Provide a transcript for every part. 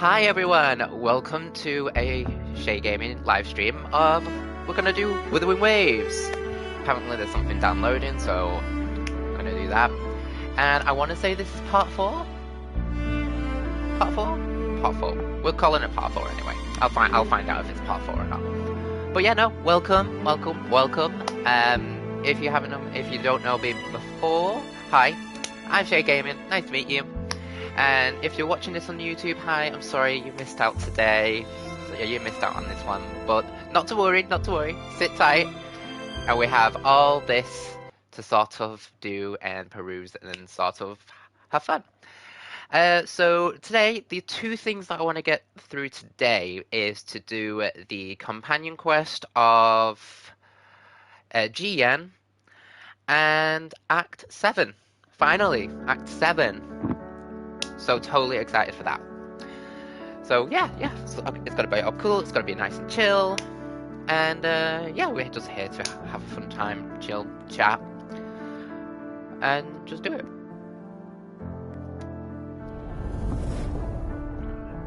Hi everyone, welcome to a Heya Gaming live stream of we're gonna do Wuthering Waves. Apparently there's something downloading, so I'm gonna do that. And I want to say this is part 4. Part 4? Part 4. We're calling it part 4 anyway. I'll find out if it's part 4 or not. But yeah, no, welcome. If you don't know me before, hi, I'm Heya Gaming. Nice to meet you. And if you're watching this on YouTube, hi, I'm sorry you missed out today. Yeah, you missed out on this one, but not to worry, sit tight. And we have all this to sort of do and peruse and sort of have fun. So today, the two things that I want to get through today is to do the companion quest of Jiyen and Act 7. Finally, Act 7. So totally excited for that. So yeah, so it's gonna be up cool. It's gonna be nice and chill, and yeah, we're just here to have a fun time, chill, chat, and just do it.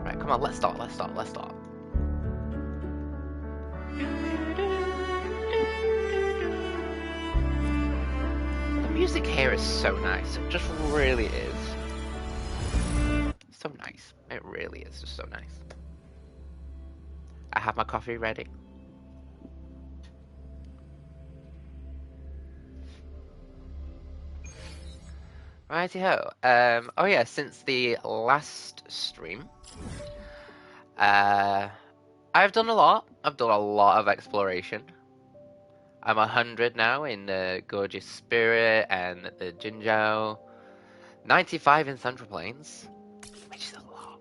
Right, come on, let's start. The music here is so nice. It just really is. So nice. It really is just so nice. I have my coffee ready. Righty-ho. Oh yeah, since the last stream, I've done a lot. I've done a lot of exploration. I'm 100 now in the Gorgeous Spirit and the Jinzhou. 95 in Central Plains. Which is a lot.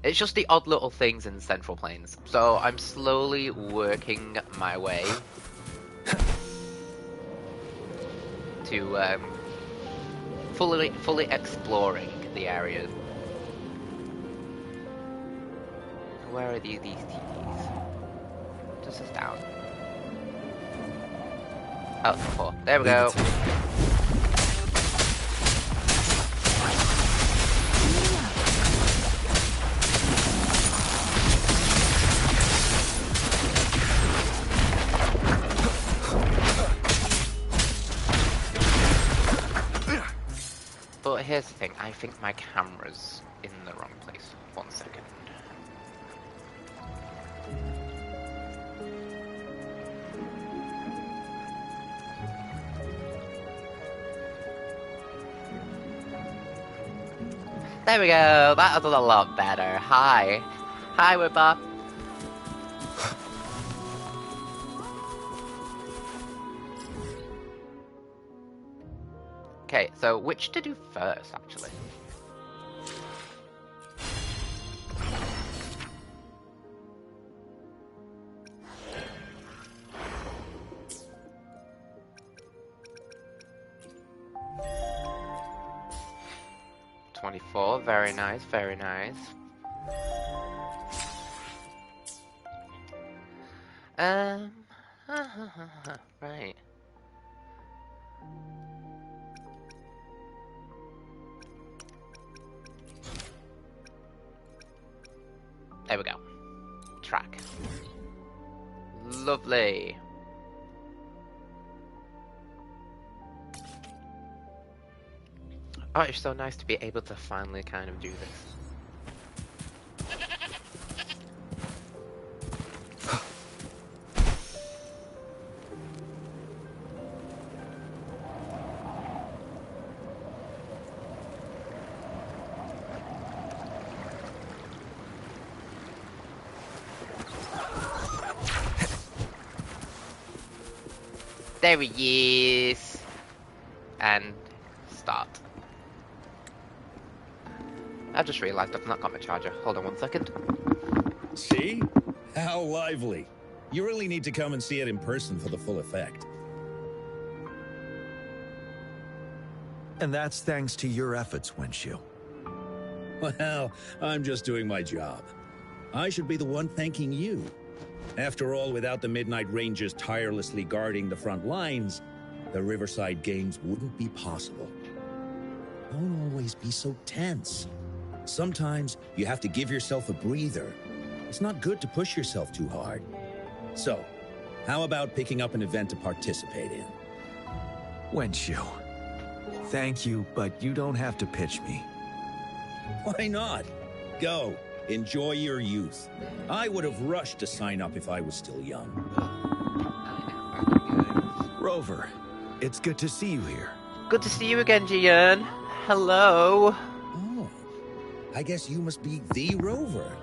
It's just the odd little things in Central Plains. So I'm slowly working my way to fully exploring the area. Where are these TVs? Just this down. Oh, 4. There we go. But here's the thing, I think my camera's in the wrong place. 1 second. There we go, that was a lot better. Hi, Whipper. Okay, so which to do first, actually? $24, very nice, very nice. Right. There we go. Track. Lovely. Oh, it's so nice to be able to finally kind of do this. There he is. And start. I just realised I've not got my charger. Hold on 1 second. See? How lively. You really need to come and see it in person for the full effect. And that's thanks to your efforts, Wenshu. Well, I'm just doing my job. I should be the one thanking you. After all, without the Midnight Rangers tirelessly guarding the front lines, the Riverside Games wouldn't be possible. Don't always be so tense. Sometimes you have to give yourself a breather. It's not good to push yourself too hard. So, how about picking up an event to participate in? Wenshu, thank you, but you don't have to pitch me. Why not? Go. Enjoy your youth. I would have rushed to sign up if I was still young. Rover, it's good to see you here. Good to see you again, Jiyen. Hello. Oh, I guess you must be the Rover.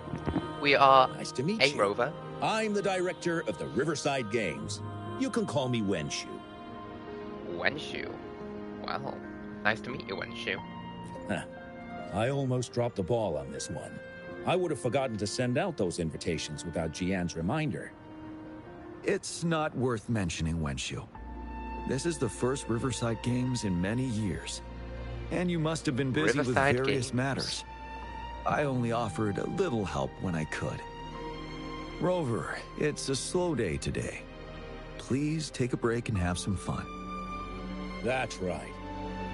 We are Nice to meet a you. rover. I'm the director of the Riverside Games. You can call me Wenshu. Wenshu. Well, nice to meet you, Wenshu. I almost dropped the ball on this one. I would have forgotten to send out those invitations without Jiyen's reminder. It's not worth mentioning, Wenshu. This is the first Riverside Games in many years. And you must have been busy Riverside with various Games. matters. I only offered a little help when I could. Rover, it's a slow day today. Please take a break and have some fun. That's right.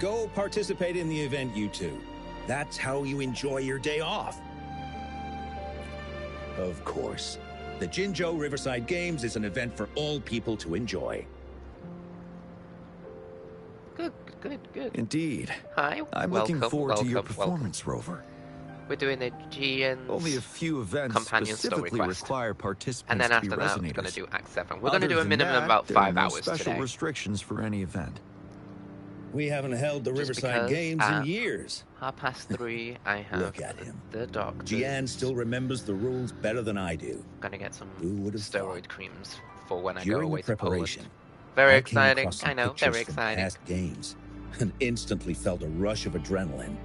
Go participate in the event, you two. That's how you enjoy your day off. Of course. The Jinzhou Riverside Games is an event for all people to enjoy. Good, good, good. Indeed. Hi. I'm looking forward to your performance, Rover. We're doing the Jiyen. Only a few events companion story specifically quest. require participants And then to after be that, we're resonators. going to do Act 7. We're going to Other do a than minimum of that, about there are 5 no hours special today. restrictions for any event. We haven't held the Just Riverside because Games at in years. 3:30, I have Look at him. the doctor. Jiyen still remembers the rules better than I do. Gonna get some Who would have steroid thought? creams for when I go During away the to Poland. preparation, Very I came exciting. across some I know, pictures very from exciting. past games and instantly felt a rush of adrenaline.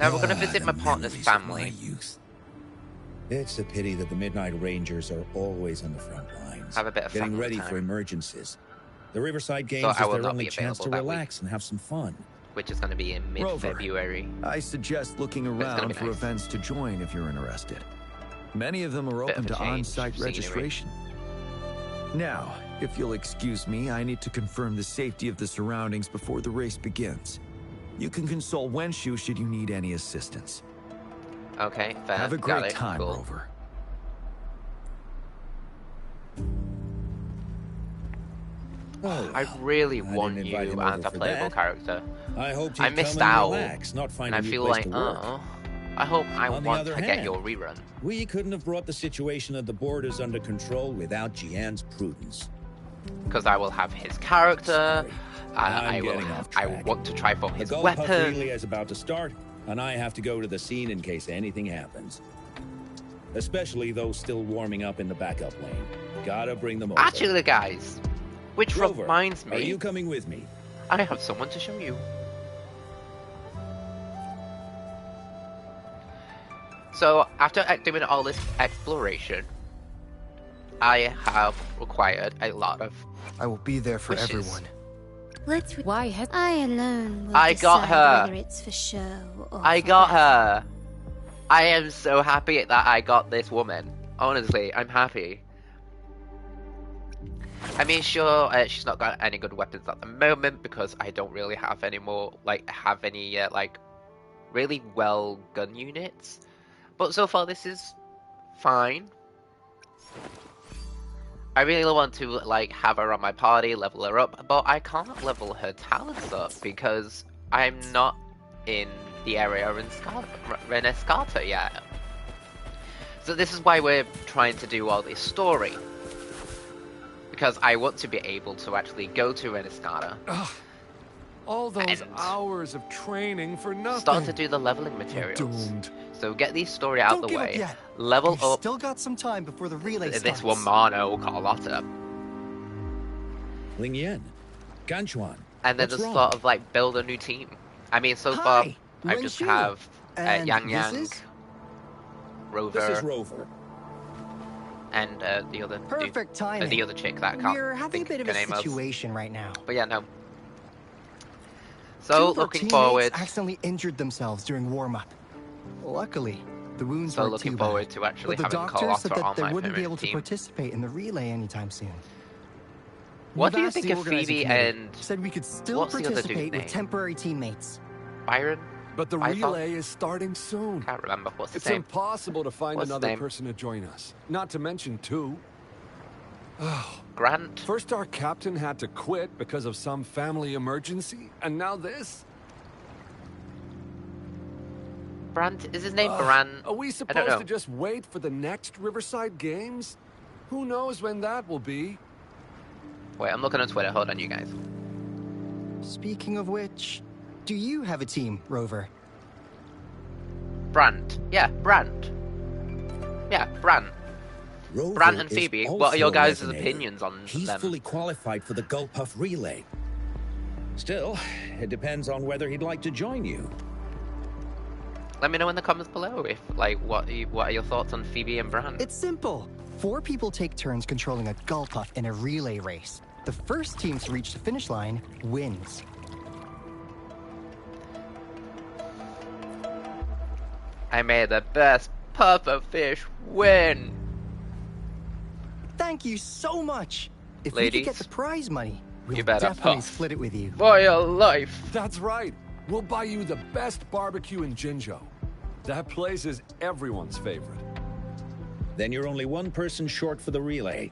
Now we're gonna visit the my partner's memories of family. my youth. It's a pity that the Midnight Rangers are always on the front lines, Have a bit of getting family ready time. for emergencies. The Riverside Games I is will their not only be chance to available that relax and have some fun. Which is gonna be in mid-February. I suggest looking it's gonna around be for nice. events to join if you're interested. Many of them are Bit of open a to change on-site of scenery. registration. Now, if you'll excuse me, I need to confirm the safety of the surroundings before the race begins. You can consult Wenshu should you need any assistance. Okay, fair. Have a Got great it. time, Cool. Rover. Oh, I really I want didn't you invite him as over a for playable that. character. I hoped I you'd missed come and out, relax, not find And I a new feel place like, to work. I hope I On the want other to get hand, your rerun. We couldn't have brought the situation at the borders under control without Jiyen's prudence. Because I will have his character. Sorry. I I'm will. getting off I track. want to try for The his Gulf Puff weapon. relay is about to start, and I have to go to the scene in case anything happens. Especially those still warming up in the backup lane. Gotta bring them over. Actually, guys, which Rover, reminds are me, you coming with me? I have someone to show you. So, after doing all this exploration, I have required a lot of I will be there for wishes. everyone. Why has I alone will I got decide her. whether it's for show or I for got battle. her. I am so happy that I got this woman. Honestly, I'm happy. I mean, sure, she's not got any good weapons at the moment because I don't really have any more, like, really well gun units. But so far, this is fine. I really want to, like, have her on my party, level her up, but I can't level her talents up because I'm not in the area in Escarta yet. So this is why we're trying to do all this story. Because I want to be able to actually go to Renescata, All those And hours of training for nothing. start to do the leveling materials. Doomed. So get these story out Don't the give up way, yet. level You've up still got some time before the relay this starts. Wamano Carlotta, Ling Yen, Ganchuan. and then what's just wrong? sort of like build a new team. I mean, so far Hi, I just Wenshu. have And Yang this Yang, is? This is Rover, Rover. and the other dude, Perfect timing. the other chick that I can't We're having a think bit of her a name of. situation right now. But yeah, no. Two So of our looking teammates forward, accidentally injured themselves during warm-up. Luckily, the wounds so weren't looking too forward bad. to actually But the having doctor said Carlotta that on they my wouldn't be permanent able to team. participate in the relay anytime soon. What do We've you asked think the of organizing Phoebe committee, and said we could still what's the other dude's participate with name? temporary teammates. Byron? But the I thought- relay is starting soon. Can't remember what's his It's name. impossible to find What's his another name? person to join us. Not to mention two. Grant. First our captain had to quit because of some family emergency, and now this? Brant. Is his name Brant? Are we I don't supposed know. to just wait for the next Riverside Games? Who knows when that will be? Wait, I'm looking on Twitter. Hold on, you guys. Speaking of which, do you have a team, Rover? Brant. Yeah, Brant. Yeah, Brant. Rover Brant and is Phoebe, also what are your a guys' resonator. opinions on He's them? fully qualified for the Gulpuff relay. Still, it depends on whether he'd like to join you. Let me know in the comments below if, like, what are your thoughts on Phoebe and Brant? It's simple. 4 people take turns controlling a Gulpuff in a relay race. The first team to reach the finish line wins. I made the best puffer fish win. Thank you so much. If we Ladies, could get the prize money, we'll you better definitely puff. split it with you. For your life. That's right. We'll buy you the best barbecue in Jinzhou. That place is everyone's favorite. Then you're only one person short for the relay.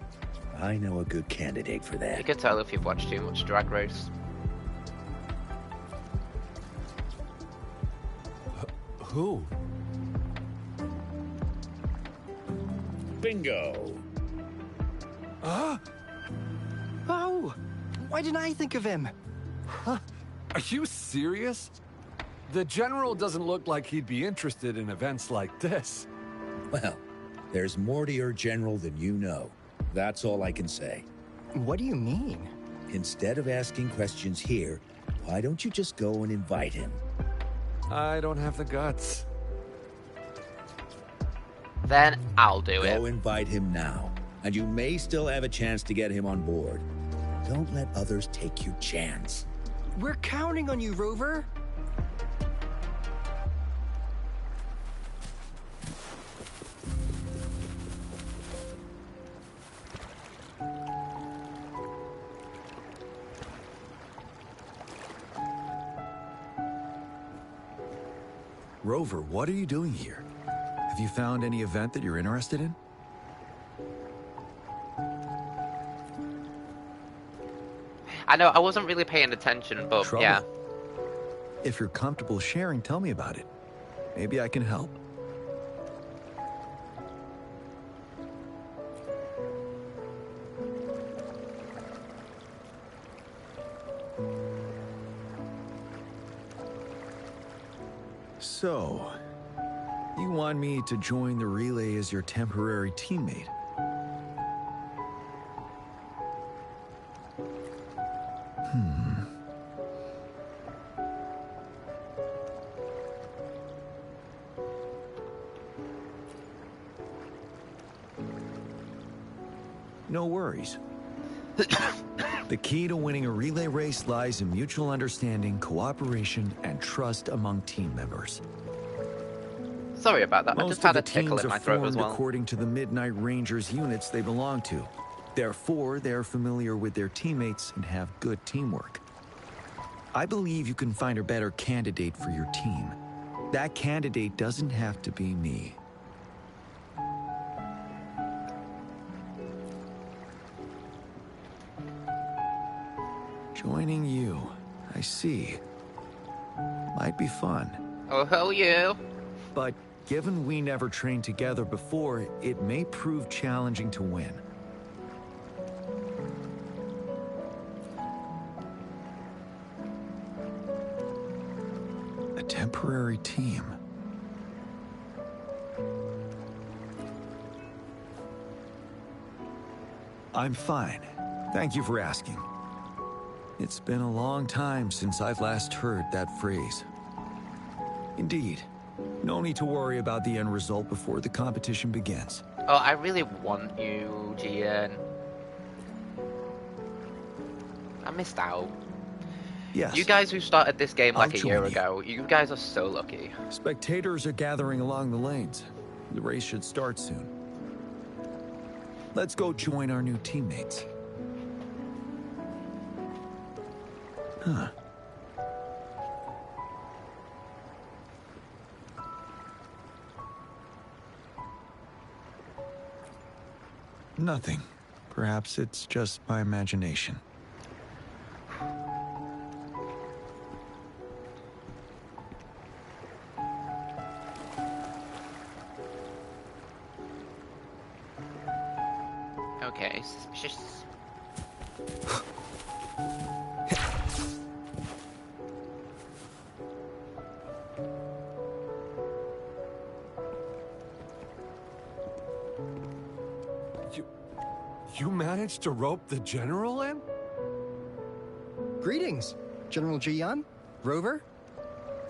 I know a good candidate for You that. can tell if you've watched too much Drag Race. Who? Bingo! Huh? Oh, why didn't I think of him? Are you serious? The General doesn't look like he'd be interested in events like this. Well, there's more to your general than you know. That's all I can say. What do you mean? Instead of asking questions here, why don't you just go and invite him? I don't have the guts. Then I'll do it. Go invite him now, and you may still have a chance to get him on board. Don't let others take your chance. We're counting on you, Rover. Rover, what are you doing here? Have you found any event that you're interested in? I know I wasn't really paying attention, but Trouble? yeah. If you're comfortable sharing, tell me about it. Maybe I can help. So, you want me to join the relay as your temporary teammate? No worries. The key to winning a relay race lies in mutual understanding, cooperation, and trust among team members. Sorry about that. I just had a tickle in my throat as formed well. according to the Midnight Rangers units they belong to. Therefore, they're familiar with their teammates and have good teamwork. I believe you can find a better candidate for your team. That candidate doesn't have to be me. Joining you, I see. Might be fun. Oh, hell you. But given we never trained together before, it may prove challenging to win. A temporary team. I'm fine. Thank you for asking. It's been a long time since I've last heard that phrase. Indeed. No need to worry about the end result before the competition begins. Oh, I really want you, Jiyen. I missed out. Yes. You guys who started this game like I'll a year join you. ago, you guys are so lucky. Spectators are gathering along the lanes. The race should start soon. Let's go join our new teammates. Huh. Nothing. Perhaps it's just my imagination. Okay, suspicious. You managed to rope the General in? Greetings, General Jiyen, Rover.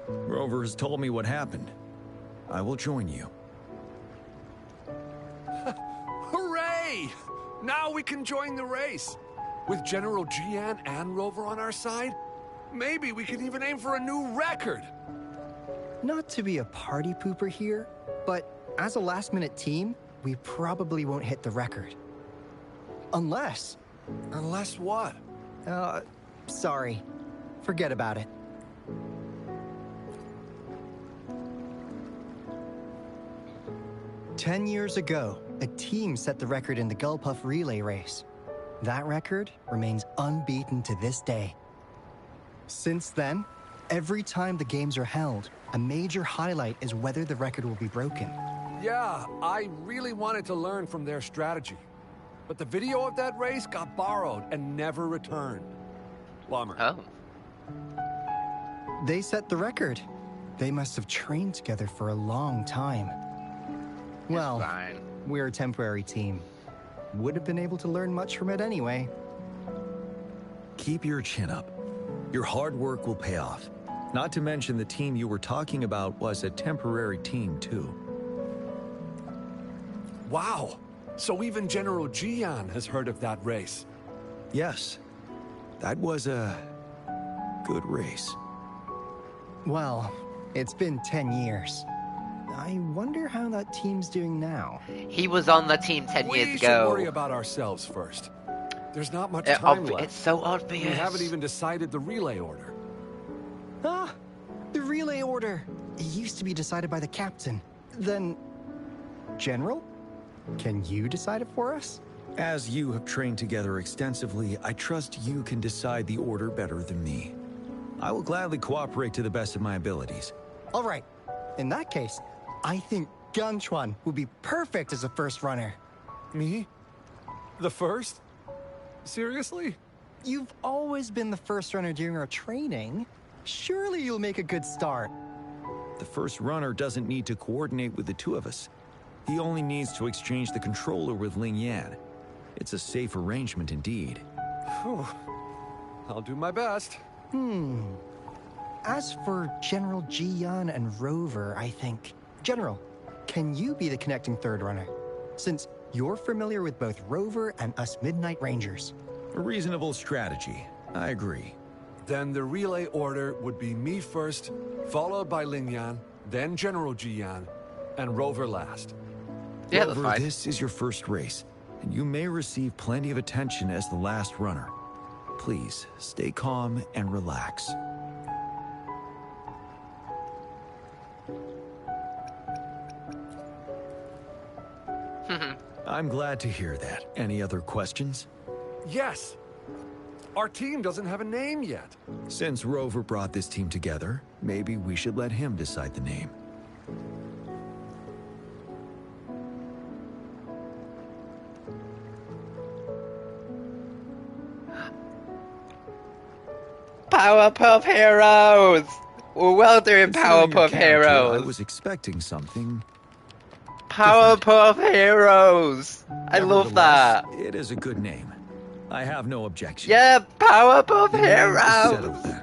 Rover has told me what happened. I will join you. Hooray! Now we can join the race. With General Jiyen and Rover on our side, maybe we can even aim for a new record. Not to be a party pooper here, but as a last-minute team, we probably won't hit the record. Unless... Unless what? Sorry. Forget about it. "10 years ago, a team set the record in the Gullpuff relay race. That record remains unbeaten to this day. Since then, every time the games are held, a major highlight is whether the record will be broken. Yeah, I really wanted to learn from their strategy. But the video of that race got borrowed and never returned. Bummer. Oh. They set the record. They must have trained together for a long time. Well, Fine. we're a temporary team. Would have been able to learn much from it anyway. Keep your chin up. Your hard work will pay off. Not to mention the team you were talking about was a temporary team, too. Wow. So even General Jiyen has heard of that race. Yes. That was a good race. Well, it's been 10 years. I wonder how that team's doing now. He was on the team 10 years We ago. should worry about ourselves first. There's not much time left. It's so obvious. We haven't even decided the relay order. Ah, the relay order. It used to be decided by the captain. Then, General? Can you decide it for us? As you have trained together extensively, I trust you can decide the order better than me. I will gladly cooperate to the best of my abilities. All right. In that case, I think Gunchuan would be perfect as a first runner. Me? The first? Seriously? You've always been the first runner during our training. Surely you'll make a good start. The first runner doesn't need to coordinate with the two of us. He only needs to exchange the controller with Ling Yan. It's a safe arrangement indeed. Whew. I'll do my best. As for General Jiyen and Rover, I think... General, can you be the connecting third runner? Since you're familiar with both Rover and us Midnight Rangers. A reasonable strategy. I agree. Then the relay order would be me first, followed by Ling Yan, then General Jiyen, and Rover last. Yeah, that's Rover, fine. this is your first race, and you may receive plenty of attention as the last runner. Please, stay calm and relax. I'm glad to hear that. Any other questions? Yes! Our team doesn't have a name yet. Since Rover brought this team together, maybe we should let him decide the name. Powerpuff Heroes! We're well doing Considering your Powerpuff character, Heroes! I was expecting something. Powerpuff Heroes! I love that! Nevertheless, it is a good name. I have no objection. Yeah, Powerpuff The name is Heroes! settled then.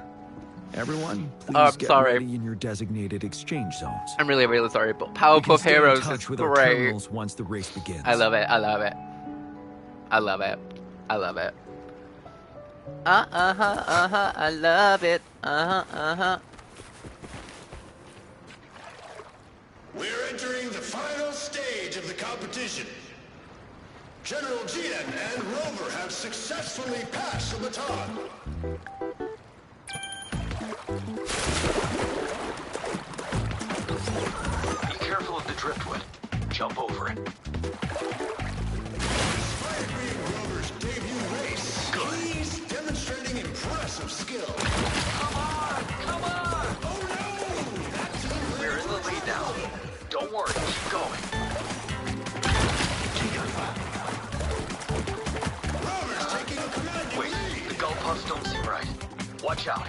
Everyone, please I'm get sorry. ready in your designated exchange zones. I'm really, really sorry, but We can Powerpuff stay in Heroes touch is with our great. terminals once the race begins. I love it, I love it. I love it. I love it. I love it. We're entering the final stage of the competition. General Jiyen and Rover have successfully passed the baton. Be careful of the driftwood. Jump over it. being Rover's debut race, he's demonstrating impressive skill. Come on! Come on! Oh no! That team We're in the lead now. Don't worry, keep going. Rover's taking a commanding Wait, lead. the gull puffs don't seem right. Watch out.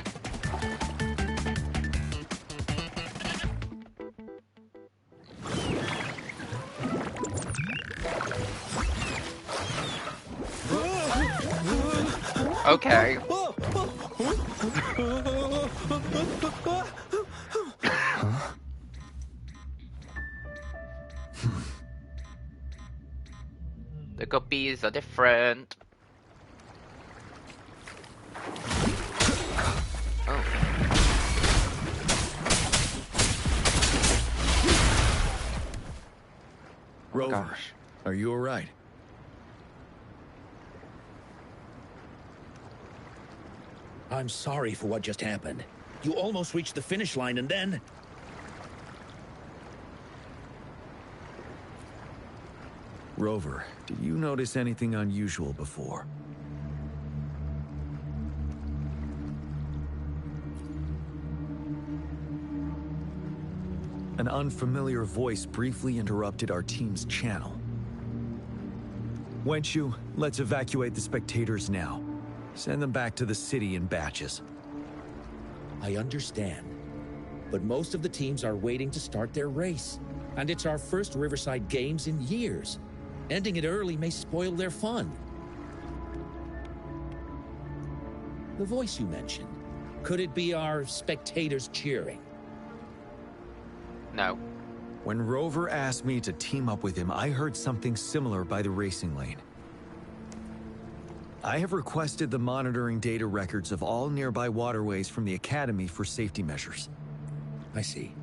Okay. The guppies are different. Oh. Rover, gosh. are you alright? I'm sorry for what just happened. You almost reached the finish line and then... Rover, did you notice anything unusual before? An unfamiliar voice briefly interrupted our team's channel. Wenchu, let's evacuate the spectators now. Send them back to the city in batches. I understand. But most of the teams are waiting to start their race. And it's our first Riverside Games in years. Ending it early may spoil their fun. The voice you mentioned, could it be our spectators cheering? No. When Rover asked me to team up with him, I heard something similar by the racing lane. I have requested the monitoring data records of all nearby waterways from the Academy for safety measures. I see.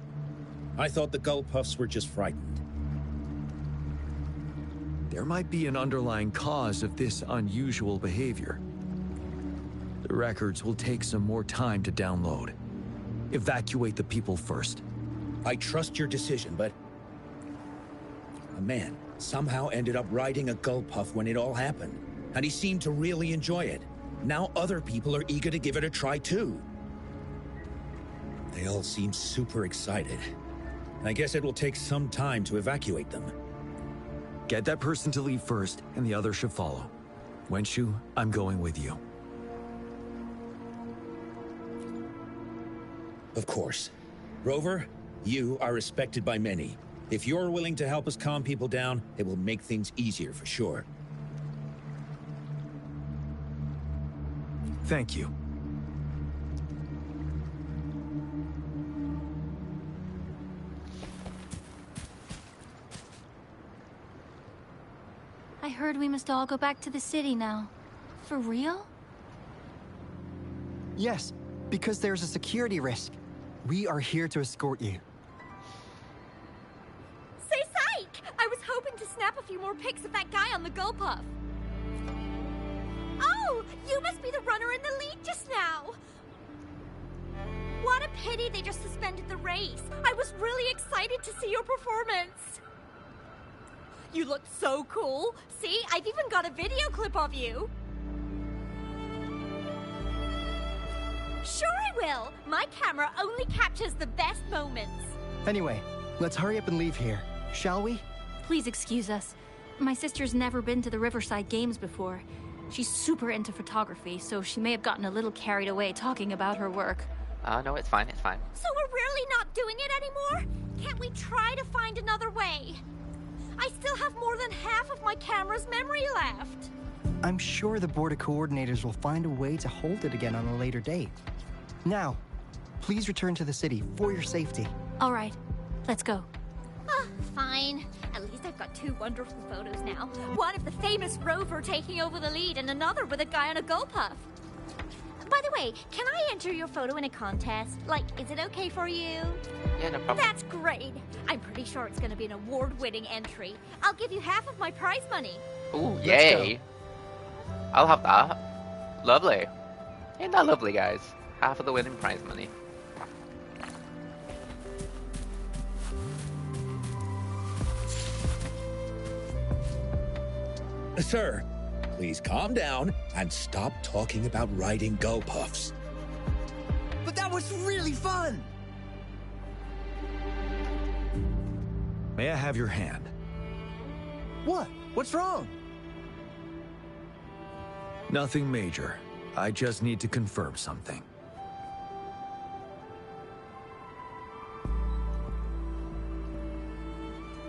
I thought the Gull Puffs were just frightened. There might be an underlying cause of this unusual behavior. The records will take some more time to download. Evacuate the people first. I trust your decision, but... a man somehow ended up riding a Gull Puff when it all happened. And he seemed to really enjoy it. Now other people are eager to give it a try too. They all seem super excited. I guess it will take some time to evacuate them. Get that person to leave first, and the others should follow. Wenchu, I'm going with you. Of course. Rover, you are respected by many. If you're willing to help us calm people down, it will make things easier for sure. Thank you. I heard we must all go back to the city now. For real? Yes, because there's a security risk. We are here to escort you. Say psych! I was hoping to snap a few more pics of that guy on the Gull Puff. Oh, you must be the runner in the lead just now. What a pity they just suspended the race. I was really excited to see your performance. You look so cool. See, I've even got a video clip of you. Sure I will. My camera only captures the best moments. Anyway, let's hurry up and leave here, shall we? Please excuse us. My sister's never been to the Riverside Games before. She's super into photography, so she may have gotten a little carried away talking about her work. No, it's fine, it's fine. So we're really not doing it anymore? Can't we try to find another way? I still have more than half of my camera's memory left. I'm sure the board of coordinators will find a way to hold it again on a later date. Now, please return to the city for your safety. All right, let's go. Fine. At least I've got two wonderful photos now. One of the famous Rover taking over the lead and another with a guy on a Gull Puff. By the way, can I enter your photo in a contest? Like, is it okay for you? Yeah, no problem. That's great. I'm pretty sure it's going to be an award-winning entry. I'll give you half of my prize money. Ooh, yay. I'll have that. Lovely. Ain't that lovely, guys? Half of the winning prize money. Sir, please calm down and stop talking about riding gull puffs. But that was really fun! May I have your hand? What? What's wrong? Nothing major. I just need to confirm something.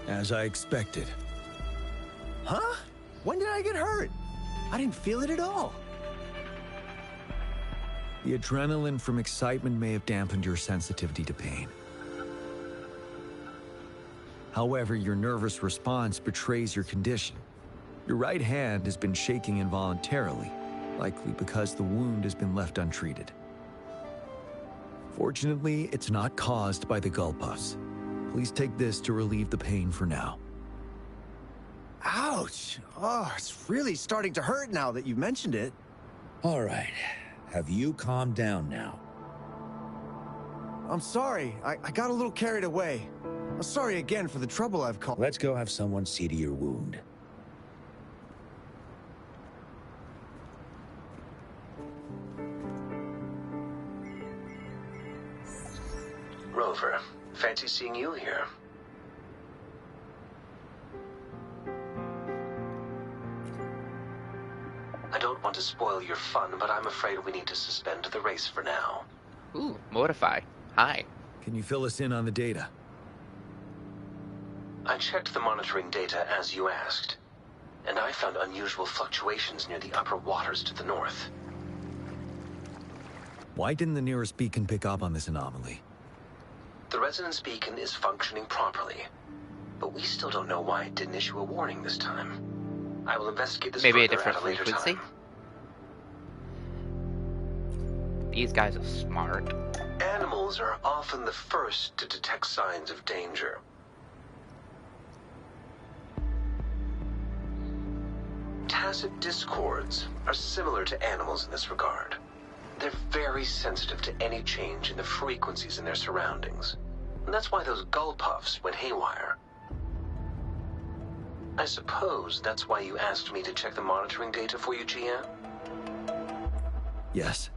As I expected. Huh? When did I get hurt? I didn't feel it at all. The adrenaline from excitement may have dampened your sensitivity to pain. However, your nervous response betrays your condition. Your right hand has been shaking involuntarily, likely because the wound has been left untreated. Fortunately, it's not caused by the gull puffs. Please take this to relieve the pain for now. Ouch! Oh, it's really starting to hurt now that you've mentioned it. All right. Have you calmed down now? I'm sorry. I got a little carried away. I'm sorry again for the trouble I've caused. Let's go have someone see to your wound. Rover, fancy seeing you here. I don't want to spoil your fun, but I'm afraid we need to suspend the race for now. Ooh, mortify. Hi. Can you fill us in on the data? I checked the monitoring data as you asked, and I found unusual fluctuations near the upper waters to the north. Why didn't the nearest beacon pick up on this anomaly? The resonance beacon is functioning properly, but we still don't know why it didn't issue a warning this time. I will investigate this Maybe a further different at a later frequency? time. These guys are smart. Animals are often the first to detect signs of danger. Tacit discords are similar to animals in this regard. They're very sensitive to any change in the frequencies in their surroundings. And that's why those gull puffs went haywire. I suppose that's why you asked me to check the monitoring data for you, Jiyen? Yes.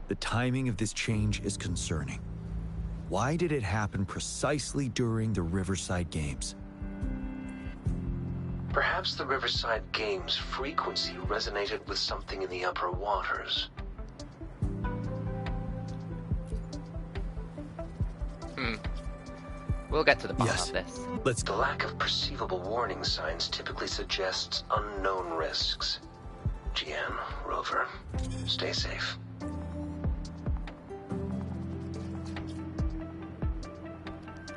The timing of this change is concerning. Why did it happen precisely during the Riverside Games? Perhaps the Riverside Games' frequency resonated with something in the upper waters. We'll get to the bottom Yes. of this. Let's The go. lack of perceivable warning signs typically suggests unknown risks. Jiyen, Rover, stay safe.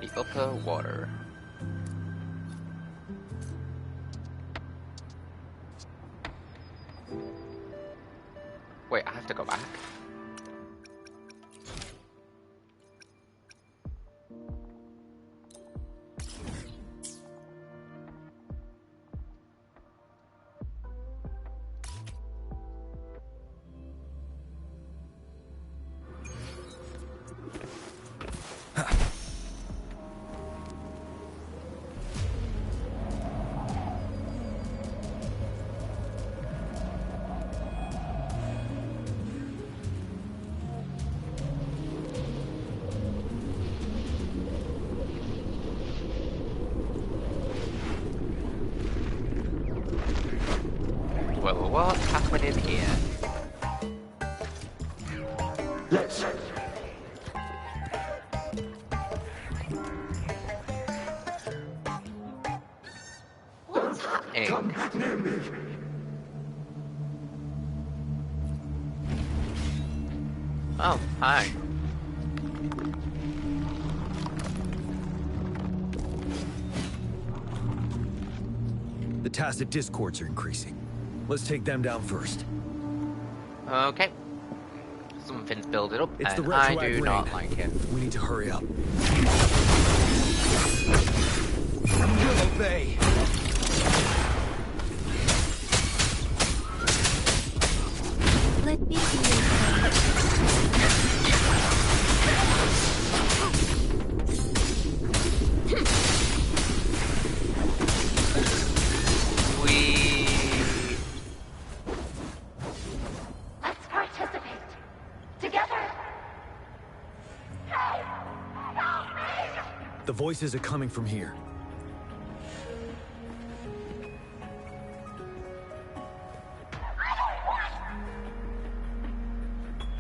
The upper water. Wait, I have to go back. Well, what's happening here? Let's Ink. near me. Oh, hi. The tacit discords are increasing. Let's take them down first. Okay. Something's building up, It's the and I retroactive do not rain. like it. We need to hurry up. Willow Bay. Let me see. We Together! Hey! Help me! The voices are coming from here.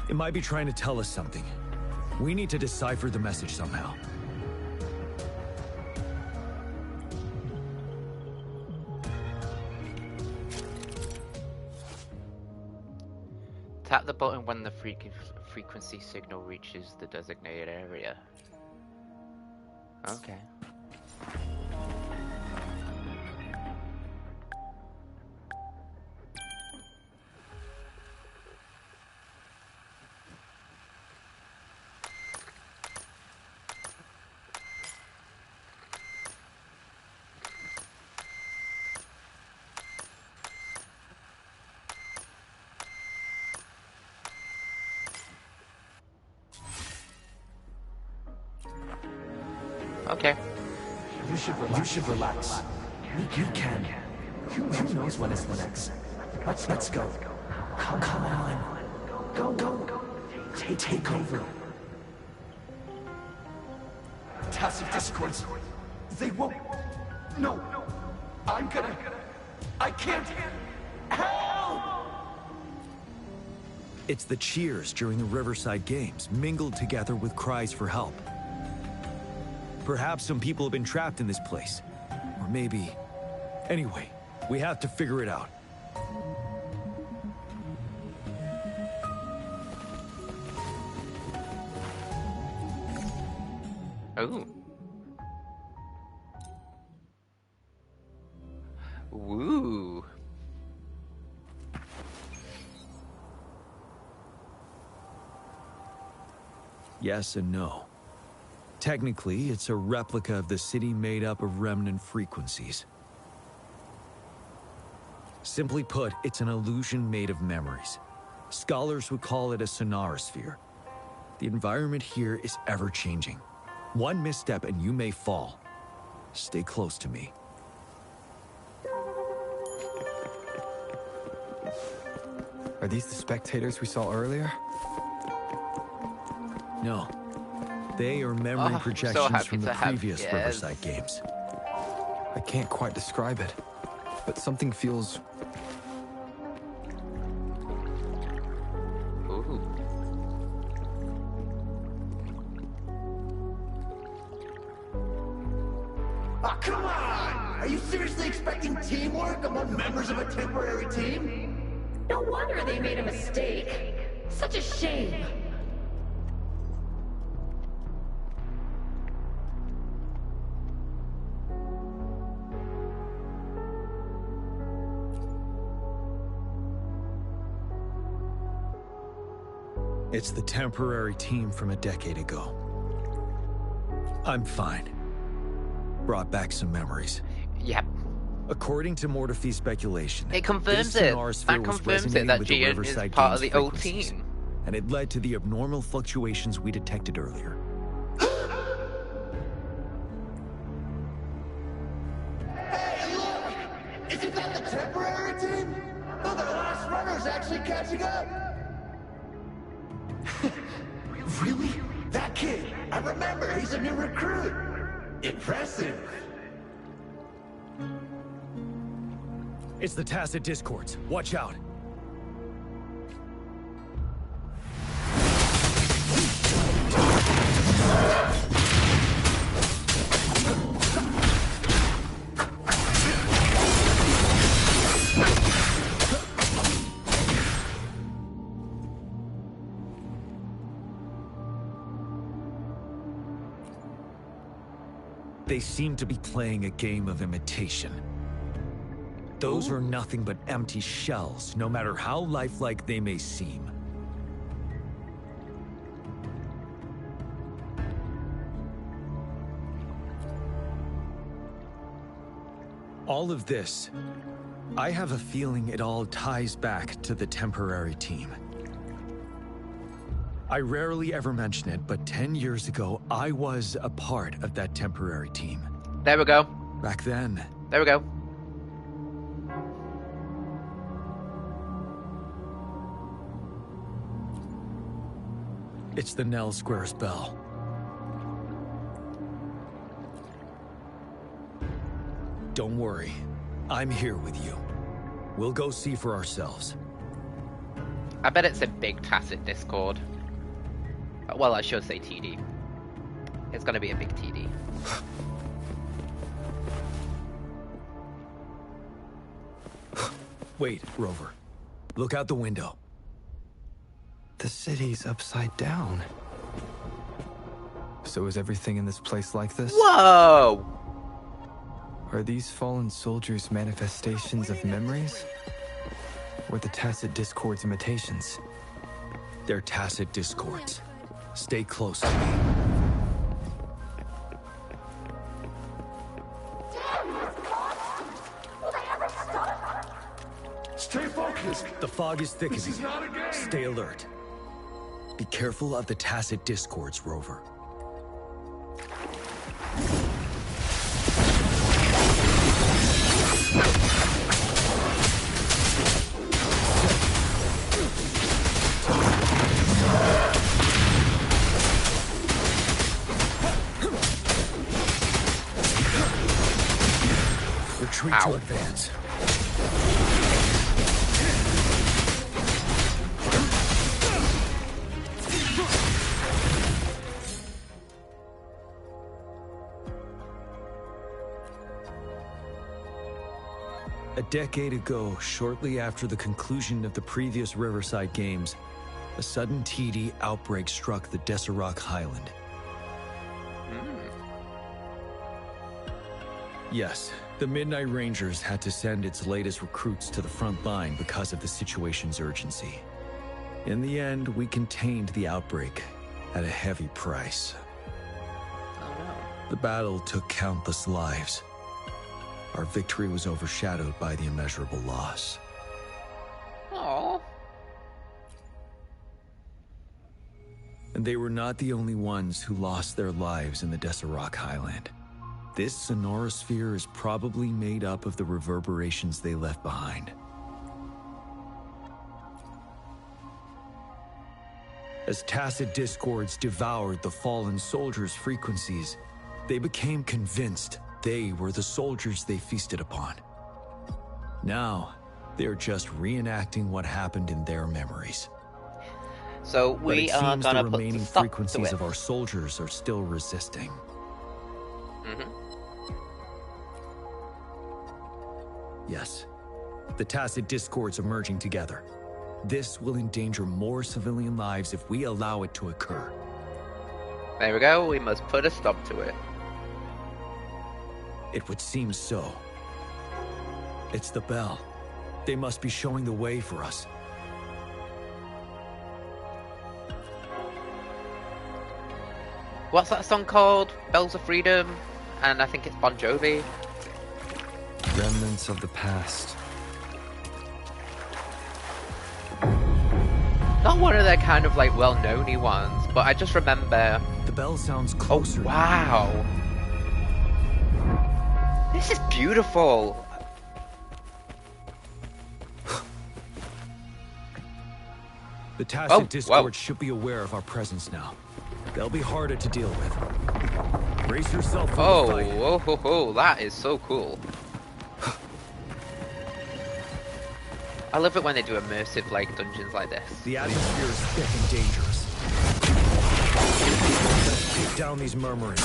It might be trying to tell us something. We need to decipher the message somehow. Tap the button when the frequency signal reaches the designated area. Okay. Okay. You should relax. You can. Who knows when it's next? Let's go. Come on. Go. Take over. Tacit discords. They won't. No. I can't. Help! It's the cheers during the Riverside Games, mingled together with cries for help. Perhaps some people have been trapped in this place. Or maybe... Anyway, we have to figure it out. Oh. Woo. Yes and no. Technically, it's a replica of the city made up of remnant frequencies. Simply put, it's an illusion made of memories. Scholars would call it a sonorosphere. The environment here is ever-changing. One misstep and you may fall. Stay close to me. Are these the spectators we saw earlier? No. They are memory projections from the previous Riverside Games. I can't quite describe it, but something feels... Ooh. Oh, come on! Are you seriously expecting teamwork among members of a temporary team? No wonder they made a mistake. Such a shame. It's the temporary team from a decade ago. I'm fine. Brought back some memories. Yep. According to Mortefi's speculation, it confirms it. That confirms it that Jiyen is part of the old team. And it led to the abnormal fluctuations we detected earlier. Hey, look! Isn't that the temporary team? Oh, the last runner's actually catching up! Really? That kid! I remember, he's a new recruit! Impressive! It's the Tacit Discords. Watch out! They seem to be playing a game of imitation. Those are nothing but empty shells, no matter how lifelike they may seem. All of this, I have a feeling it all ties back to the temporary team. I rarely ever mention it, but 10 years ago, I was a part of that temporary team. There we go. Back then. There we go. It's the Nell Square's bell. Don't worry. I'm here with you. We'll go see for ourselves. I bet it's a big tacit Discord. Well, I should say TD. It's gonna be a big TD. Wait, Rover. Look out the window. The city's upside down. So is everything in this place like this? Whoa! Are these fallen soldiers manifestations of memories? Or the tacit discords imitations? They're tacit discords. Stay close to me. Stay focused. The fog is thickening. This is not a game. Stay alert. Be careful of the tacit discords, Rover. Retreat to advance. A decade ago, shortly after the conclusion of the previous Riverside Games, a sudden TD outbreak struck the Desirok Highland. Yes, the Midnight Rangers had to send its latest recruits to the front line because of the situation's urgency. In the end, we contained the outbreak at a heavy price. The battle took countless lives. Our victory was overshadowed by the immeasurable loss. Aww. And they were not the only ones who lost their lives in the Desirok Highland. This sonorosphere is probably made up of the reverberations they left behind. As tacit discords devoured the fallen soldiers' frequencies, they became convinced they were the soldiers they feasted upon. Now, they're just reenacting what happened in their memories. So we are gonna the put remaining the stop to frequencies it. of our soldiers are still resisting. Yes, the tacit discords are merging together. This will endanger more civilian lives if we allow it to occur. There we go, we must put a stop to it. It would seem so. It's the bell. They must be showing the way for us. What's that song called? Bells of Freedom? And I think it's Bon Jovi. Remnants of the past. Not one of their kind of like well-known-y ones, but I just remember... The bell sounds closer. Oh, wow. This is beautiful. The tacit discords should be aware of our presence now. They'll be harder to deal with. Brace yourself for the fight. Oh, that is so cool. I love it when they do immersive like dungeons like this. The atmosphere is thick and dangerous. Let's take down these murmurings.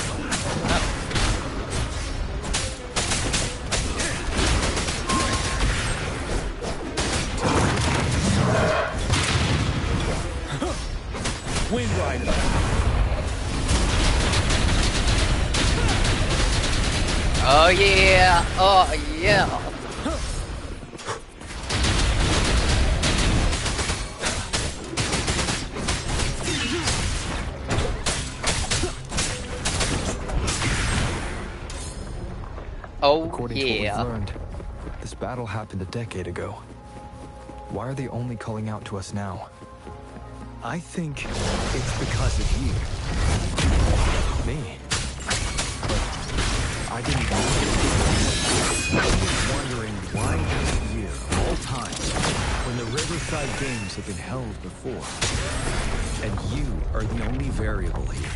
Wind Rider. Oh yeah! Oh yeah! Oh According to what we've learned, this battle happened a decade ago. Why are they only calling out to us now? I think it's because of you. Me? But I didn't know. I was wondering why this year, all times, when the Riverside Games have been held before, and you are the only variable here.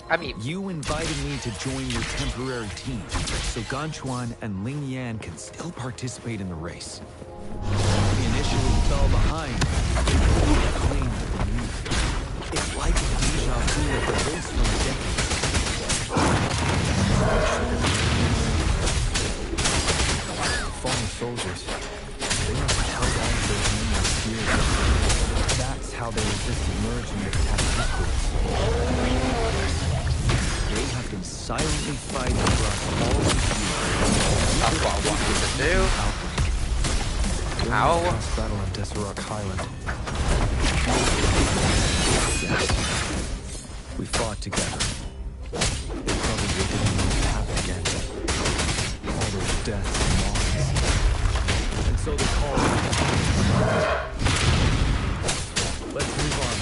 I mean, you invited me to join your temporary team, so Ganchuan and Ling Yan can still participate in the race. We initially fell behind, but they claimed the lead. It's like a deja vu of the race from a decade. Fallen soldiers, they must have held on to those memories dearly. That's how they resisted merging with Tactics. They have been silently fighting for us all these years. That's what I wanted to do. Ow. Last battle on Desert Highland. Yes. We fought together. They probably didn't want to happen again. All those deaths and losses. And so they called it. Let's move on.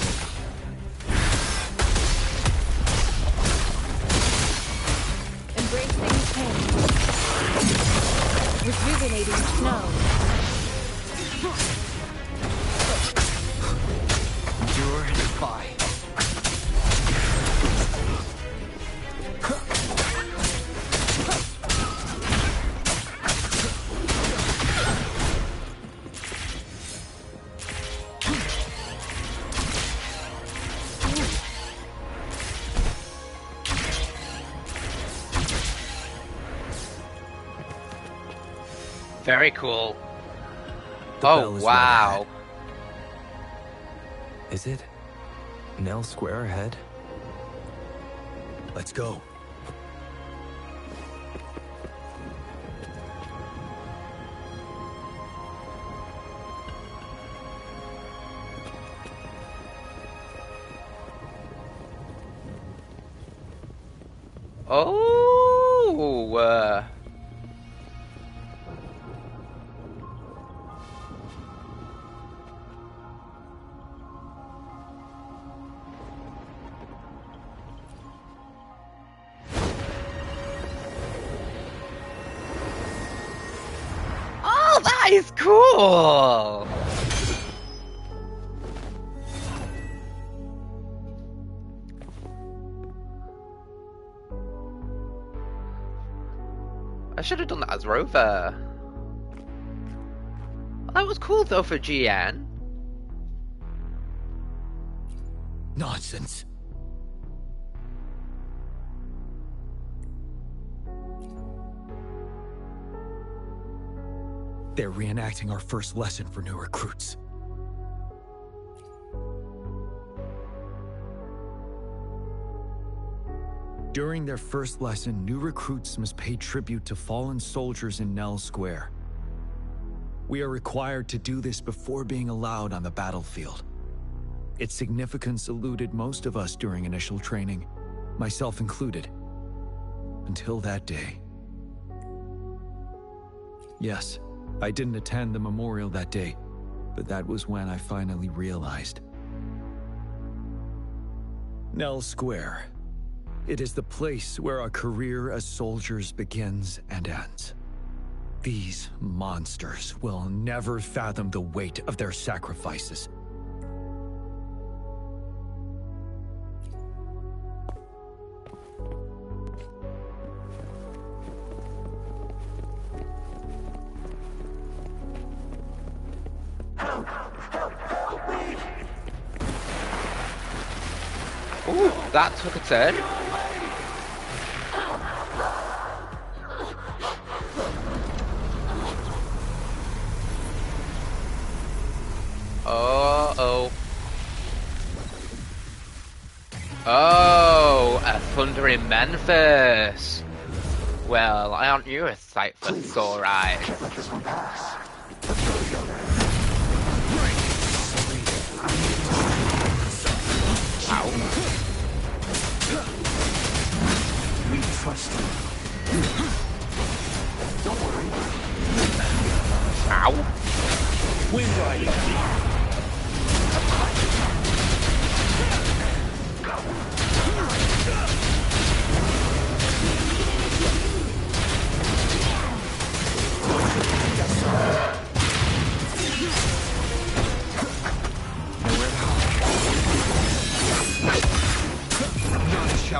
Embracing pain. Rejuvenating snow. Endure and defy. Very cool. The bell is wow. Is it Nell Square ahead? Let's go. Oh. Oh, that is cool. I should have done that as Rover. That was cool though for Jiyen. Nonsense. They're reenacting our first lesson for new recruits. During their first lesson, new recruits must pay tribute to fallen soldiers in Nell Square. We are required to do this before being allowed on the battlefield. Its significance eluded most of us during initial training, myself included, until that day. Yes, I didn't attend the memorial that day, but that was when I finally realized. Nell Square. It is the place where our career as soldiers begins and ends. These monsters will never fathom the weight of their sacrifices. Ooh, that took a turn. Oh, a thundering Memphis. Well, aren't you a sight for sore eyes? Ow. We trust you. Don't worry. Ow. Wind Rider.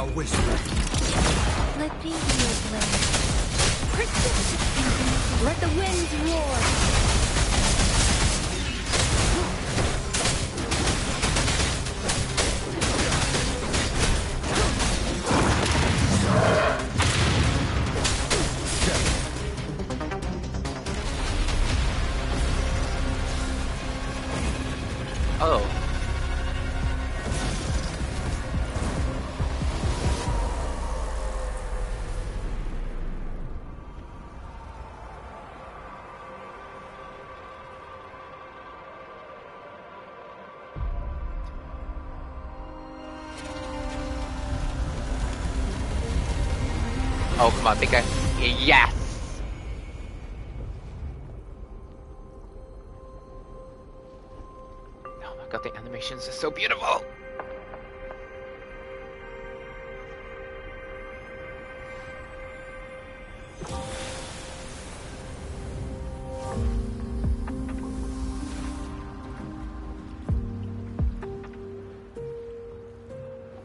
shall whisper. Let be your blade. Let the winds roar. Oh. Oh, come on, big guy. Yes! Oh my god, the animations are so beautiful!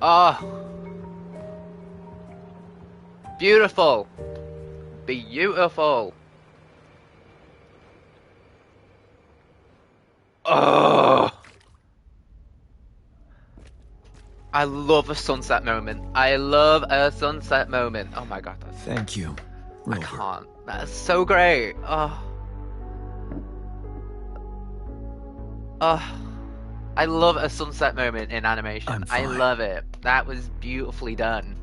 Oh! Beautiful! Beautiful! Oh! I love a sunset moment. I love a sunset moment. Oh my god, that's... Thank you, I Rover. can't. That's so great. Oh. Oh. I love a sunset moment in animation. I love it. That was beautifully done.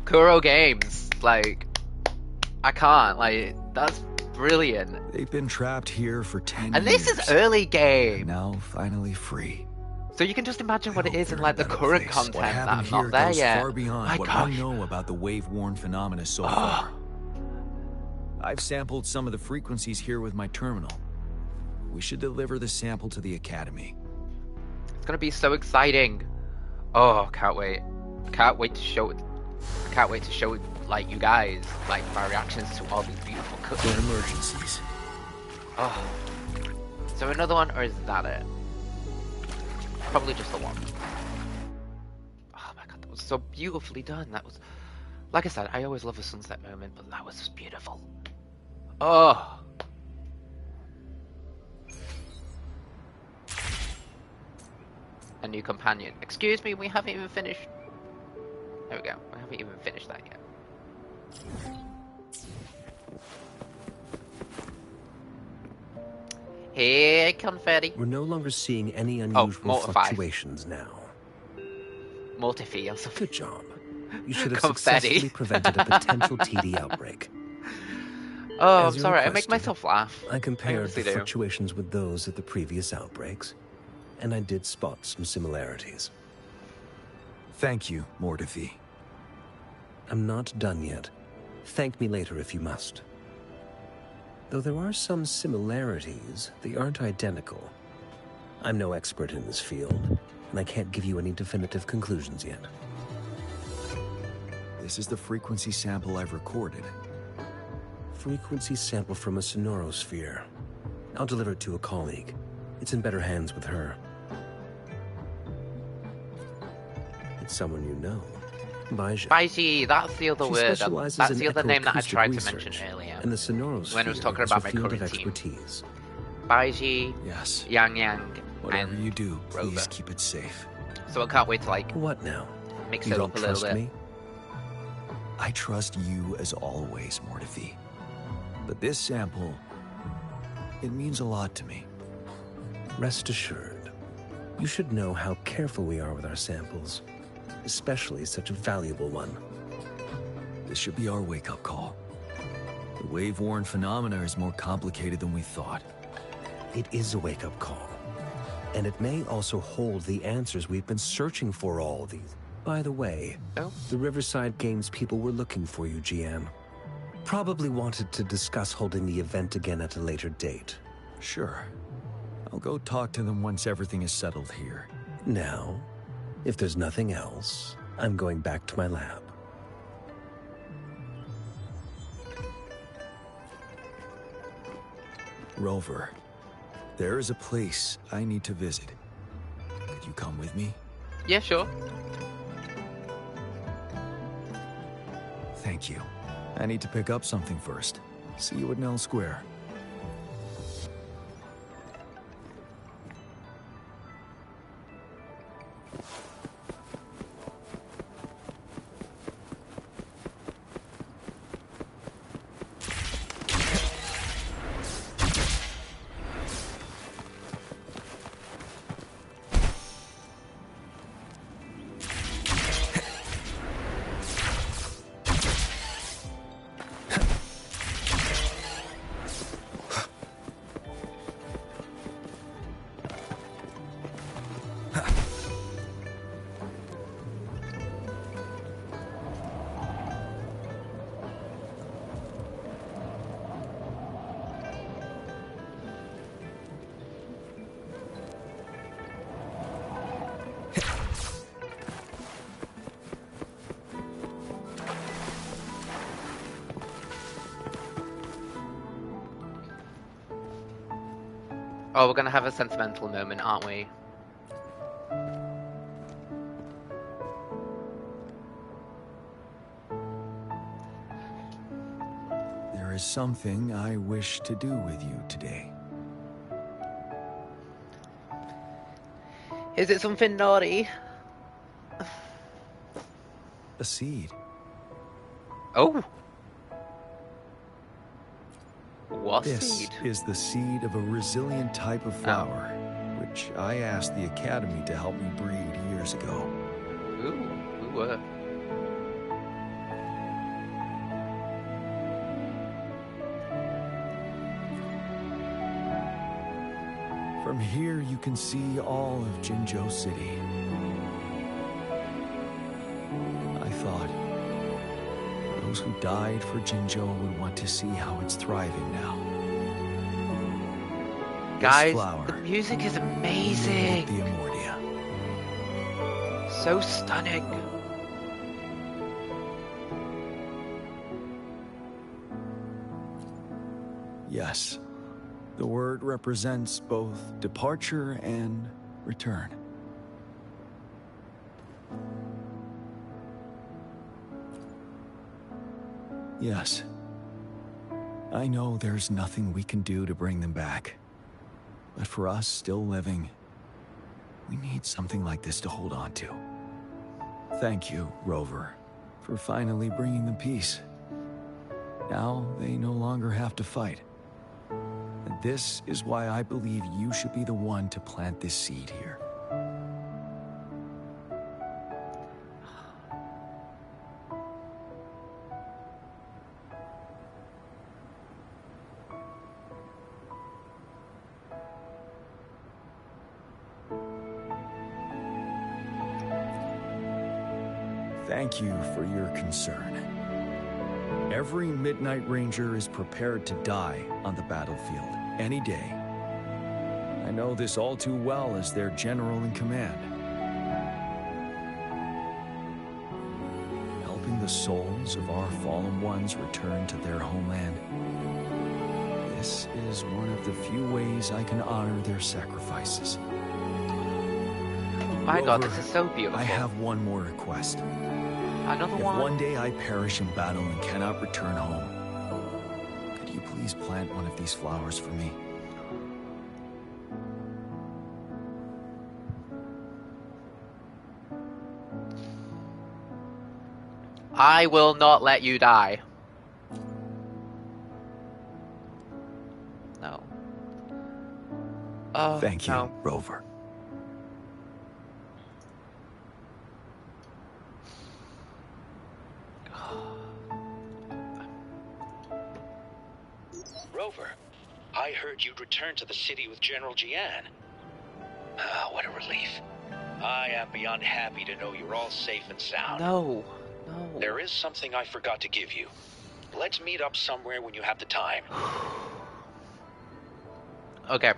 Kuro Games, like, I can't, like, that's brilliant. They've been trapped here for 10 years. And this is early game. Now finally free. So you can just imagine what it is in, like, the current content What that happened I'm here not there goes yet. far beyond My what gosh. we know about the wave-worn phenomena so far. I've sampled some of the frequencies here with my terminal. We should deliver the sample to the Academy. It's gonna be so exciting. Oh, can't wait. Can't wait to show it. I can't wait to show, like, you guys, like, my reactions to all these beautiful cutscenes. Emergencies. Oh. Is there another one, or is that it? Probably just the one. Oh my god, that was so beautifully done. That was... Like I said, I always love a sunset moment, but that was just beautiful. Oh! A new companion. Excuse me, we haven't even finished... There we go. We haven't even finished that yet. Hey, confetti. We're no longer seeing any unusual fluctuations now. Mortify, I'm so... Good job. You should have Confetti. successfully prevented a potential TD outbreak. Oh, As I'm you sorry. I make requested, myself laugh. I compared honestly the do. fluctuations with those of the previous outbreaks, and I did spot some similarities. Thank you, Mortify. I'm not done yet. Thank me later if you must. Though there are some similarities, they aren't identical. I'm no expert in this field, and I can't give you any definitive conclusions yet. This is the frequency sample I've recorded. Frequency sample from a sonorosphere. I'll deliver it to a colleague. It's in better hands with her. It's someone you know. Baiji. Baiji, that's the other She word. specializes That's in the other name that I echoacoustic tried to research, mention earlier. and the sonorosphere when I was talking is about her my field of current team. expertise. Baiji, Yes. Yang Yang, Whatever and you do, please Rover. keep it safe. So I can't wait to, like, What now? mix You it don't up a little trust bit. me? I trust you as always, Mortify. But this sample, it means a lot to me. Rest assured. You should know how careful we are with our samples, especially such a valuable one. This should be our wake-up call. The wave-worn phenomena is more complicated than we thought. It is a wake-up call. And it may also hold the answers we've been searching for all these. By the way, the Riverside Games people were looking for you, Jiyen. Probably wanted to discuss holding the event again at a later date. Sure. I'll go talk to them once everything is settled here. Now, if there's nothing else, I'm going back to my lab. Rover, there is a place I need to visit. Could you come with me? Yeah, sure. Thank you. I need to pick up something first. See you at Nell Square. Oh, we're gonna have a sentimental moment, aren't we? There is something I wish to do with you today. Is it something naughty? A seed. Oh. What this seed? Is the seed of a resilient type of flower, which I asked the Academy to help me breed years ago. Ooh. From here, you can see all of Jinzhou City. I thought those who died for Jinzhou would want to see how it's thriving now. Guys, flower, the music is amazing. The Amordia. So stunning. Yes. The word represents both departure and return. Yes. I know there's nothing we can do to bring them back. But for us still living, we need something like this to hold on to. Thank you, Rover, for finally bringing them peace. Now they no longer have to fight. And this is why I believe you should be the one to plant this seed here. Thank you for your concern. Every Midnight Ranger is prepared to die on the battlefield, any day. I know this all too well as their general in command. Helping the souls of our fallen ones return to their homeland. This is one of the few ways I can honor their sacrifices. My God, this is so beautiful. I have one more request. Another if one? One day I perish in battle and cannot return home, could you please plant one of these flowers for me? I will not let you die. No. Oh, Thank you, no. Rover. Rover, I heard you'd returned to the city with General Jiyen. Ah, what a relief. I am beyond happy to know you're all safe and sound. No. There is something I forgot to give you. Let's meet up somewhere when you have the time. Okay.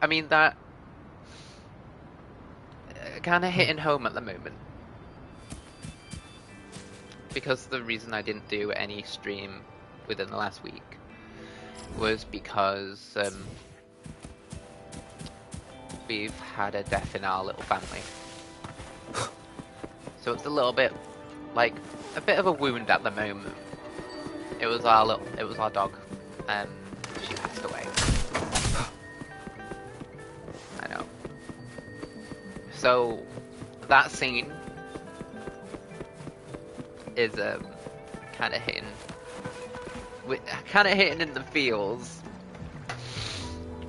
I mean, that kind of hitting home at the moment. Because the reason I didn't do any stream within the last week was because we've had a death in our little family. So it's a little bit, like, a bit of a wound at the moment. It was our dog. She passed away. I know. So, that scene is, kind of hitting in the feels.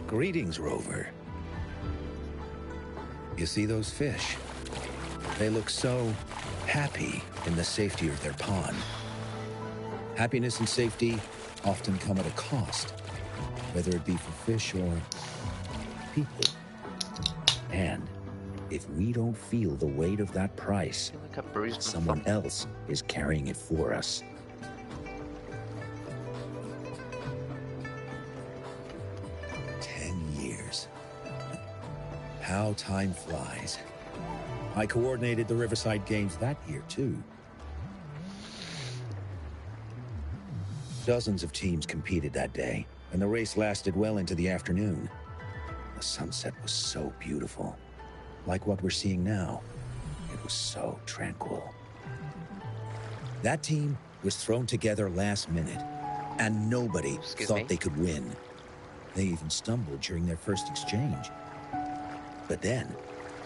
Greetings, Rover. You see those fish? They look so happy in the safety of their pond. Happiness and safety often come at a cost, whether it be for fish or people. And if we don't feel the weight of that price, someone else is carrying it for us. How time flies. I coordinated the Riverside Games that year, too. Dozens of teams competed that day, and the race lasted well into the afternoon. The sunset was so beautiful. Like what we're seeing now. It was so tranquil. That team was thrown together last minute, and nobody thought they could win. They even stumbled during their first exchange. But then,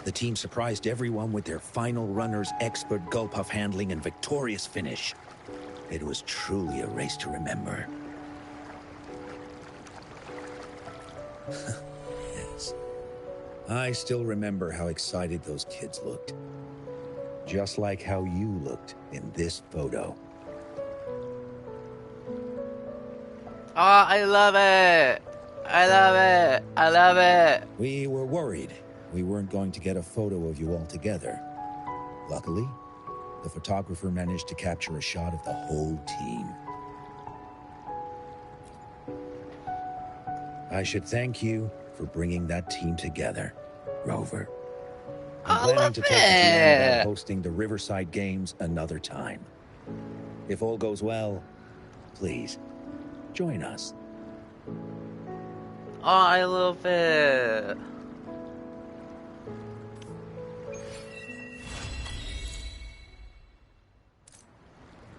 the team surprised everyone with their final runner's expert gulpuff handling and victorious finish. It was truly a race to remember. Yes. I still remember how excited those kids looked. Just like how you looked in this photo. Oh, I love it! I love it! I love it! We were worried we weren't going to get a photo of you all together. Luckily, the photographer managed to capture a shot of the whole team. I should thank you for bringing that team together, Rover. I'm planning to talk to Jiyen about hosting the Riverside Games another time. If all goes well, please, join us. Oh, I love it.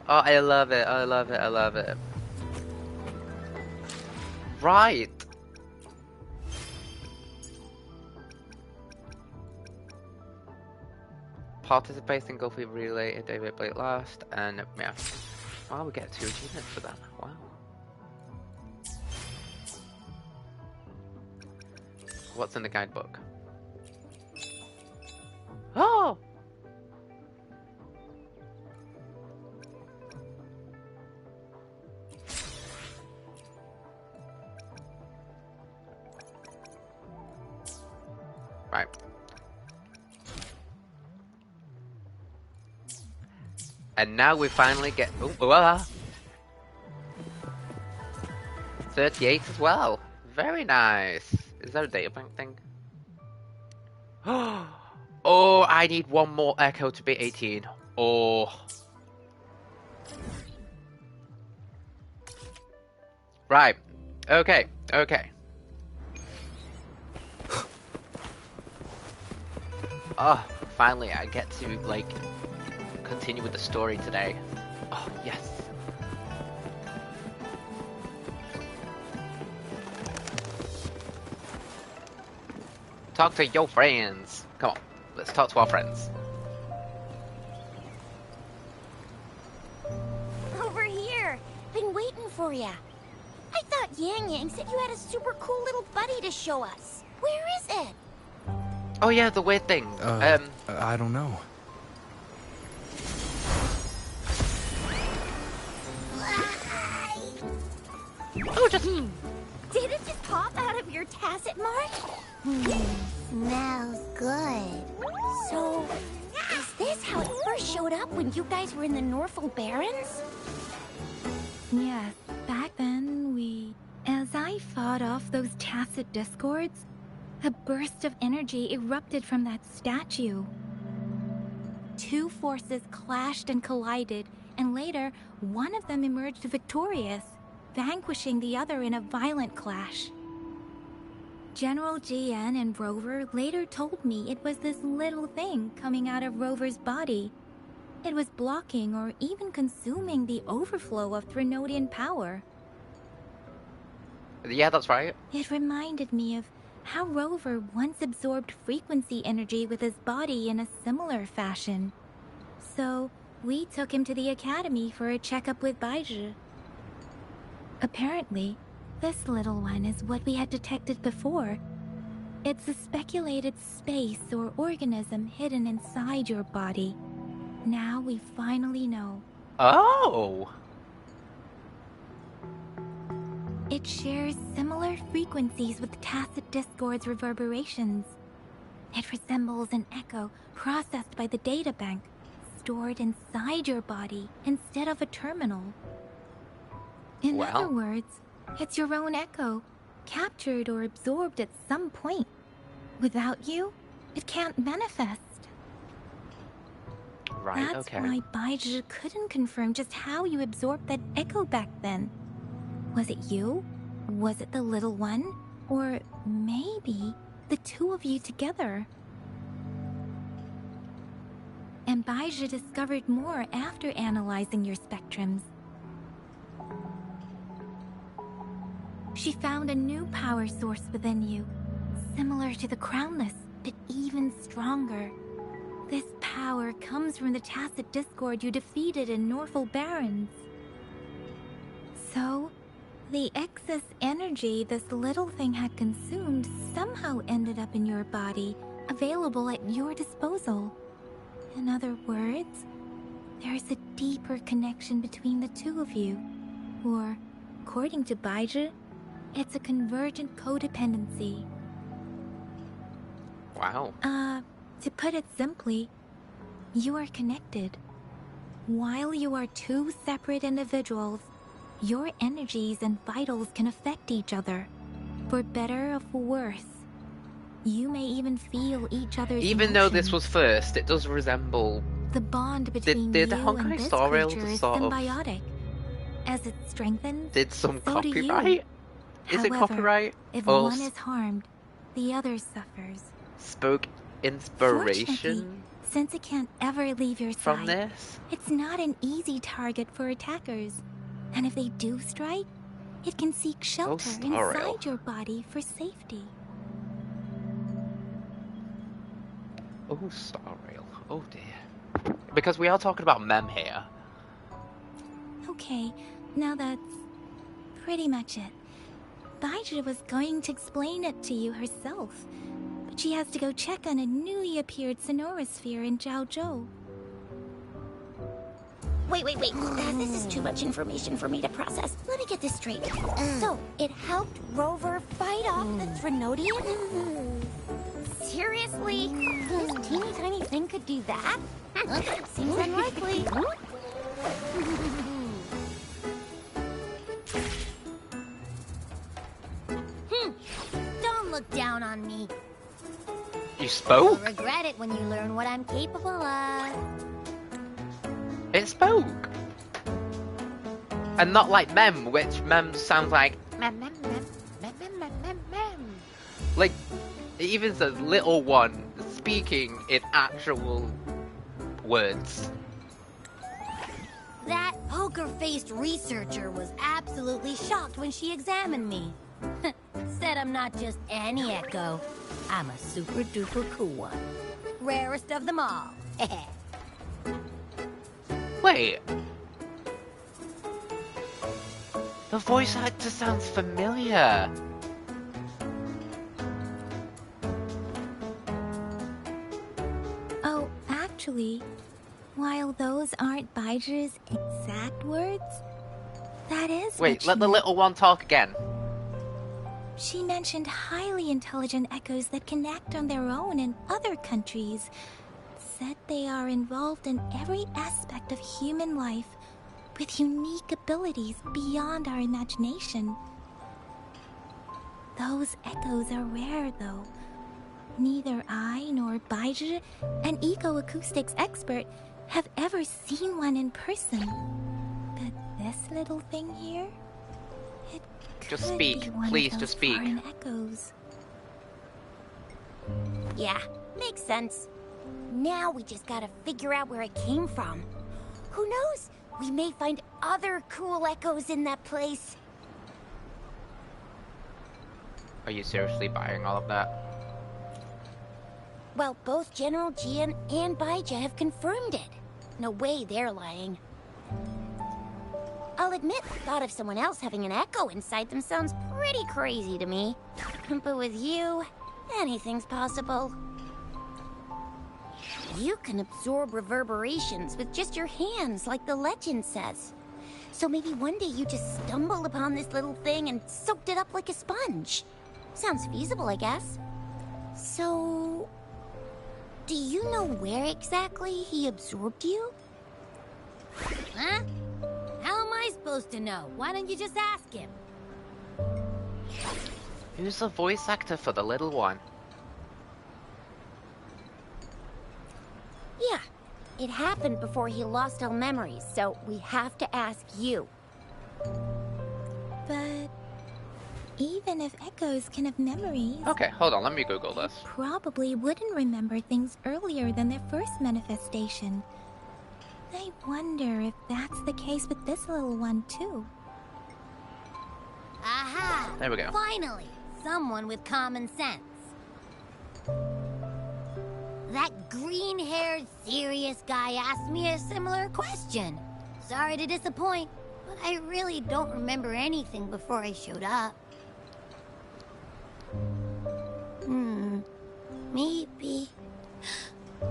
Oh, I love it, I love it, I love it. Right. Participate in Gulf Relay a day late last, and yeah. Wow, we get 2 achievements for that. Wow. What's in the guidebook? Oh! Right. And now we finally get... Ooh, 38 as well. Very nice. Is there a data bank thing? Oh, I need one more echo to be 18. Oh. Right. Okay. Okay. Oh, finally I get to, like, continue with the story today. Oh, yes. Talk to your friends. Come on, let's talk to our friends. Over here. Been waiting for ya. I thought Yang said you had a super cool little buddy to show us. Where is it? Oh yeah, the weird thing. I don't know. Oh, just... Did it just pop out of your tacit mark? Smells good. So, is this how it first showed up when you guys were in the Norfolk Barrens? Yes, back then as I fought off those tacit discords, a burst of energy erupted from that statue. 2 forces clashed and collided, and later, one of them emerged victorious, vanquishing the other in a violent clash. General Jiyen and Rover later told me it was this little thing coming out of Rover's body. It was blocking or even consuming the overflow of Threnodian power. Yeah, that's right. It reminded me of how Rover once absorbed frequency energy with his body in a similar fashion. So, we took him to the academy for a checkup with Baizhi. Apparently, this little one is what we had detected before. It's a speculated space or organism hidden inside your body. Now we finally know. Oh! It shares similar frequencies with tacit discord's reverberations. It resembles an echo processed by the data bank, stored inside your body instead of a terminal. In other words, it's your own echo, captured or absorbed at some point. Without you, it can't manifest. Right, That's okay. why Baizhi couldn't confirm just how you absorbed that echo back then. Was it you? Was it the little one? Or maybe the two of you together? And Baizhi discovered more after analyzing your spectrums. She found a new power source within you, similar to the Crownless, but even stronger. This power comes from the tacit discord you defeated in Norful Barrens. So, the excess energy this little thing had consumed somehow ended up in your body, available at your disposal. In other words, there's a deeper connection between the two of you. Or, according to Baizhi, it's a convergent codependency. Wow. To put it simply, you are connected. While you are two separate individuals, your energies and vitals can affect each other, for better or for worse. You may even feel each other's Even though this emotions. was first, it does resemble... The bond between did you Honkai and this Star Rail creature is sort of- symbiotic. As it strengthens, Did some so do you. copyright? Is it However, copyright? if Or one is harmed, the other suffers. spoke Fortunately, inspiration since it can't ever leave your from side, this? it's not an easy target for attackers. And if they do strike, it can seek shelter Star Rail. inside your body for safety. Oh, Star Rail. Oh dear. Because we are talking about Mem here. Okay, now that's pretty much it. Baizhi was going to explain it to you herself, but she has to go check on a newly appeared sonorosphere in Jiaozhou. Wait. This is too much information for me to process. Let me get this straight. So, it helped Rover fight off the Threnodian? Seriously? This teeny tiny thing could do that? Seems unlikely. Don't look down on me. You spoke? You'll regret it when you learn what I'm capable of. It spoke. And not like Mem, which Mem sounds like Mem. Like, it even says little one speaking in actual words. That poker-faced researcher was absolutely shocked when she examined me. Said I'm not just any echo. I'm a super-duper cool one. Rarest of them all. Wait. The voice actor sounds familiar. Oh, actually, while those aren't Baizhi's exact words, that is Wait, what let she the meant. little one talk again. She mentioned highly intelligent echoes that can act on their own in other countries. Said they are involved in every aspect of human life with unique abilities beyond our imagination. Those echoes are rare, though. Neither I nor Baizhi, an eco-acoustics expert, have ever seen one in person. But this little thing here? Just Could speak. be one of Please, those just speak. foreign echoes. Yeah, makes sense. Now we just gotta figure out where it came from. Who knows? We may find other cool echoes in that place. Are you seriously buying all of that? Well, both General Jiyen and Baija have confirmed it. No way they're lying. I'll admit, the thought of someone else having an echo inside them sounds pretty crazy to me. But with you, anything's possible. You can absorb reverberations with just your hands, like the legend says. So maybe one day you just stumbled upon this little thing and soaked it up like a sponge. Sounds feasible, I guess. So... do you know where exactly he absorbed you? Huh? How am I supposed to know? Why don't you just ask him? Who's the voice actor for the little one? Yeah, it happened before he lost all memories, so we have to ask you. But even if echoes can have memories... Okay, hold on, let me Google this. Probably wouldn't remember things earlier than their first manifestation. I wonder if that's the case with this little one, too. Aha! There we go. Finally! Someone with common sense. That green-haired, serious guy asked me a similar question. Sorry to disappoint, but I really don't remember anything before I showed up.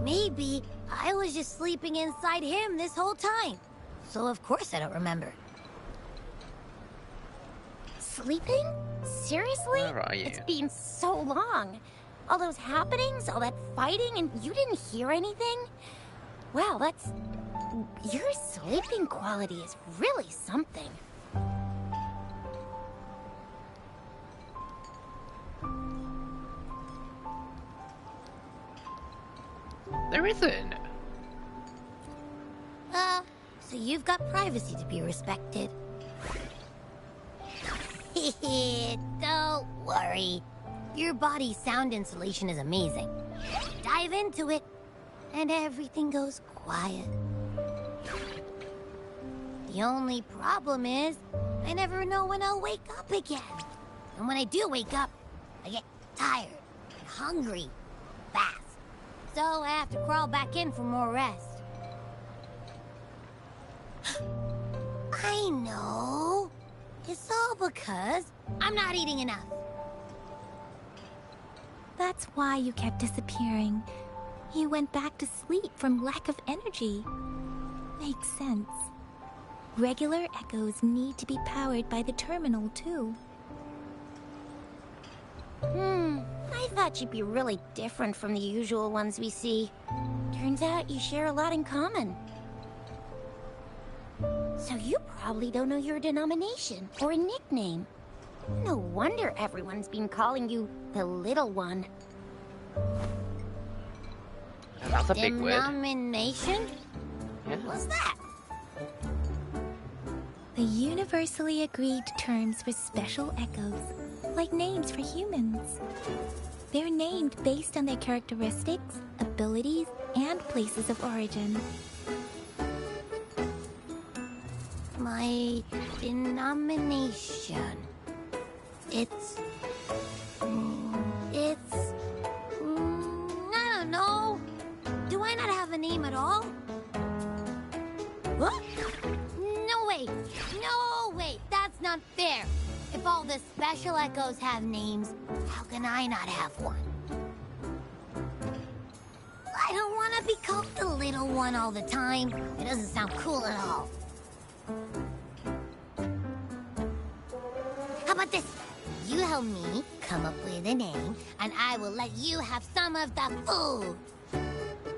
Maybe I was just sleeping inside him this whole time. So of course I don't remember. Sleeping? Seriously? Where are you? It's been so long. All those happenings, all that fighting, and you didn't hear anything? Wow, that's... your sleeping quality is really something. There isn't. So you've got privacy to be respected. Don't worry. Your body's sound insulation is amazing. Dive into it, and everything goes quiet. The only problem is, I never know when I'll wake up again. And when I do wake up, I get tired and hungry fast. So I have to crawl back in for more rest. I know. It's all because I'm not eating enough. That's why you kept disappearing. You went back to sleep from lack of energy. Makes sense. Regular echoes need to be powered by the terminal, too. I thought you'd be really different from the usual ones we see. Turns out you share a lot in common. So you probably don't know your denomination or a nickname. No wonder everyone's been calling you the Little One. That's a big word. Denomination? Yeah. What's that? The universally agreed terms for special echoes, like names for humans. They're named based on their characteristics, abilities, and places of origin. My denomination. It's... I don't know. Do I not have a name at all? What? No way. No way. That's not fair. If all the special echoes have names, how can I not have one? I don't want to be called the Little One all the time. It doesn't sound cool at all. How about this? You help me come up with a name, and I will let you have some of the food.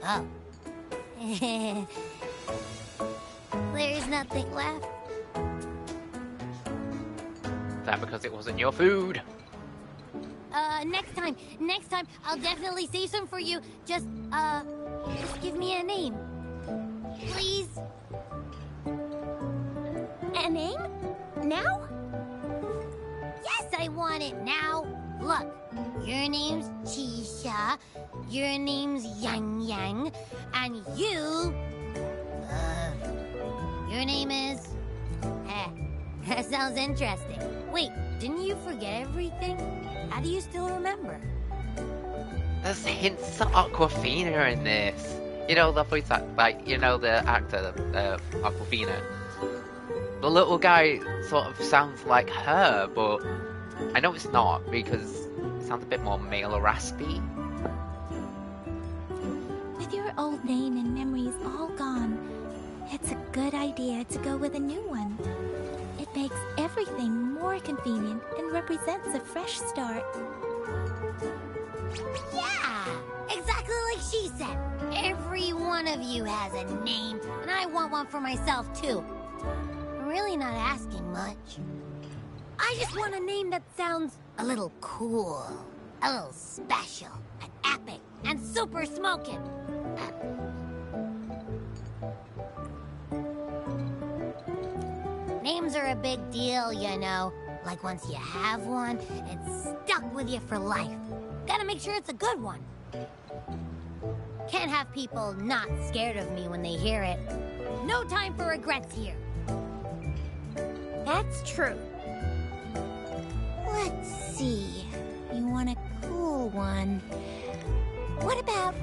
Oh. There's nothing left. Is that because it wasn't your food? Next time, I'll definitely save some for you. Just give me a name. Please? A name? Now? Yes, I want it now. Look, Your name's Chisha. Your name's Yang Yang. And you... your name is... that sounds interesting. Wait, didn't you forget everything? How do you still remember? There's hints of Aquafina in this. You know the voice act, like, you know the actor, Aquafina. The little guy sort of sounds like her, but I know it's not because it sounds a bit more male or raspy. With your old name and memories all gone, it's a good idea to go with a new one. It makes everything more convenient and represents a fresh start. Yeah! Exactly like she said. Every one of you has a name, and I want one for myself too. I'm really not asking much. I just want a name that sounds a little cool, a little special, and epic, and super smoking. Names are a big deal, you know. Like once you have one, it's stuck with you for life. Gotta make sure it's a good one. Can't have people not scared of me when they hear it. No time for regrets here. That's true. Let's see. You want a cool one. What about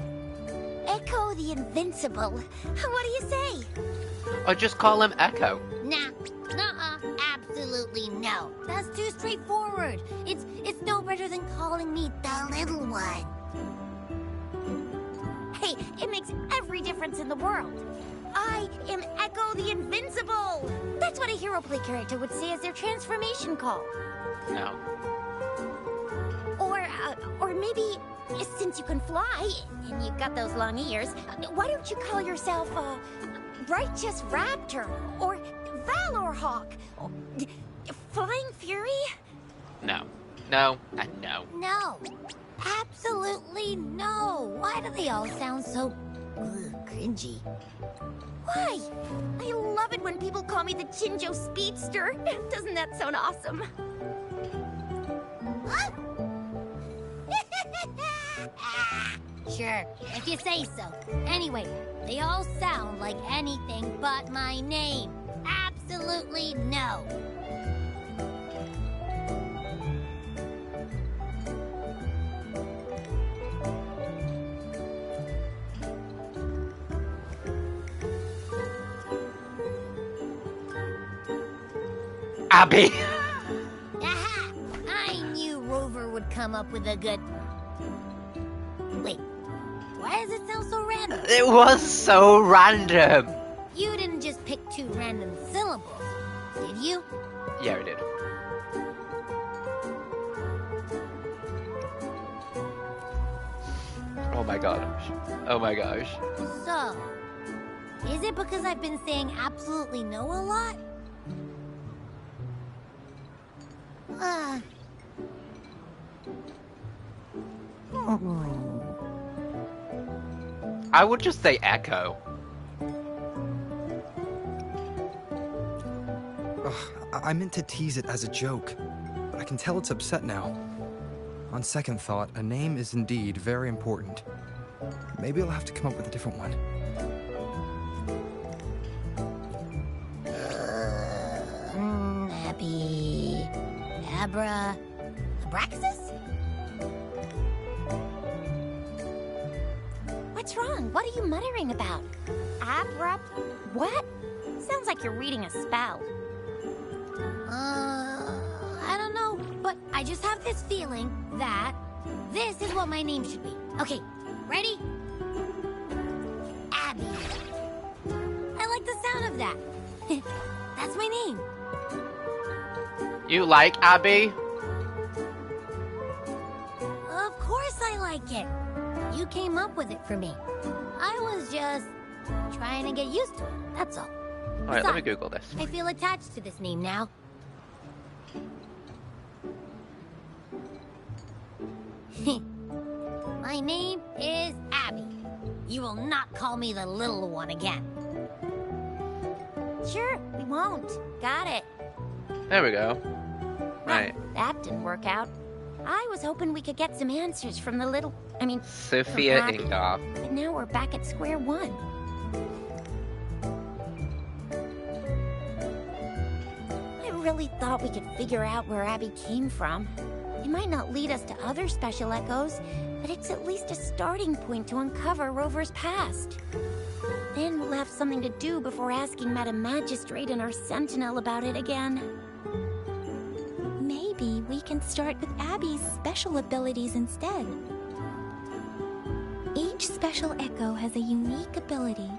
Echo the Invincible? What do you say? Or just call him Echo. Nah. Nuh-uh. Absolutely no. That's too straightforward. It's no better than calling me the little one. Hey, it makes every difference in the world. I am Echo the Invincible! That's what a hero play character would say as their transformation call. No. Or maybe, since you can fly, and you've got those long ears, why don't you call yourself, Righteous Raptor, or Valor Hawk, or Flying Fury? No. No, and no. No. Absolutely no. Why do they all sound so cringy? Why? I love it when people call me the Chinjo Speedster. Doesn't that sound awesome? What? Sure, if you say so. Anyway, they all sound like anything but my name. Absolutely no. Abby! Aha! I knew Rover would come up with a good... Wait, why does it sound so random? It was so random! You didn't just pick two random syllables, did you? Yeah, I did. Oh my gosh. Oh my gosh. So, is it because I've been saying absolutely no a lot? I would just say Echo. I meant to tease it as a joke, but I can tell it's upset now. On second thought, a name is indeed very important. Maybe I'll have to come up with a different one. Abby... Abraxas? What's wrong? What are you muttering about? What? Sounds like you're reading a spell. I don't know, but I just have this feeling that this is what my name should be. Okay, ready? Abby. I like the sound of that. That's my name. You like Abby? Of course I like it. You came up with it for me. I was just trying to get used to it, that's all. Alright, let me Google this. I feel attached to this name now. My name is Abby. You will not call me the little one again. Sure, we won't. Got it. There we go. Right. That didn't work out. I was hoping we could get some answers from the little... Sophia from Abby. Ingoff. But now we're back at square one. I really thought we could figure out where Abby came from. It might not lead us to other special echoes, but it's at least a starting point to uncover Rover's past. Then we'll have something to do before asking Madam Magistrate and our Sentinel about it again. Maybe we can start with Abby's special abilities instead. Each special echo has a unique ability.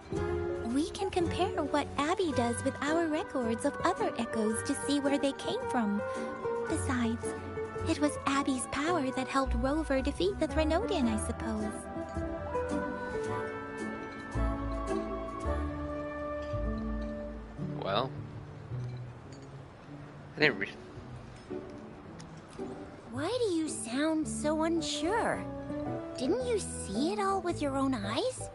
We can compare what Abby does with our records of other echoes to see where they came from. Besides, it was Abby's power that helped Rover defeat the Threnodian, I suppose. Well, I didn't Why do you sound so unsure? Didn't you see it all with your own eyes?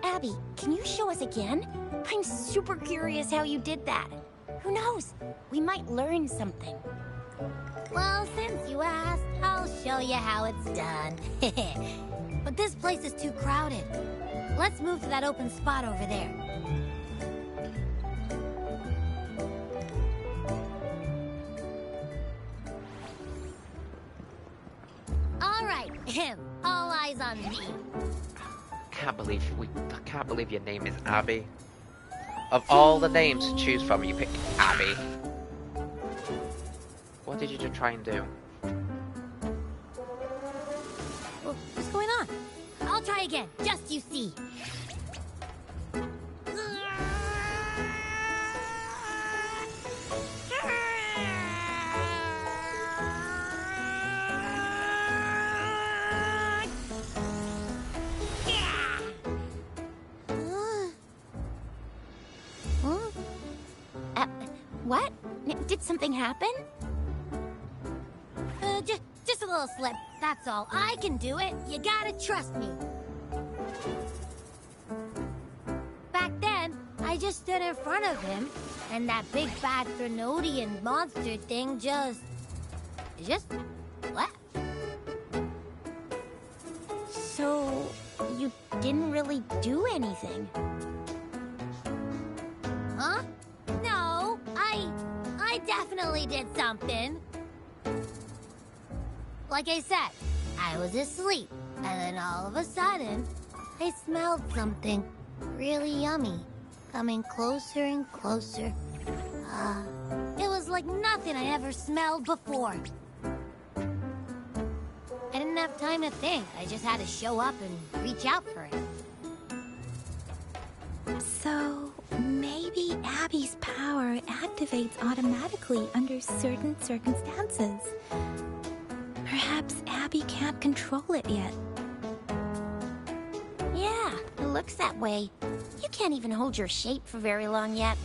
Abby, can you show us again? I'm super curious how you did that. Who knows? We might learn something. Well, since you asked, I'll show you how it's done. But this place is too crowded. Let's move to that open spot over there. All right, all eyes on me. I can't believe your name is Abby. Of all the names to choose from, you picked Abby. What did you just try and do? What's going on? I'll try again, just you see. What? Did something happen? Just a little slip, that's all. I can do it. You gotta trust me. Back then, I just stood in front of him, and that big bad Threnodian monster thing just left. So, you didn't really do anything? Huh? No, I definitely did something. Like I said, I was asleep, and then all of a sudden, I smelled something really yummy, coming closer and closer. It was like nothing I ever smelled before. I didn't have time to think. I just had to show up and reach out for it. So, maybe Abby's power activates automatically under certain circumstances. Perhaps Abby can't control it yet. Yeah, it looks that way. You can't even hold your shape for very long yet.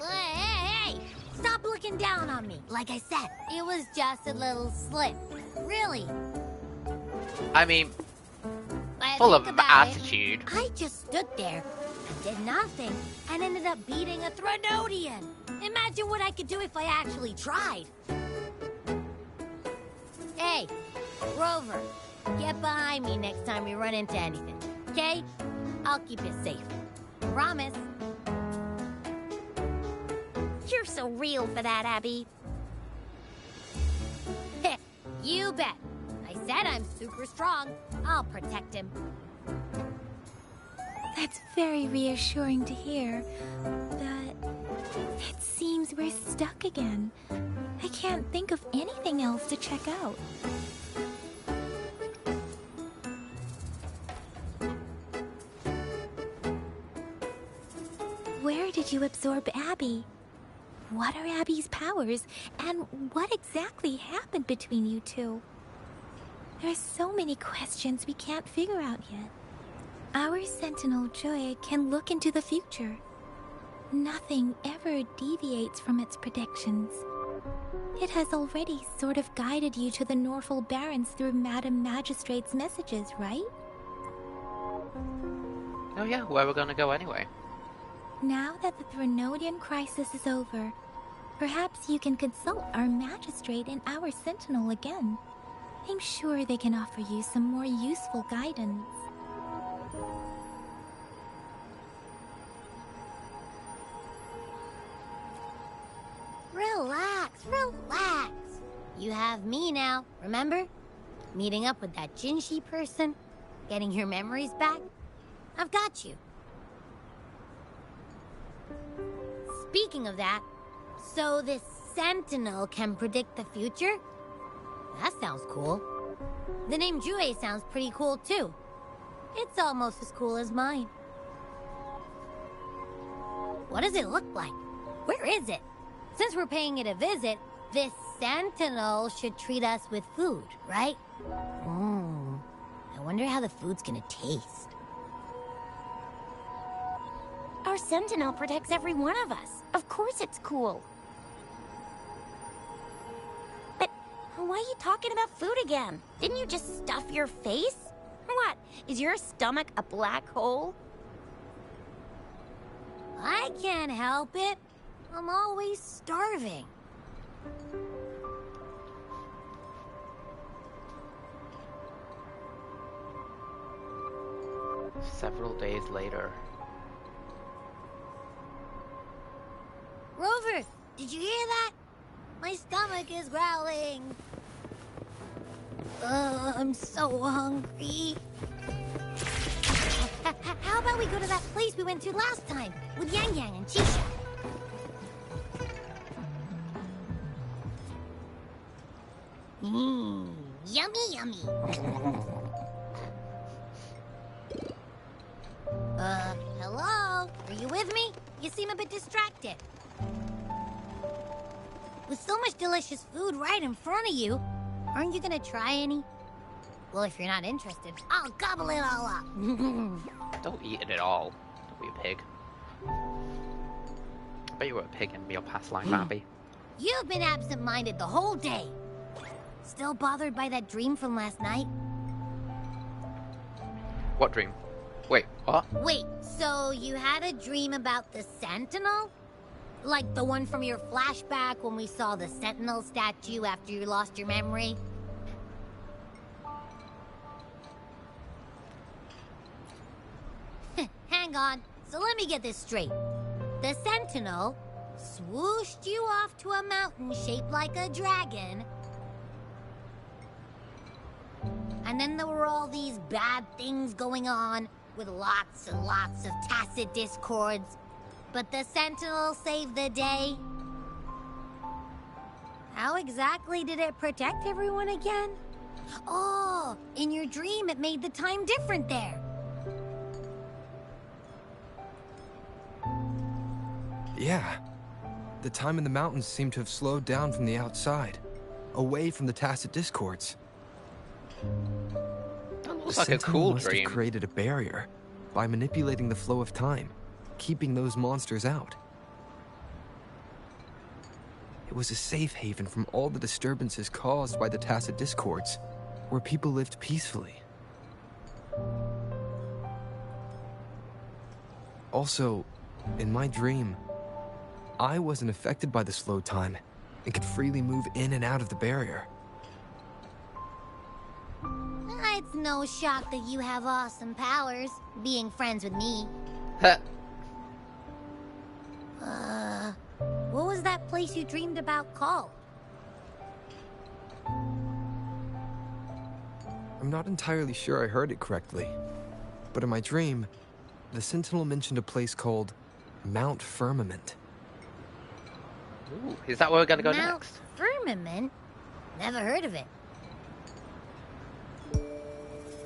Hey! Stop looking down on me. Like I said, it was just a little slip. Really. I mean, full of attitude. I just stood there and did nothing and ended up beating a Threnodian. Imagine what I could do if I actually tried. Hey, Rover, get behind me next time we run into anything, okay? I'll keep you safe. Promise. You're so real for that, Abby. You bet. I said I'm super strong. I'll protect him. That's very reassuring to hear, but it seems we're stuck again. I can't think of anything else to check out. Where did you absorb Abby? What are Abby's powers, and what exactly happened between you two? There are so many questions we can't figure out yet. Our Sentinel Joy can look into the future. Nothing ever deviates from its predictions. It has already sort of guided you to the Norfolk Barrens through Madam Magistrate's messages, right? Oh yeah, where we're gonna go anyway. Now that the Threnodian crisis is over, perhaps you can consult our magistrate and our sentinel again. I'm sure they can offer you some more useful guidance. Relax, relax. You have me now, remember? Meeting up with that Jinshi person, getting your memories back. I've got you. Speaking of that, so this sentinel can predict the future? That sounds cool. The name Jiyen sounds pretty cool too. It's almost as cool as mine. What does it look like? Where is it? Since we're paying it a visit, this sentinel should treat us with food, right? I wonder how the food's gonna taste. Our sentinel protects every one of us. Of course it's cool. But why are you talking about food again? Didn't you just stuff your face? What? Is your stomach a black hole? I can't help it. I'm always starving. Several days later. Rover, did you hear that? My stomach is growling. I'm so hungry. How about we go to that place we went to last time with Yang Yang and Chisha? Yummy, yummy. Hello? Are you with me? You seem a bit distracted. With so much delicious food right in front of you, aren't you gonna try any? Well, if you're not interested, I'll gobble it all up. Don't eat it at all. Don't be a pig. I bet you were a pig in your past life, Abby. You've been absent-minded the whole day. Still bothered by that dream from last night? What dream? Wait, what? Wait, so you had a dream about the Sentinel? Like the one from your flashback when we saw the Sentinel statue after you lost your memory? Hang on, so let me get this straight. The Sentinel swooshed you off to a mountain shaped like a dragon. And then there were all these bad things going on, with lots and lots of tacit discords. But the Sentinel saved the day. How exactly did it protect everyone again? Oh, in your dream it made the time different there. Yeah. The time in the mountains seemed to have slowed down from the outside, away from the tacit discords. That looks The like a Sentinel cool must dream. have created a barrier by manipulating the flow of time, keeping those monsters out. It was a safe haven from all the disturbances caused by the tacit discords, where people lived peacefully. Also, in my dream, I wasn't affected by the slow time and could freely move in and out of the barrier. It's no shock that you have awesome powers, being friends with me. What was that place you dreamed about called? I'm not entirely sure I heard it correctly, but in my dream, the Sentinel mentioned a place called Mount Firmament. Ooh, is that where we're gonna go Mount next? Firmament? Never heard of it.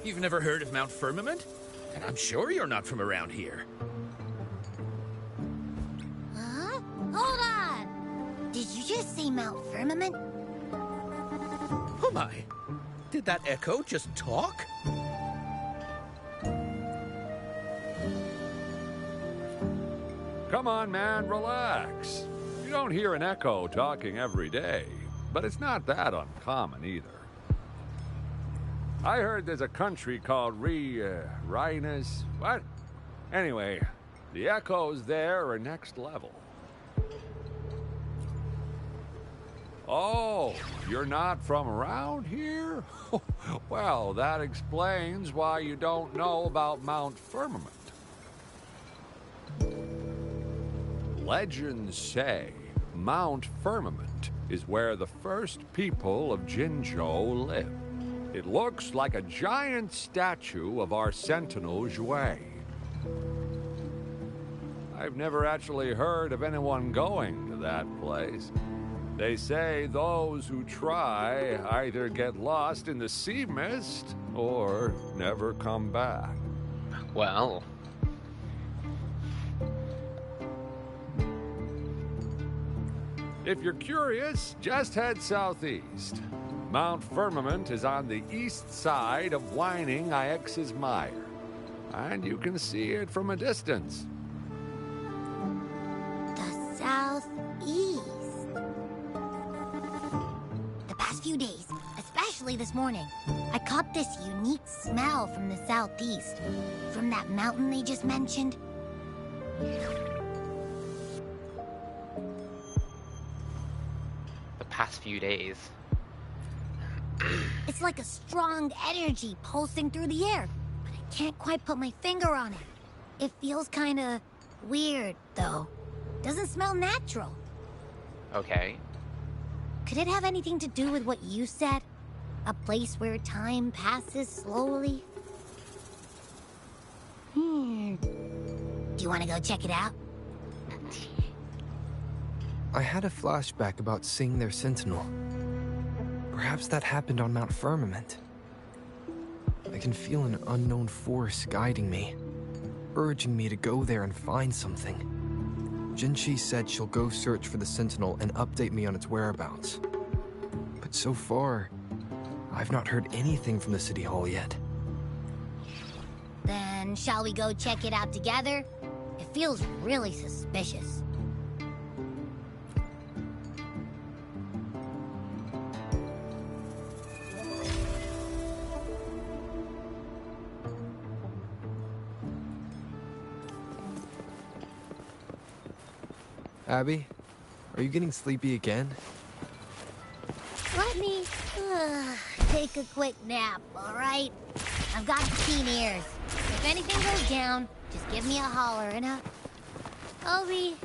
You've never heard of Mount Firmament? And I'm sure you're not from around here. Huh? Hold on! Did you just say Mount Firmament? Oh my! Did that echo just talk? Come on, man, relax. You don't hear an echo talking every day, but it's not that uncommon either. I heard there's a country called Rhinus. What? Anyway, The echoes there are next level. Oh, you're not from around here? Well, that explains why you don't know about Mount Firmament. Legends say Mount Firmament is where the first people of Jinzhou lived. It looks like a giant statue of our sentinel, Jiyen. I've never actually heard of anyone going to that place. They say those who try either get lost in the sea mist or never come back. Well. If you're curious, just head southeast. Mount Firmament is on the east side of Whining Ix's Mire, and you can see it from a distance. The southeast. The past few days, especially this morning, I caught this unique smell from the southeast. From that mountain they just mentioned. The past few days. It's like a strong energy pulsing through the air, but I can't quite put my finger on it. It feels kinda weird, though. Doesn't smell natural. Okay. Could it have anything to do with what you said? A place where time passes slowly? Do you want to go check it out? I had a flashback about seeing their sentinel. Perhaps that happened on Mount Firmament. I can feel an unknown force guiding me, urging me to go there and find something. Jinchi said she'll go search for the sentinel and update me on its whereabouts. But so far, I've not heard anything from the City Hall yet. Then shall we go check it out together? It feels really suspicious. Abby, are you getting sleepy again? Let me take a quick nap, all right? I've got keen ears. If anything goes down, just give me a holler and I'll be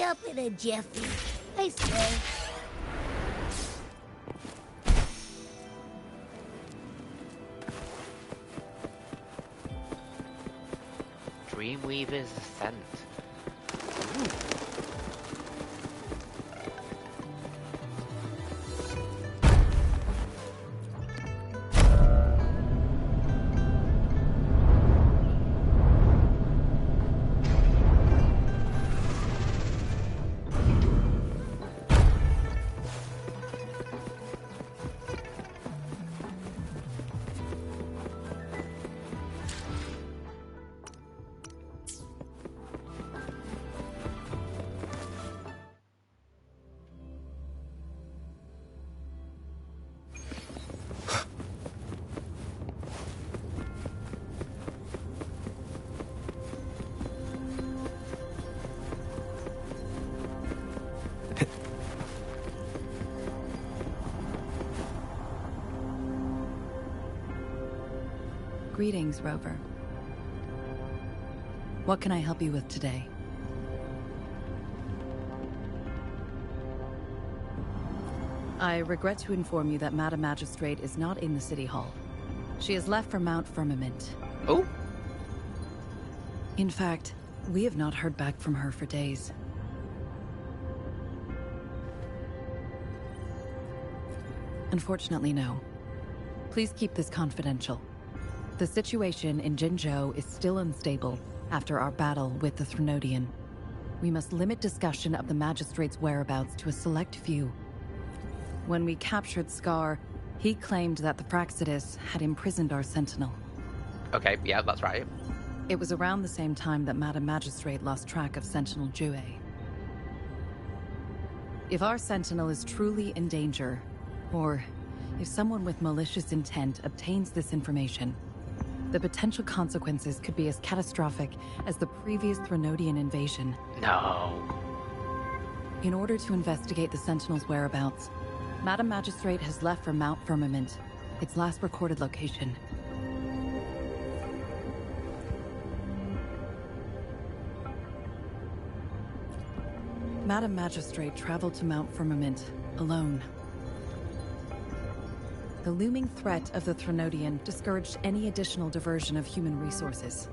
up in a jiffy, I swear. Dreamweaver's Ascent. Ooh. Greetings, Rover. What can I help you with today? I regret to inform you that Madam Magistrate is not in the City Hall. She has left for Mount Firmament. Oh? In fact, we have not heard back from her for days. Unfortunately, no. Please keep this confidential. The situation in Jinzhou is still unstable after our battle with the Threnodian. We must limit discussion of the Magistrate's whereabouts to a select few. When we captured Scar, he claimed that the Praxidus had imprisoned our Sentinel. Okay, yeah, that's right. It was around the same time that Madam Magistrate lost track of Sentinel Jiyen. If our Sentinel is truly in danger, or if someone with malicious intent obtains this information, The potential consequences could be as catastrophic as the previous Threnodian invasion. No. In order to investigate the Sentinel's whereabouts, Madam Magistrate has left for Mount Firmament, its last recorded location. Madam Magistrate traveled to Mount Firmament alone. The looming threat of the Threnodian discouraged any additional diversion of human resources.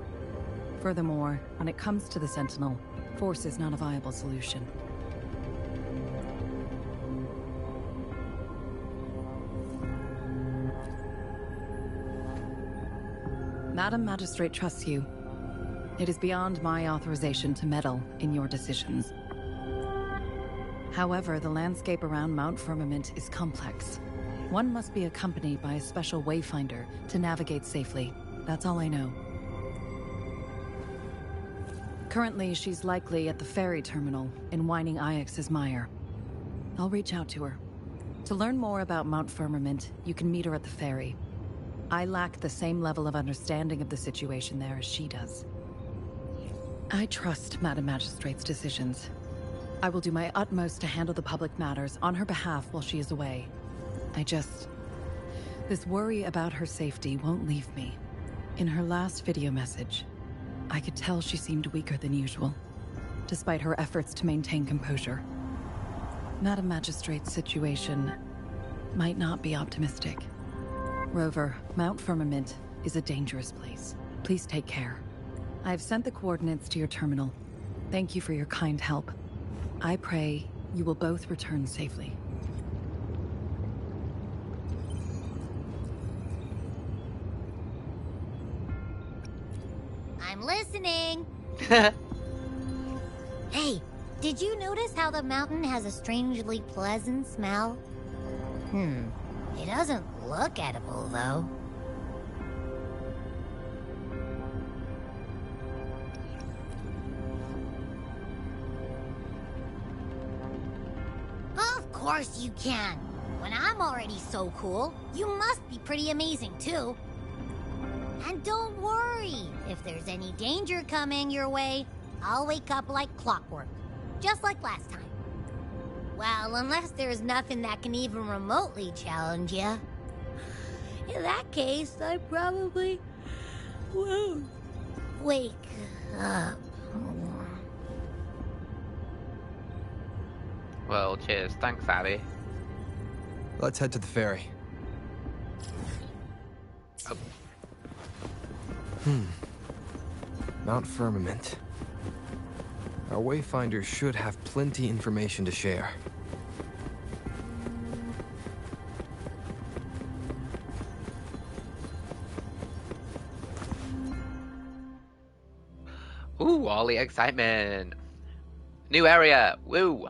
Furthermore, when it comes to the Sentinel, force is not a viable solution. Madam Magistrate trusts you. It is beyond my authorization to meddle in your decisions. However, the landscape around Mount Firmament is complex. One must be accompanied by a special wayfinder to navigate safely. That's all I know. Currently, she's likely at the ferry terminal in Whining Ix's Mire. I'll reach out to her. To learn more about Mount Firmament, you can meet her at the ferry. I lack the same level of understanding of the situation there as she does. I trust Madam Magistrate's decisions. I will do my utmost to handle the public matters on her behalf while she is away. This worry about her safety won't leave me. In her last video message, I could tell she seemed weaker than usual, despite her efforts to maintain composure. Madam Magistrate's situation might not be optimistic. Rover, Mount Firmament is a dangerous place. Please take care. I have sent the coordinates to your terminal. Thank you for your kind help. I pray you will both return safely. I'm listening. Hey, did you notice how the mountain has a strangely pleasant smell? It doesn't look edible, though. Of course you can. When I'm already so cool, you must be pretty amazing, too. And don't worry, if there's any danger coming your way, I'll wake up like clockwork, just like last time. Well, unless there's nothing that can even remotely challenge you. In that case, I probably won't wake up. Well, cheers. Thanks, Abby. Let's head to the ferry. Oh. Mount Firmament. Our wayfinder should have plenty information to share. Ooh, all the excitement. New area. Woo.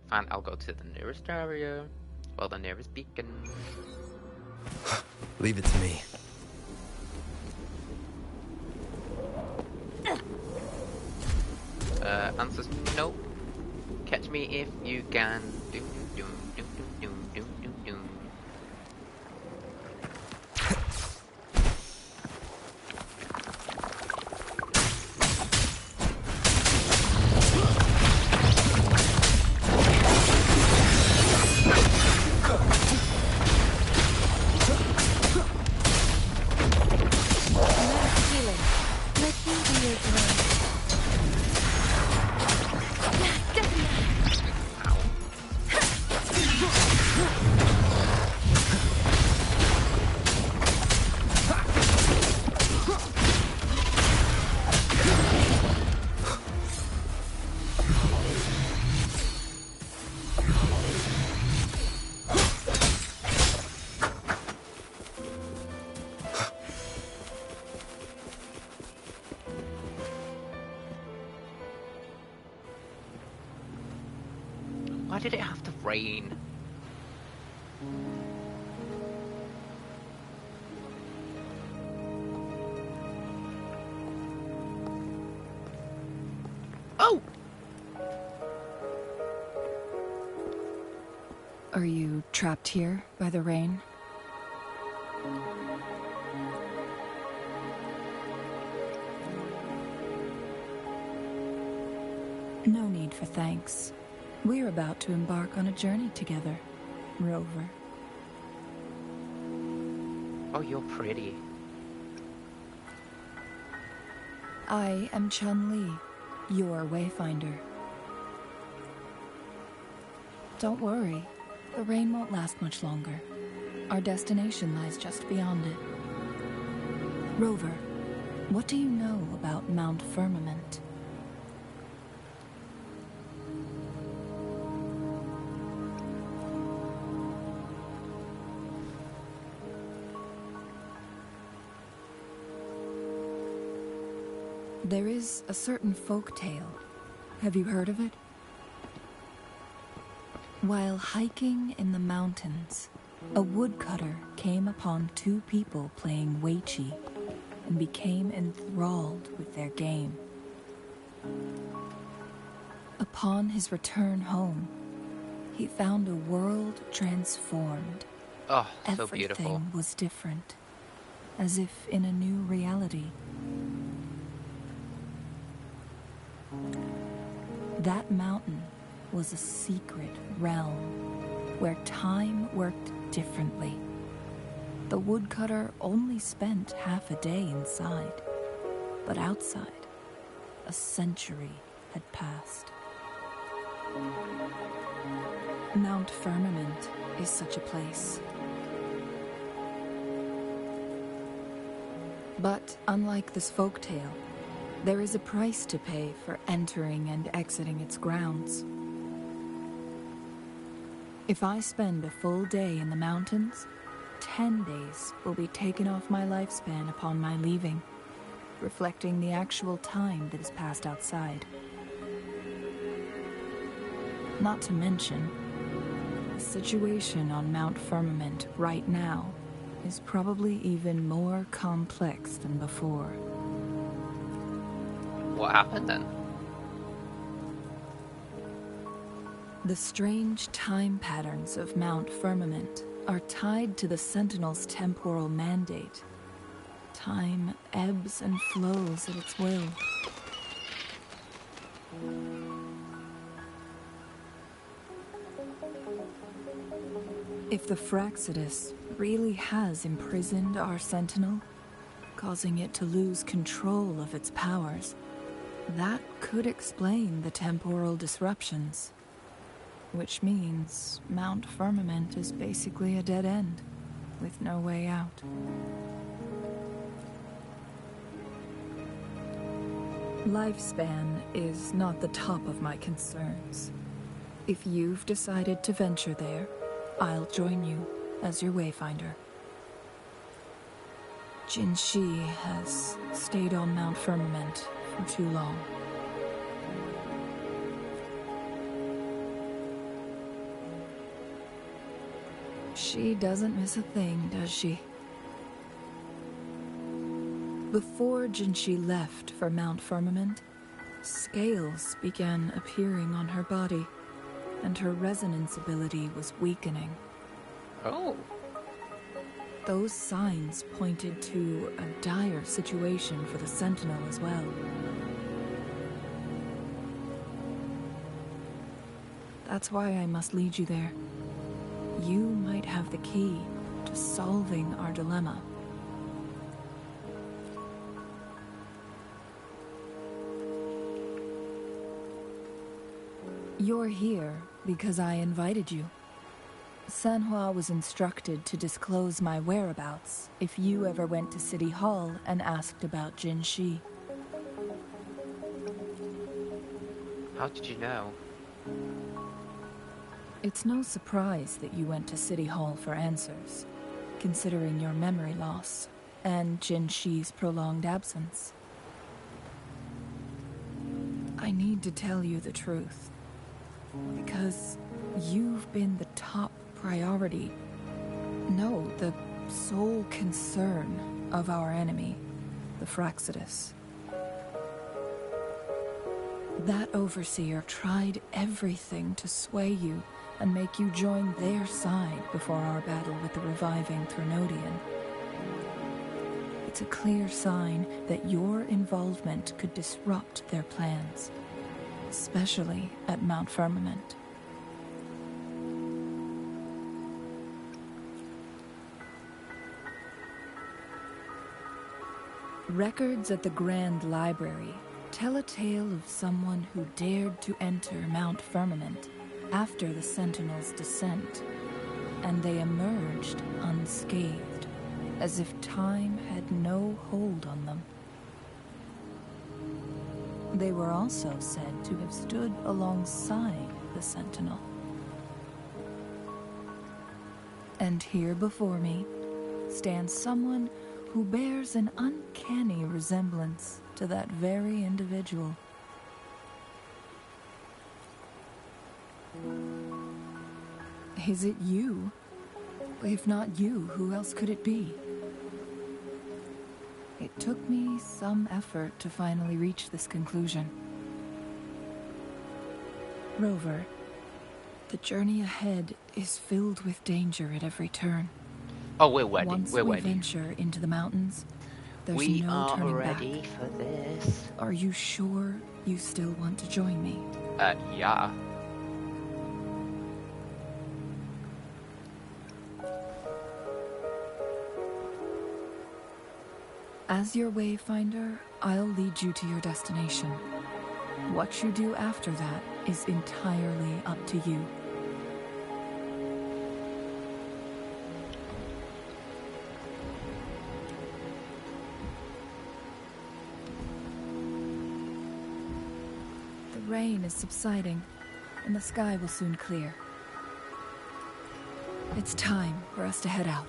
Fine, I'll go to the nearest area. Well, the nearest beacon. Leave it to me. Answers nope. Catch me if you can. Doom, doom, doom, doom, doom, doom, doom. Why did it have to rain? Oh! Are you trapped here by the rain? No need for thanks. We're about to embark on a journey together, Rover. Oh, you're pretty. I am Chun-Li, your wayfinder. Don't worry, the rain won't last much longer. Our destination lies just beyond it. Rover, what do you know about Mount Firmament? There is a certain folk tale. Have you heard of it? While hiking in the mountains, a woodcutter came upon two people playing Weiqi and became enthralled with their game. Upon his return home, he found a world transformed. Oh, so beautiful. Everything was different, as if in a new reality. That mountain was a secret realm where time worked differently. The woodcutter only spent half a day inside, but outside, a century had passed. Mount Firmament is such a place. But unlike this folktale, there is a price to pay for entering and exiting its grounds. If I spend a full day in the mountains, 10 days will be taken off my lifespan upon my leaving, reflecting the actual time that is passed outside. Not to mention, the situation on Mount Firmament right now is probably even more complex than before. What happened then? The strange time patterns of Mount Firmament are tied to the Sentinel's temporal mandate. Time ebbs and flows at its will. If the Fraxidus really has imprisoned our Sentinel, causing it to lose control of its powers, that could explain the temporal disruptions. Which means Mount Firmament is basically a dead end, with no way out. Lifespan is not the top of my concerns. If you've decided to venture there, I'll join you as your wayfinder. Jiyen has stayed on Mount Firmament for too long. She doesn't miss a thing, does she? Before Jiyen left for Mount Firmament, scales began appearing on her body, and her resonance ability was weakening. Oh. Those signs pointed to a dire situation for the Sentinel as well. That's why I must lead you there. You might have the key to solving our dilemma. You're here because I invited you. Sanhua was instructed to disclose my whereabouts if you ever went to City Hall and asked about Jiyen. How did you know? It's no surprise that you went to City Hall for answers, considering your memory loss and Jiyen's prolonged absence. I need to tell you the truth, because you've been the top priority, no, the sole concern of our enemy, the Fraxidus. That overseer tried everything to sway you and make you join their side before our battle with the reviving Threnodian. It's a clear sign that your involvement could disrupt their plans, especially at Mount Firmament. Records at the Grand Library tell a tale of someone who dared to enter Mount Firmament after the Sentinels' descent, and they emerged unscathed, as if time had no hold on them. They were also said to have stood alongside the Sentinel. And here before me stands someone who bears an uncanny resemblance to that very individual. Is it you? If not you, who else could it be? It took me some effort to finally reach this conclusion. Rover, the journey ahead is filled with danger at every turn. Oh, we're ready. Once we're we ready. venture into the mountains, there's We no are turning ready back. for this. Are you sure you still want to join me? Yeah. As your wayfinder, I'll lead you to your destination. What you do after that is entirely up to you. The rain is subsiding, and the sky will soon clear. It's time for us to head out.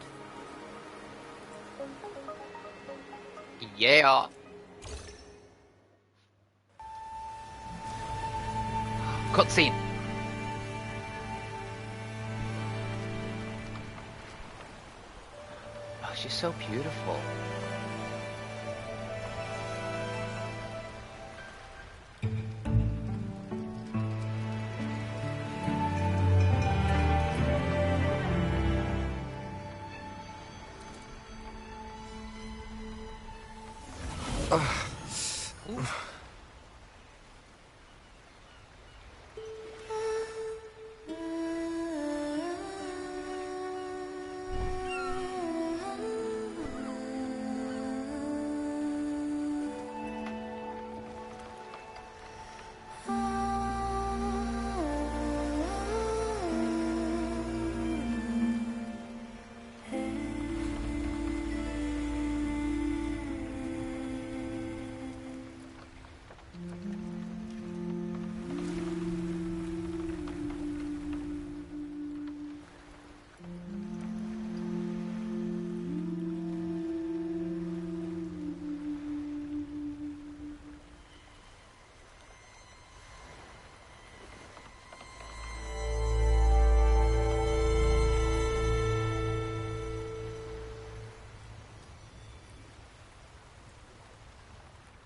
Yeah. Cutscene. Oh, she's so beautiful.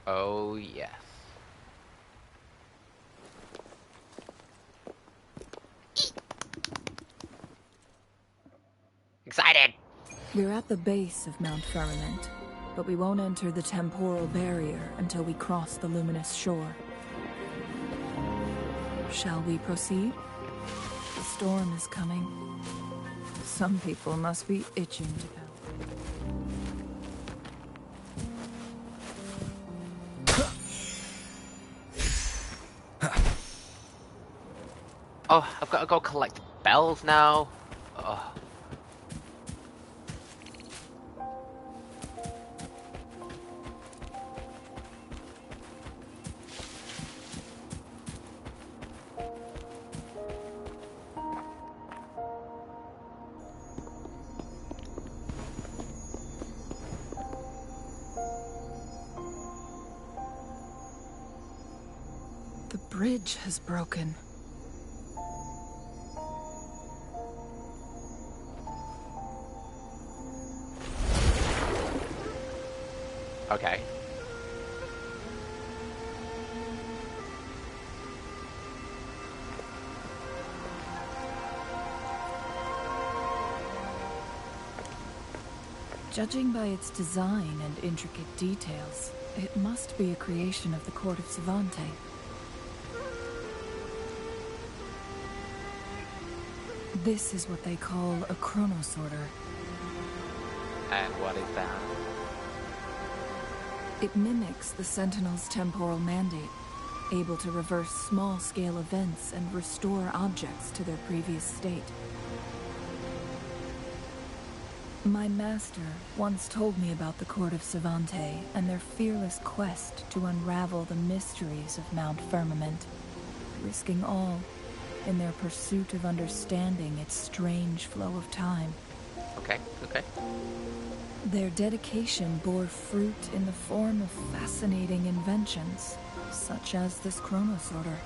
Oh, yes. Excited! We're at the base of Mount Firmament, but we won't enter the temporal barrier until we cross the luminous shore. Shall we proceed? The storm is coming. Some people must be itching to go. Oh, I've got to go collect bells now. Oh. The bridge has broken. Okay. Judging by its design and intricate details, it must be a creation of the court of Savante. This is what they call a chronosorter. And what is that? It mimics the Sentinel's temporal mandate, able to reverse small-scale events and restore objects to their previous state. My master once told me about the Court of Savante and their fearless quest to unravel the mysteries of Mount Firmament, risking all in their pursuit of understanding its strange flow of time. Okay. Their dedication bore fruit in the form of fascinating inventions, such as this chronosorter.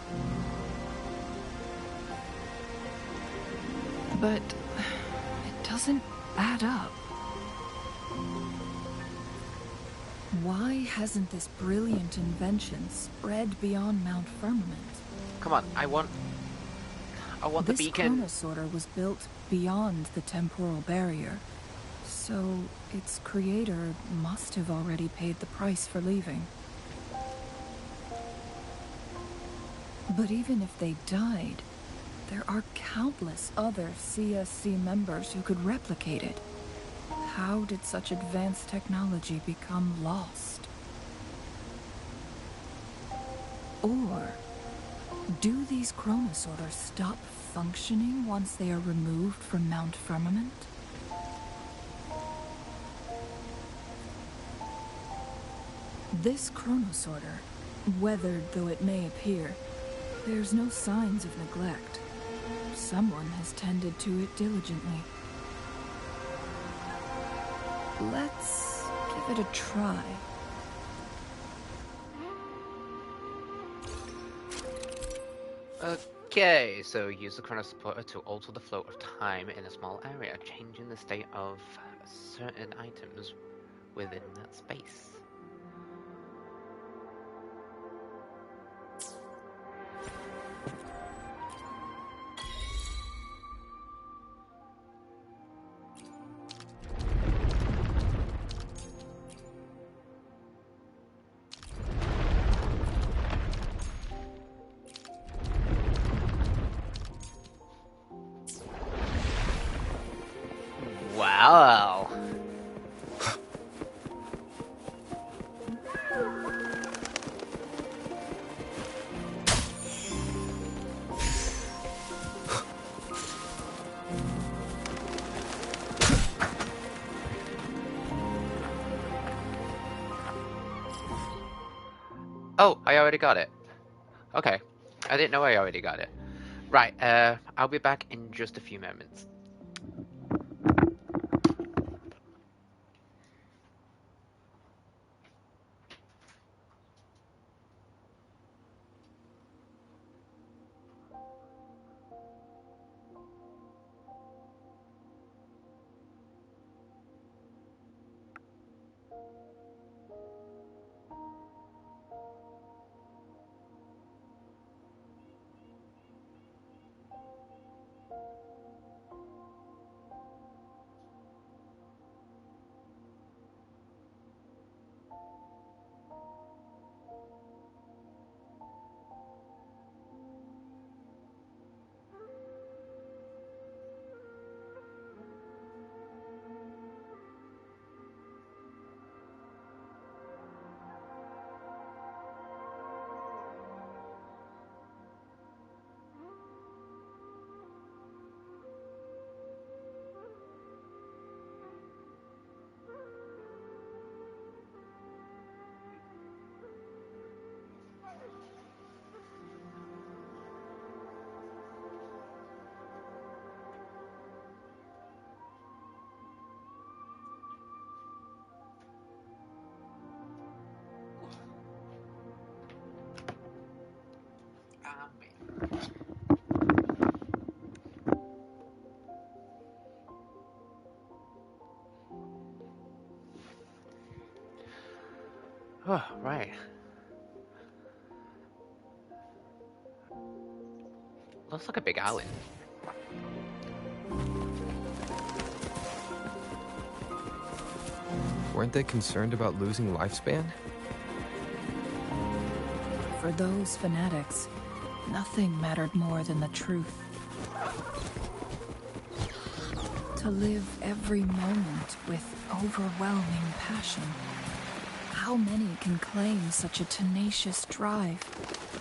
But it doesn't add up. Why hasn't this brilliant invention spread beyond Mount Firmament? Come on, I want the beacon. This chronosorter was built beyond the temporal barrier, so its creator must have already paid the price for leaving. But even if they died, there are countless other CSC members who could replicate it. How did such advanced technology become lost? Or do these chronosorters stop functioning once they are removed from Mount Firmament? This chronosorter, weathered though it may appear, bears no signs of neglect. Someone has tended to it diligently. Let's give it a try. Okay, so use the chronosporter to alter the flow of time in a small area, changing the state of certain items within that space. Wow. Oh, I already got it. Okay. I didn't know I already got it. Right, I'll be back in just a few moments. Oh, right. Looks like a big island. Weren't they concerned about losing lifespan? For those fanatics, nothing mattered more than the truth. To live every moment with overwhelming passion. How many can claim such a tenacious drive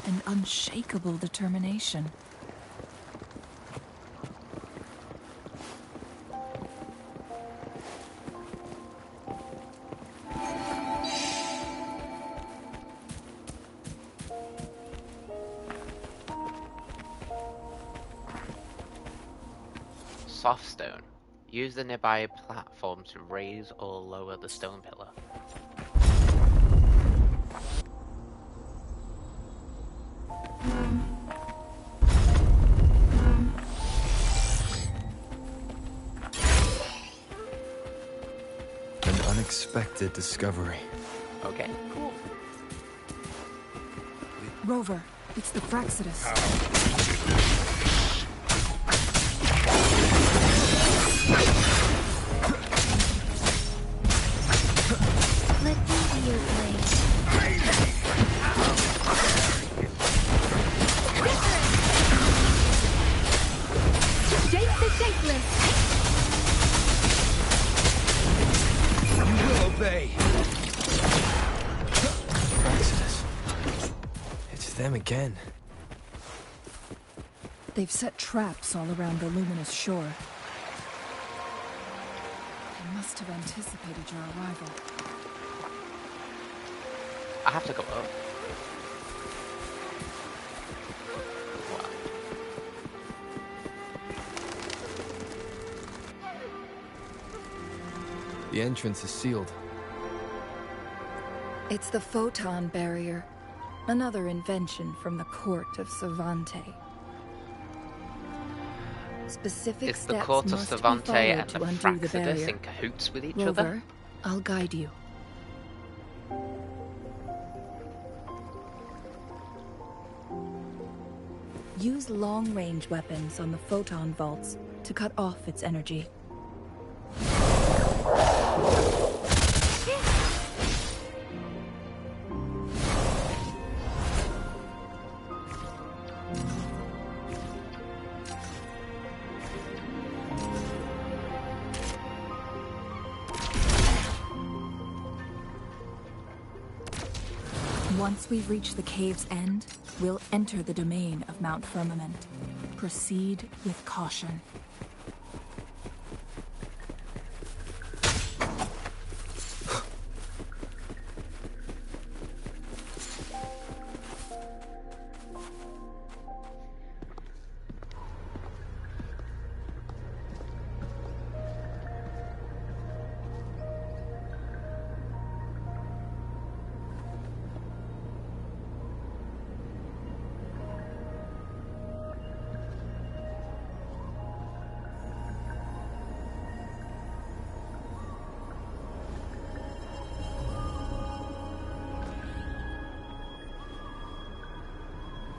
and unshakable determination? Soft stone. Use the nearby platform to raise or lower the stone pillar. An unexpected discovery. Okay, cool. Rover, it's the Fraxidus. Let me be your blade. Shape the shapeless. You will obey. Fraxidus. It's them again. They've set traps all around the luminous shore. They must have anticipated your arrival. I have to go up. Wow. The entrance is sealed. It's the photon barrier, another invention from the court of Savante. Specific It's the steps court of must be Savante followed and the to undo the Fraxidus barrier. in cahoots with each Rover, other. I'll guide you. Use long-range weapons on the photon vaults to cut off its energy. Once we've reached the cave's end, we'll enter the domain of Mount Firmament. Proceed with caution.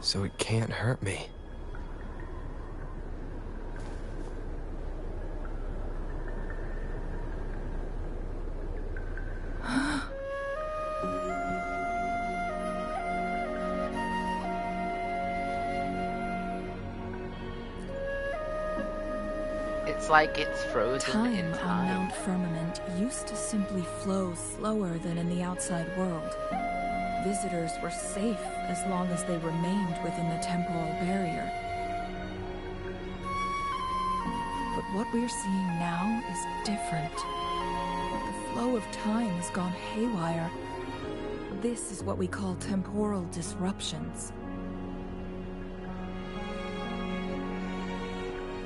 So it can't hurt me. It's like it's frozen Time in on time. Mount Firmament used to simply flow slower than in the outside world. Visitors were safe as long as they remained within the temporal barrier. But what we're seeing now is different. The flow of time has gone haywire. This is what we call temporal disruptions.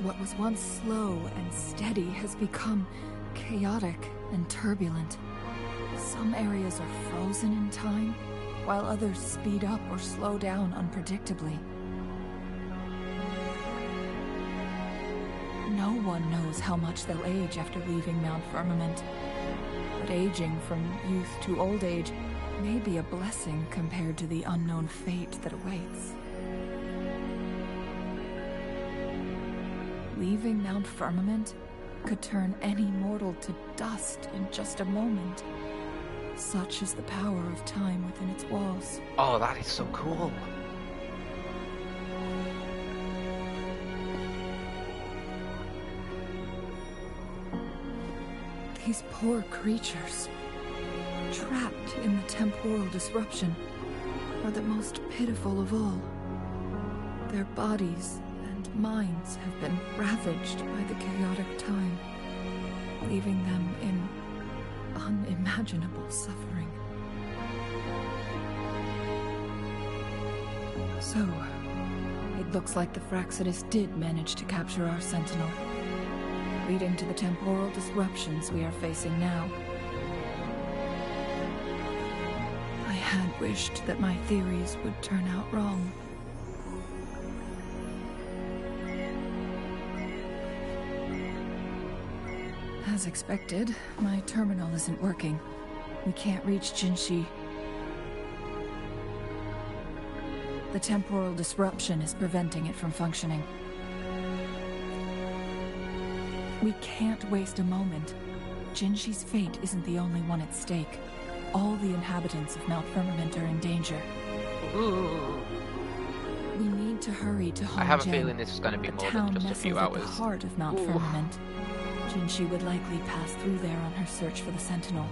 What was once slow and steady has become chaotic and turbulent. Some areas are frozen in time, while others speed up or slow down unpredictably. No one knows how much they'll age after leaving Mount Firmament, but aging from youth to old age may be a blessing compared to the unknown fate that awaits. Leaving Mount Firmament could turn any mortal to dust in just a moment. Such is the power of time within its walls. Oh, that is so cool. These poor creatures, trapped in the temporal disruption, are the most pitiful of all. Their bodies and minds have been ravaged by the chaotic time, leaving them in unimaginable suffering. So, it looks like the Fraxidus did manage to capture our Sentinel, leading to the temporal disruptions we are facing now. I had wished that my theories would turn out wrong. As expected, my terminal isn't working. We can't reach Jinshi. The temporal disruption is preventing it from functioning. We can't waste a moment. Jinshi's fate isn't the only one at stake. All the inhabitants of Mount Firmament are in danger. Ooh. We need to hurry to Hongjian. I have a feeling this is going to be more than just a few hours. At the heart of Mount Firmament. Jinshi would likely pass through there on her search for the Sentinel.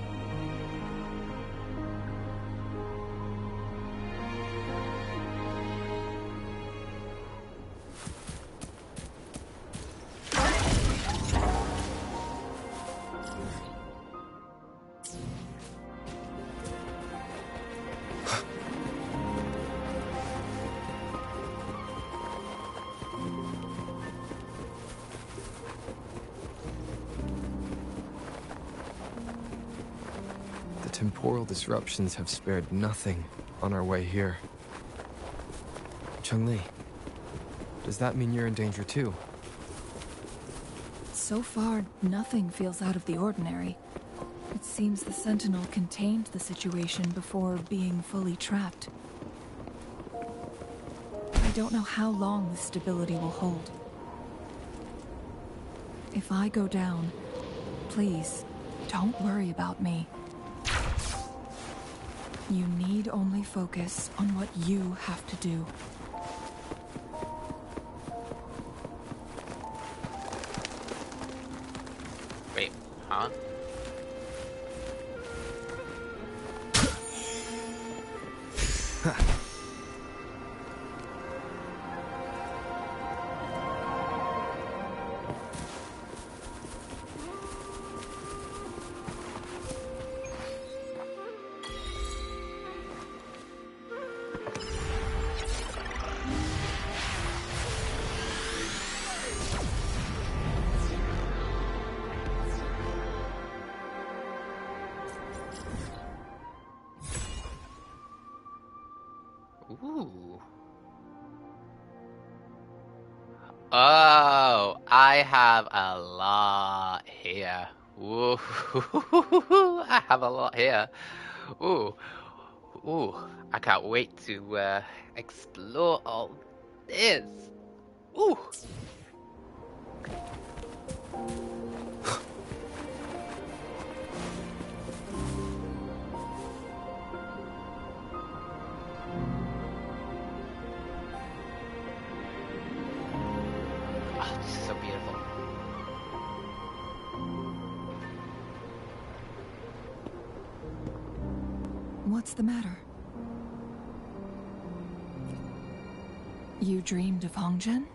Temporal disruptions have spared nothing on our way here. Chun-Li, does that mean you're in danger too? So far, nothing feels out of the ordinary. It seems the Sentinel contained the situation before being fully trapped. I don't know how long this stability will hold. If I go down, please, don't worry about me. You need only focus on what you have to do. Wait, huh? Ooh. Oh, I have a lot here. Ooh. I have a lot here. Ooh. Ooh. I can't wait to explore all this. Ooh. Oh, this is so beautiful. What's the matter? You dreamed of Hongjian?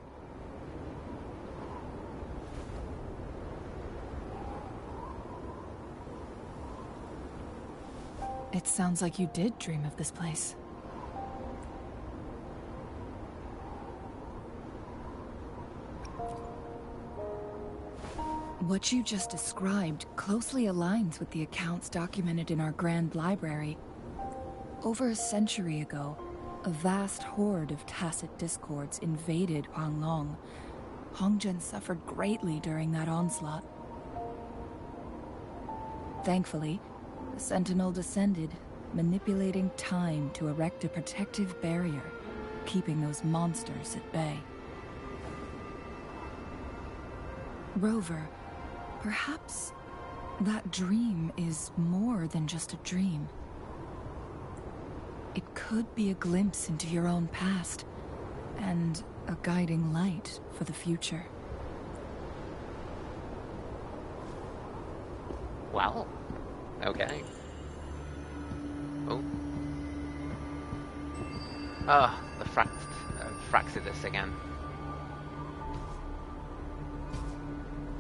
It sounds like you did dream of this place. What you just described closely aligns with the accounts documented in our Grand Library. Over a century ago, a vast horde of tacit discords invaded Huanglong. Hongjian suffered greatly during that onslaught. Thankfully, the Sentinel descended, manipulating time to erect a protective barrier, keeping those monsters at bay. Rover, Perhaps that dream is more than just a dream. It could be a glimpse into your own past, and a guiding light for the future. Wow. Okay. Oh. Ah, the Fraxidus again.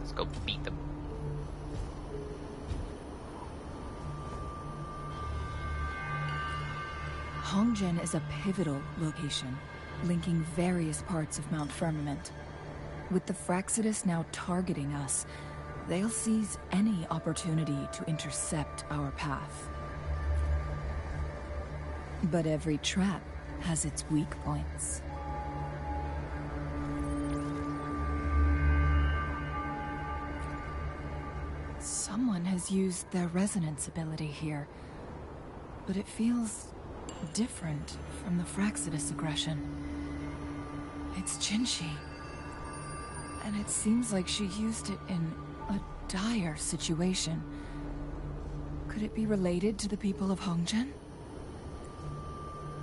Let's go beat them. Hongjian is a pivotal location, linking various parts of Mount Firmament. With the Fraxidus now targeting us, they'll seize any opportunity to intercept our path. But every trap has its weak points. Someone has used their resonance ability here, but it feels different from the Fraxidus aggression. It's Jinshi, and it seems like she used it in a dire situation. Could it be related to the people of Hongjian?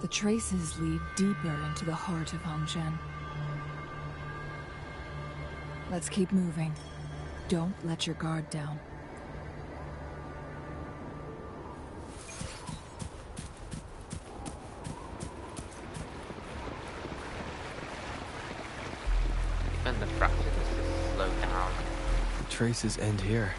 The traces lead deeper into the heart of Hongjian. Let's keep moving. Don't let your guard down. Even the Fraxidus is slowed down. The traces end here.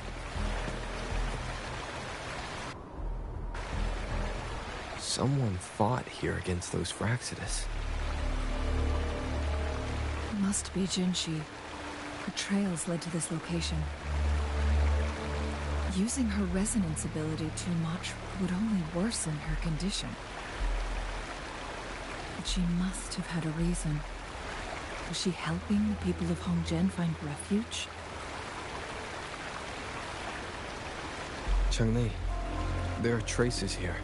Someone fought here against those Fraxidus. Must be Jinshi. Her trails led to this location. Using her resonance ability too much would only worsen her condition. But she must have had a reason. Was she helping the people of Hongjian find refuge? Cheng-Li, there are traces here.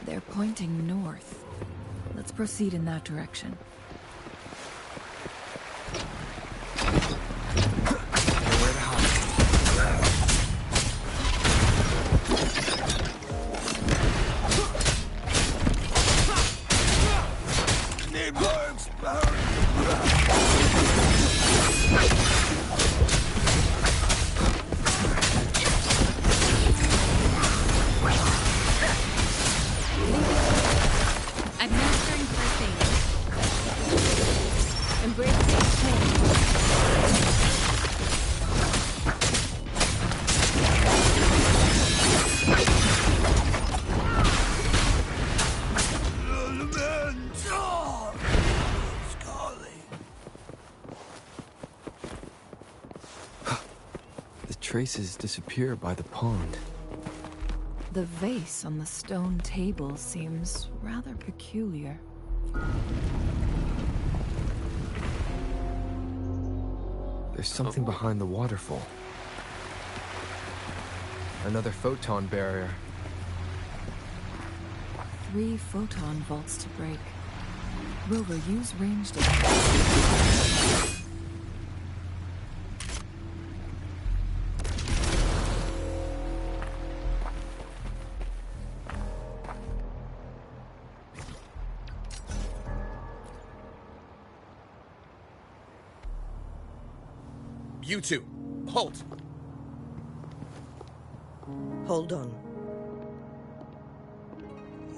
They're pointing north. Let's proceed in that direction. Nowhere to hide. Administering first aid. Embracing change. The traces disappear by the pond. The vase on the stone table seems rather peculiar. There's something behind the waterfall. Another photon barrier. 3 photon vaults to break. Rover, use ranged. You two, halt! Hold on.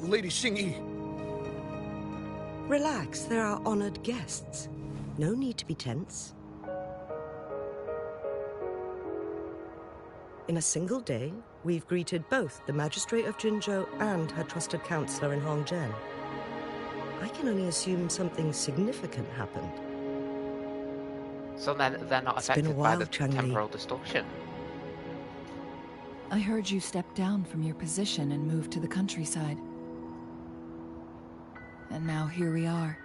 Lady Xingyi. Relax, there are honored guests. No need to be tense. In a single day, we've greeted both the Magistrate of Jinzhou and her trusted counselor in Hongjian. I can only assume something significant happened. So then they're not affected by the temporal distortion. I heard you stepped down from your position and moved to the countryside. And now here we are,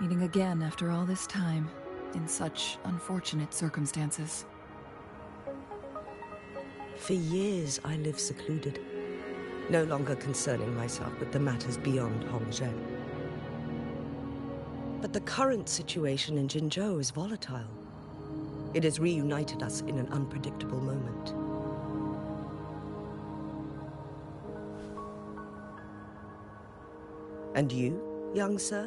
meeting again after all this time, in such unfortunate circumstances. For years, I lived secluded, no longer concerning myself with the matters beyond Hongjian. But the current situation in Jinzhou is volatile. It has reunited us in an unpredictable moment. And you, young sir?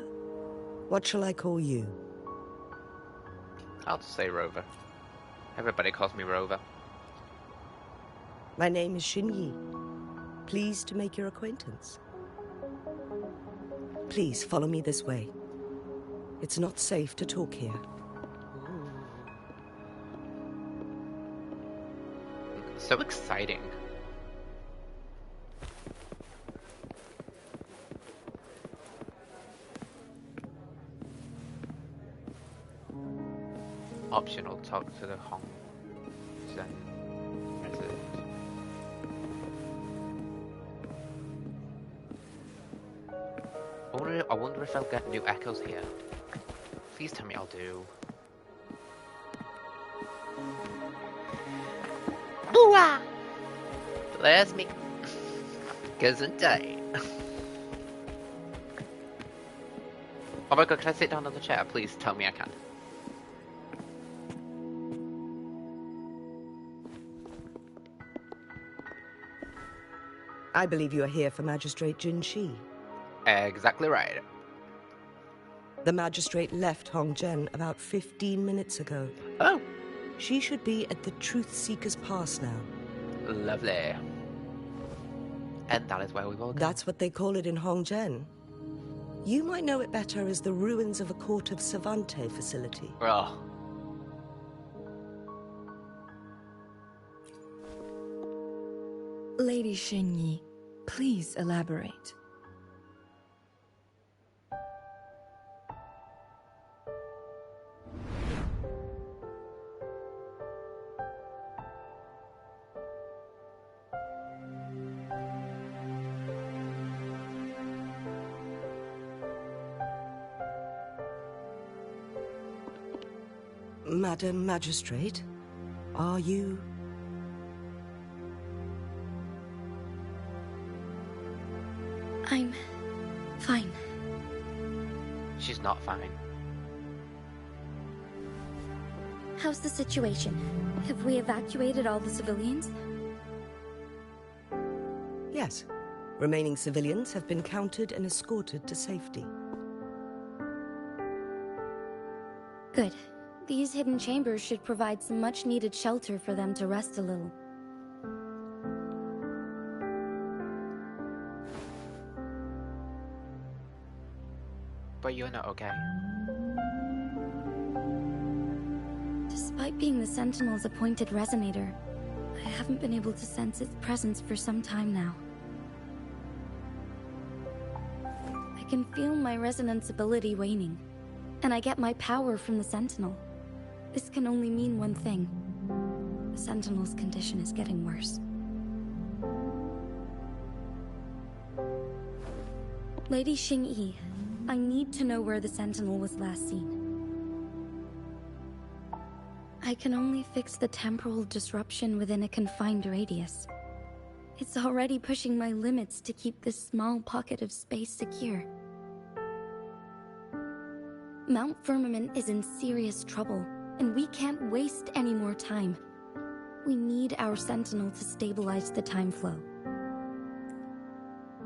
What shall I call you? I'll just say Rover. Everybody calls me Rover. My name is Yi. Pleased to make your acquaintance. Please follow me this way. It's not safe to talk here. So exciting. Optional, talk to the Hong Zen resident. I wonder if I'll get new echoes here. Please tell me I'll do. Booah! There's me. Gesundheit. Oh my god, can I sit down on the chair? Please tell me I can. I believe you are here for Magistrate Jiyen. Exactly right. The magistrate left Hongzhen about 15 minutes ago. Oh. She should be at the Truth Seeker's Pass now. Lovely. And that is where we will go. That's what they call it in Hongzhen. You might know it better as the ruins of a Court of Savante facility. Oh. Lady Yi, please elaborate. Madam Magistrate, are you... I'm fine. She's not fine. How's the situation? Have we evacuated all the civilians? Yes. Remaining civilians have been counted and escorted to safety. Good. These hidden chambers should provide some much-needed shelter for them to rest a little. But you're not okay. Despite being the Sentinel's appointed resonator, I haven't been able to sense its presence for some time now. I can feel my resonance ability waning, and I get my power from the Sentinel. This can only mean one thing. The Sentinel's condition is getting worse. Lady Yi, I need to know where the Sentinel was last seen. I can only fix the temporal disruption within a confined radius. It's already pushing my limits to keep this small pocket of space secure. Mount Firmament is in serious trouble, and we can't waste any more time. We need our Sentinel to stabilize the time flow.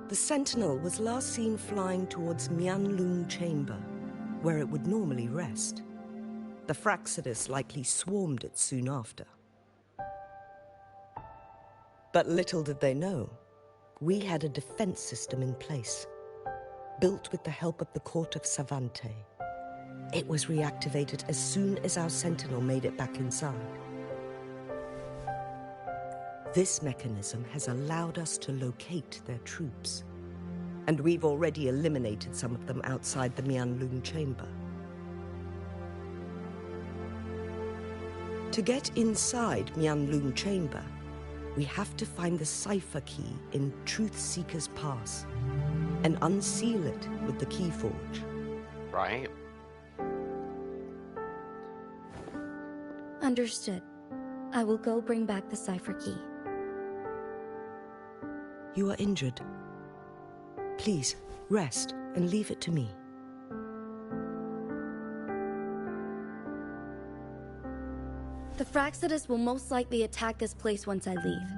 The Sentinel was last seen flying towards Mianlung Chamber, where it would normally rest. The Fraxidus likely swarmed it soon after. But little did they know, we had a defense system in place, built with the help of the Court of Savante. It was reactivated as soon as our Sentinel made it back inside. This mechanism has allowed us to locate their troops, and we've already eliminated some of them outside the Mianlung Chamber. To get inside Mianlung Chamber, we have to find the cipher key in Truth Seeker's Pass and unseal it with the Keyforge. Right. Understood. I will go bring back the cipher key. You are injured. Please, rest and leave it to me. Fraxidus will most likely attack this place once I leave.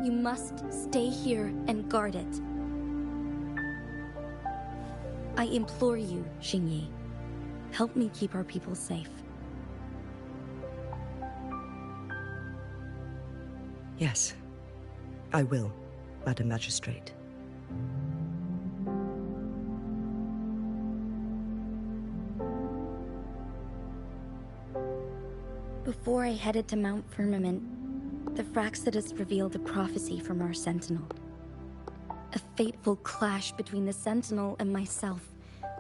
You must stay here and guard it. I implore you, Xingyi. Help me keep our people safe. Yes, I will, Madam Magistrate. Before I headed to Mount Firmament, the Fraxidus revealed a prophecy from our Sentinel. A fateful clash between the Sentinel and myself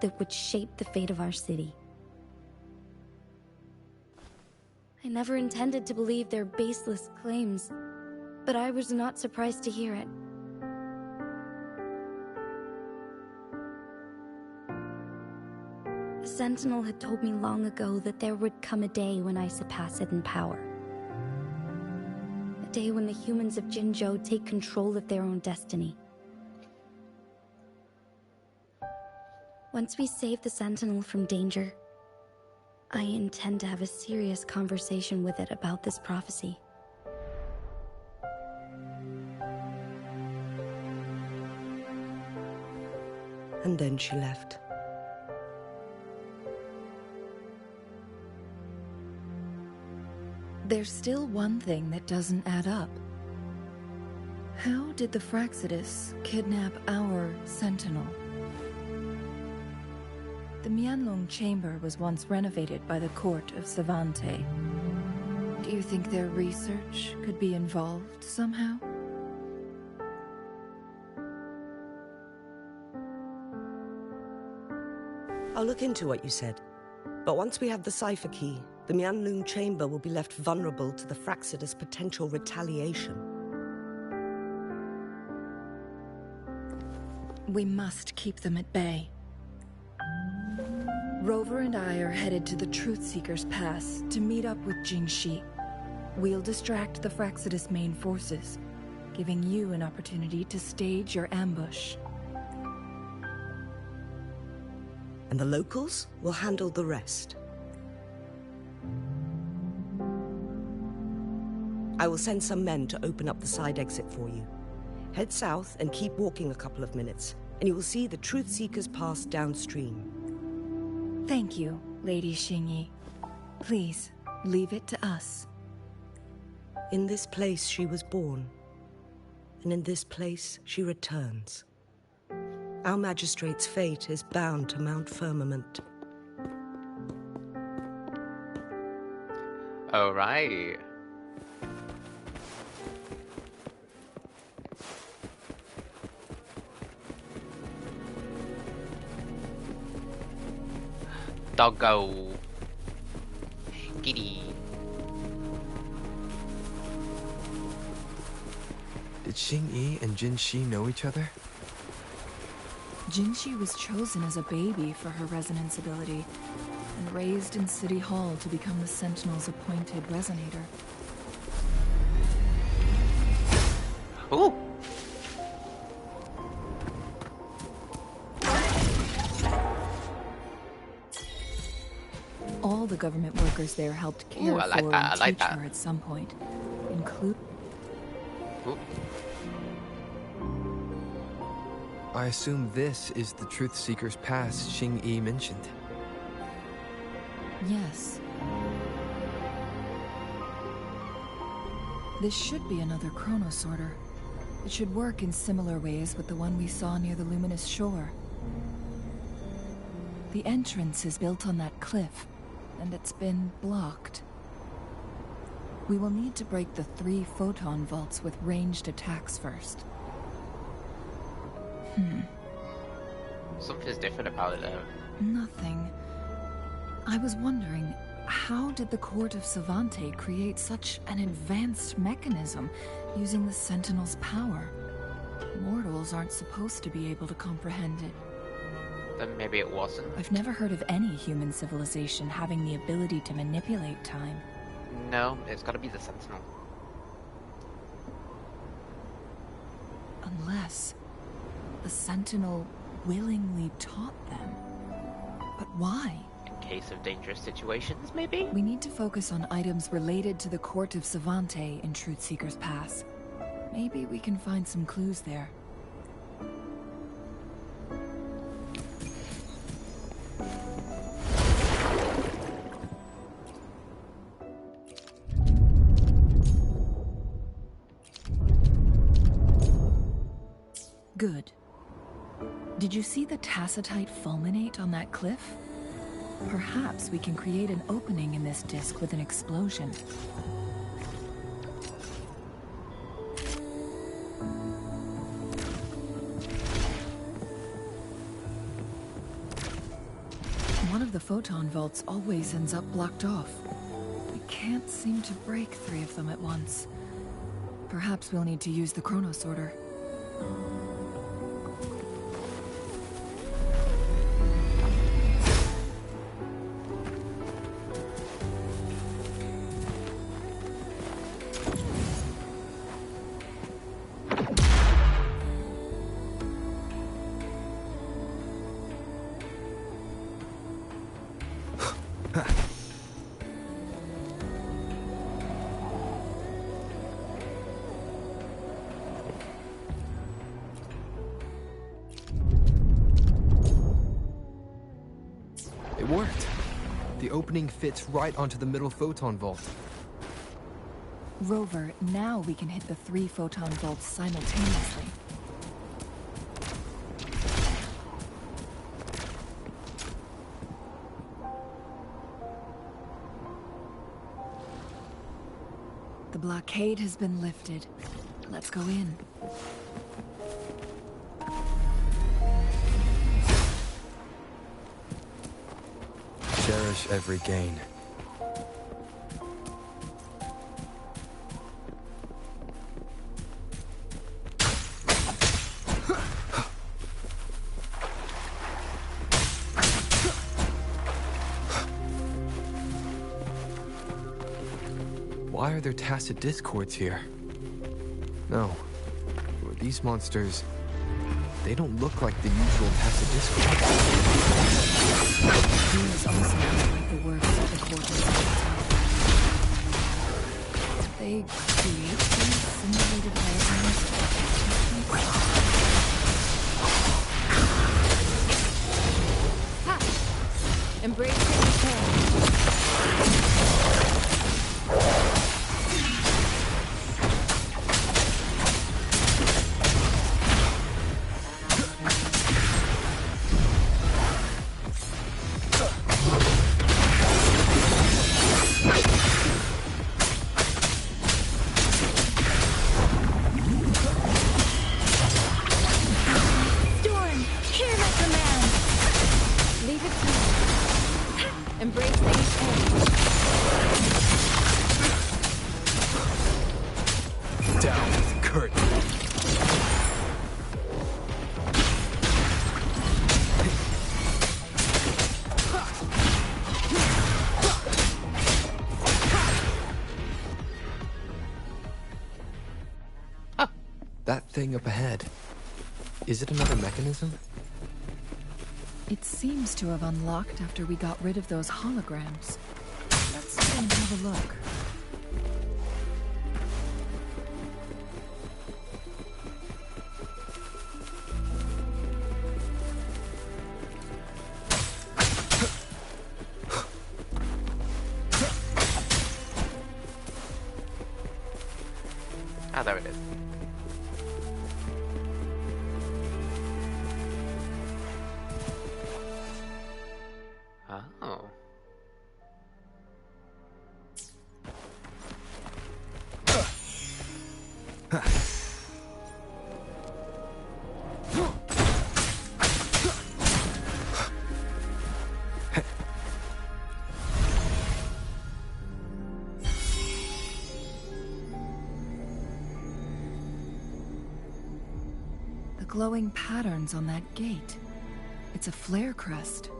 that would shape the fate of our city. I never intended to believe their baseless claims, but I was not surprised to hear it. The Sentinel had told me long ago that there would come a day when I surpass it in power. A day when the humans of Jinzhou take control of their own destiny. Once we save the Sentinel from danger, I intend to have a serious conversation with it about this prophecy. And then she left. There's still one thing that doesn't add up. How did the Fraxidus kidnap our Sentinel? The Mianlong Chamber was once renovated by the court of Savante. Do you think their research could be involved somehow? I'll look into what you said. But once we have the cipher key, the Mianlong Chamber will be left vulnerable to the Fraxidus' potential retaliation. We must keep them at bay. Rover and I are headed to the Truthseeker's Pass to meet up with Jingxi. We'll distract the Fraxidus' main forces, giving you an opportunity to stage your ambush. And the locals will handle the rest. I will send some men to open up the side exit for you. Head south and keep walking a couple of minutes, and you will see the Truthseeker's Pass downstream. Thank you, Lady Xingyi. Please, leave it to us. In this place she was born, and in this place she returns. Our magistrate's fate is bound to Mount Firmament. All right. Doggo. Giddy. Did Xingyi and Jinxi know each other? Jinxi was chosen as a baby for her resonance ability, and raised in City Hall to become the Sentinel's appointed resonator. Ooh! All the government workers there helped care Ooh, I like for that, and I like teach that. her at some point, include. Ooh. I assume this is the Truthseeker's Pass Xingyi mentioned. Yes. This should be another chronosorter. It should work in similar ways with the one we saw near the luminous shore. The entrance is built on that cliff, and it's been blocked. We will need to break the 3 photon vaults with ranged attacks first. Something's different about it though. Nothing. I was wondering, how did the court of Savante create such an advanced mechanism using the Sentinel's power? Mortals aren't supposed to be able to comprehend it. Then maybe it wasn't. I've never heard of any human civilization having the ability to manipulate time. No, it's gotta be the Sentinel. Unless the Sentinel willingly taught them. But why? case of dangerous situations, maybe? We need to focus on items related to the court of Savante in Truthseeker's Pass. Maybe we can find some clues there. Good. Did you see the tacitite fulminate on that cliff? Perhaps we can create an opening in this disk with an explosion. One of the photon vaults always ends up blocked off. We can't seem to break 3 of them at once. Perhaps we'll need to use the chronosorter. It worked. The opening fits right onto the middle photon vault. Rover, now we can hit the 3 photon vaults simultaneously. The blockade has been lifted. Let's go in. Cherish every gain. Why are there tacit discords here? No. These monsters... they don't look like the usual tacit discords. These also look like the works of the court of Savante. They create these simulated diagrams of techniques. Embrace the That thing up ahead. Is it another mechanism? It seems to have unlocked after we got rid of those holograms. Let's go and have a look. Ah, there it is. Oh. The glowing patterns on that gate. It's a flare crest.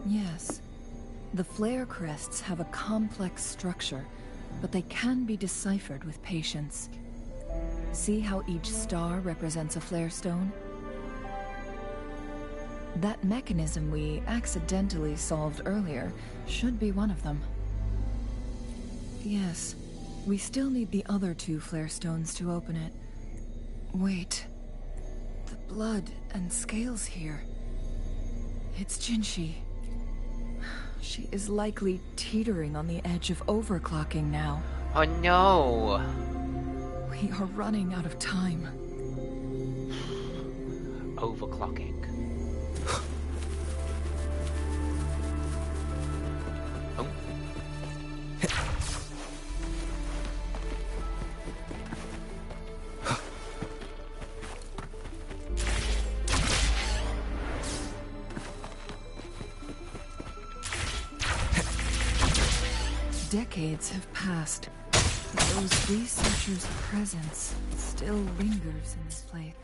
Yes. The flare crests have a complex structure, but they can be deciphered with patience. See how each star represents a flare stone? That mechanism we accidentally solved earlier should be one of them. Yes, we still need the other 2 flare stones to open it. Wait. The blood and scales here. It's Jinshi. She is likely teetering on the edge of overclocking now. Oh no! We are running out of time. Overclocking. Oh. Decades have passed, but those researchers' presence still lingers in this place.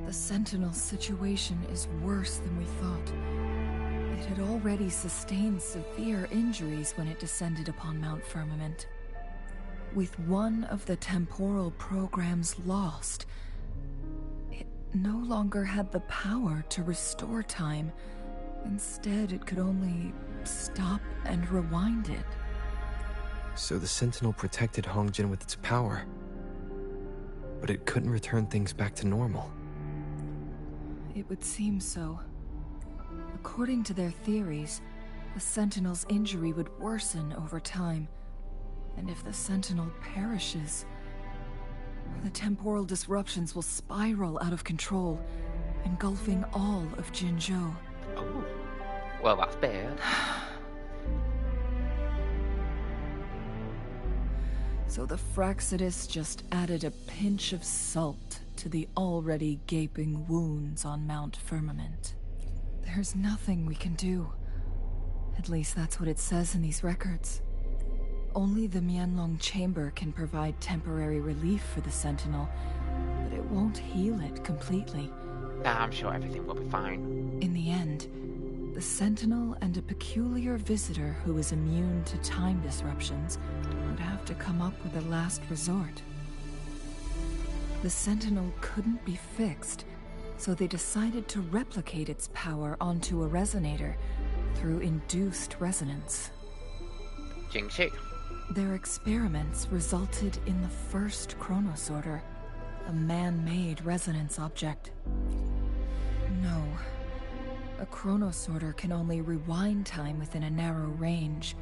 The Sentinel situation is worse than we thought. It had already sustained severe injuries when it descended upon Mount Firmament. With one of the temporal programs lost, it no longer had the power to restore time. Instead, it could only stop and rewind it. So the Sentinel protected Hongjin with its power, but it couldn't return things back to normal. It would seem so. According to their theories, the Sentinel's injury would worsen over time, and if the Sentinel perishes, the temporal disruptions will spiral out of control, engulfing all of Jinzhou. Oh, well, that's bad. So the Fraxidus just added a pinch of salt to the already gaping wounds on Mount Firmament. There's nothing we can do. At least that's what it says in these records. Only the Mianlong Chamber can provide temporary relief for the Sentinel, but it won't heal it completely. Nah, I'm sure everything will be fine. In the end, the Sentinel and a peculiar visitor who is immune to time disruptions would have to come up with a last resort. The Sentinel couldn't be fixed, so they decided to replicate its power onto a resonator through induced resonance. Jingshi. Their experiments resulted in the first chronosorter, a man-made resonance object. No. A chronosorter can only rewind time within a narrow range.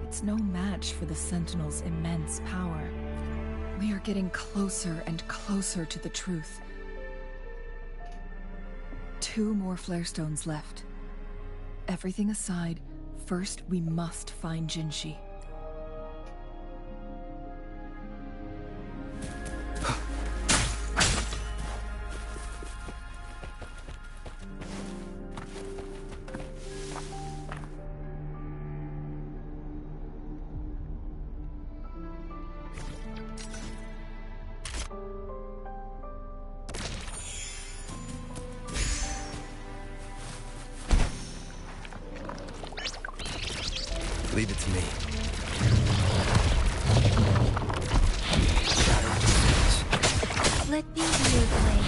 It's no match for the Sentinel's immense power. We are getting closer and closer to the truth. 2 more flare stones left. Everything aside, first we must find Jinshi. Leave it to me. Let me be your blade.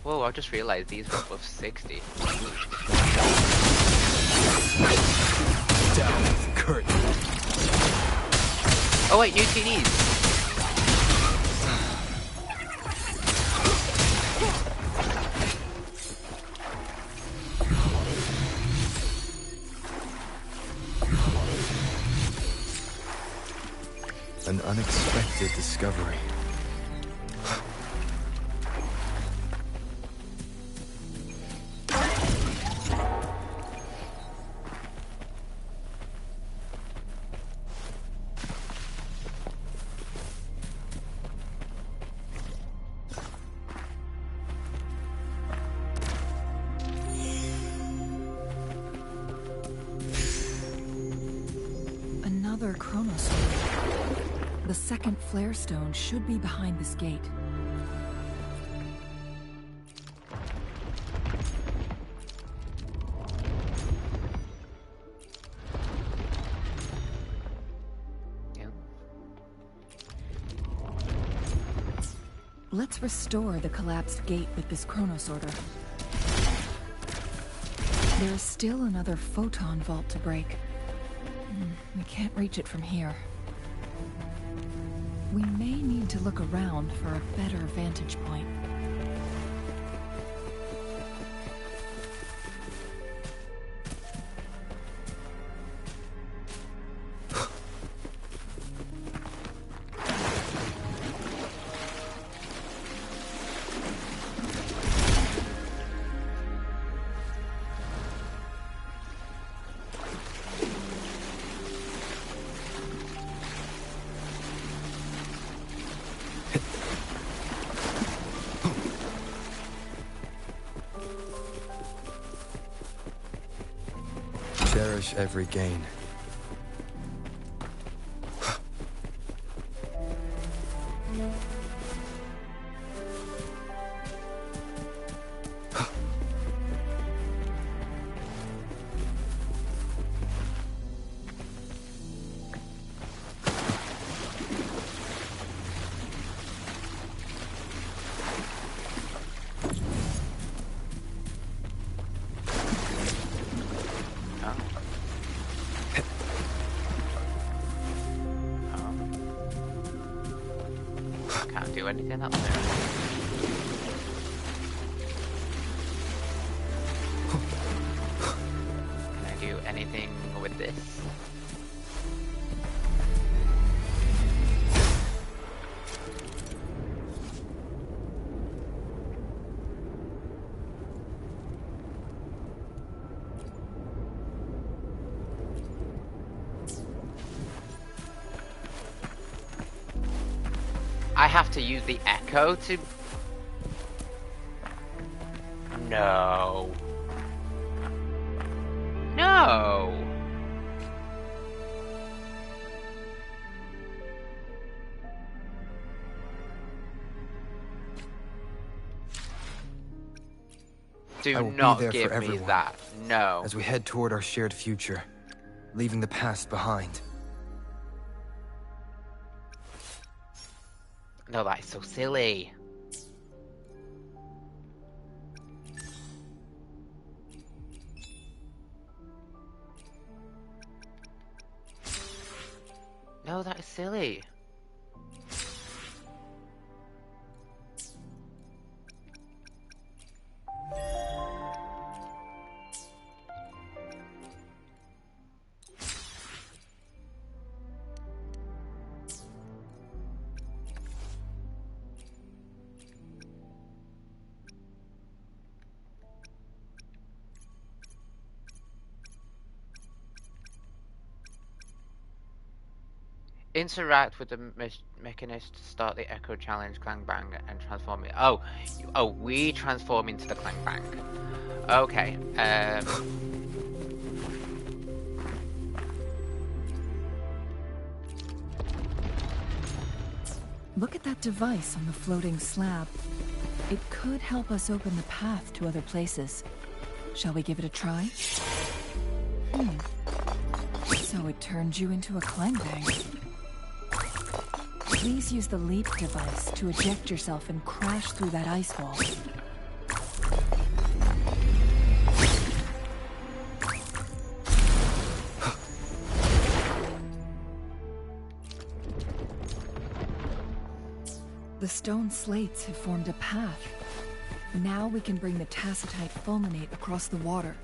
Whoa, I just realized these were above 60. Down with the curtain. Oh wait, new TDs! An unexpected discovery. chronosphere. The second flare stone should be behind this gate. Let's restore the collapsed gate with this chronosorter. There is still another photon vault to break. We can't reach it from here. We may need to look around for a better vantage point. Cherish every gain. Anything up there? Can I do anything with this? I have to use the echo to... No. No! Do not give me that. No. As we head toward our shared future, leaving the past behind. No, that is so silly. No, that is silly. Interact with the mechanist to start the Echo Challenge Clang Bang and transform it. Oh, we transform into the Clang Bang. Okay. Look at that device on the floating slab. It could help us open the path to other places. Shall we give it a try? So it turned you into a Clang Bang. Please use the leap device to eject yourself and crash through that ice wall. The stone slates have formed a path. Now we can bring the tacitite fulminate across the water.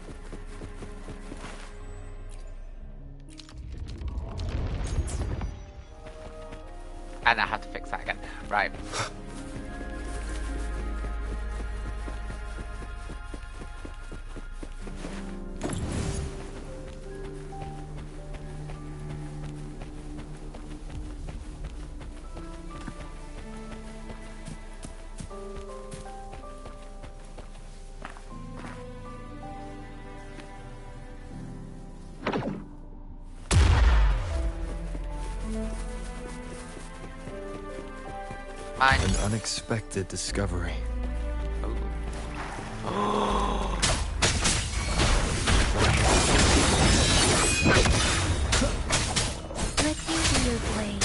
And I have to fix that again. Right. Fine. An unexpected discovery. Oh. Let's use your blade.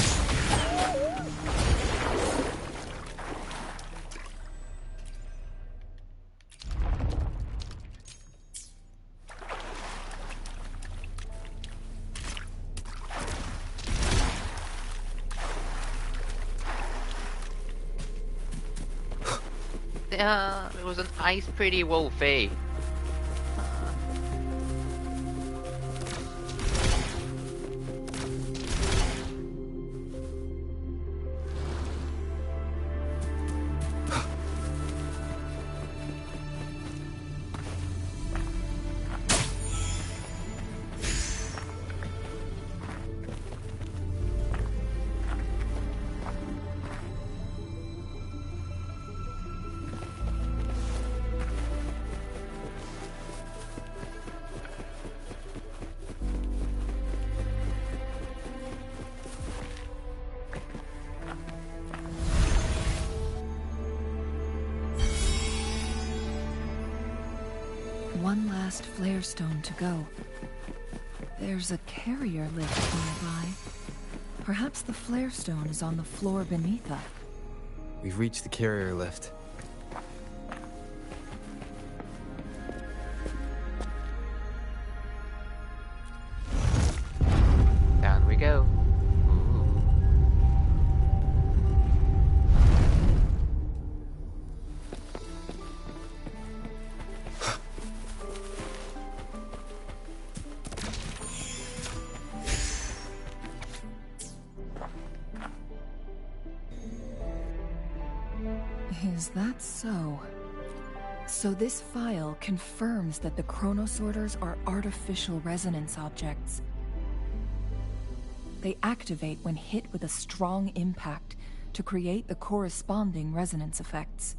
It was a nice, pretty wolfie. One last flare stone to go. There's a carrier lift nearby. Perhaps the flare stone is on the floor beneath us. We've reached the carrier lift. Down we go. Is that so? So this file confirms that the chronosorters are artificial resonance objects. They activate when hit with a strong impact to create the corresponding resonance effects.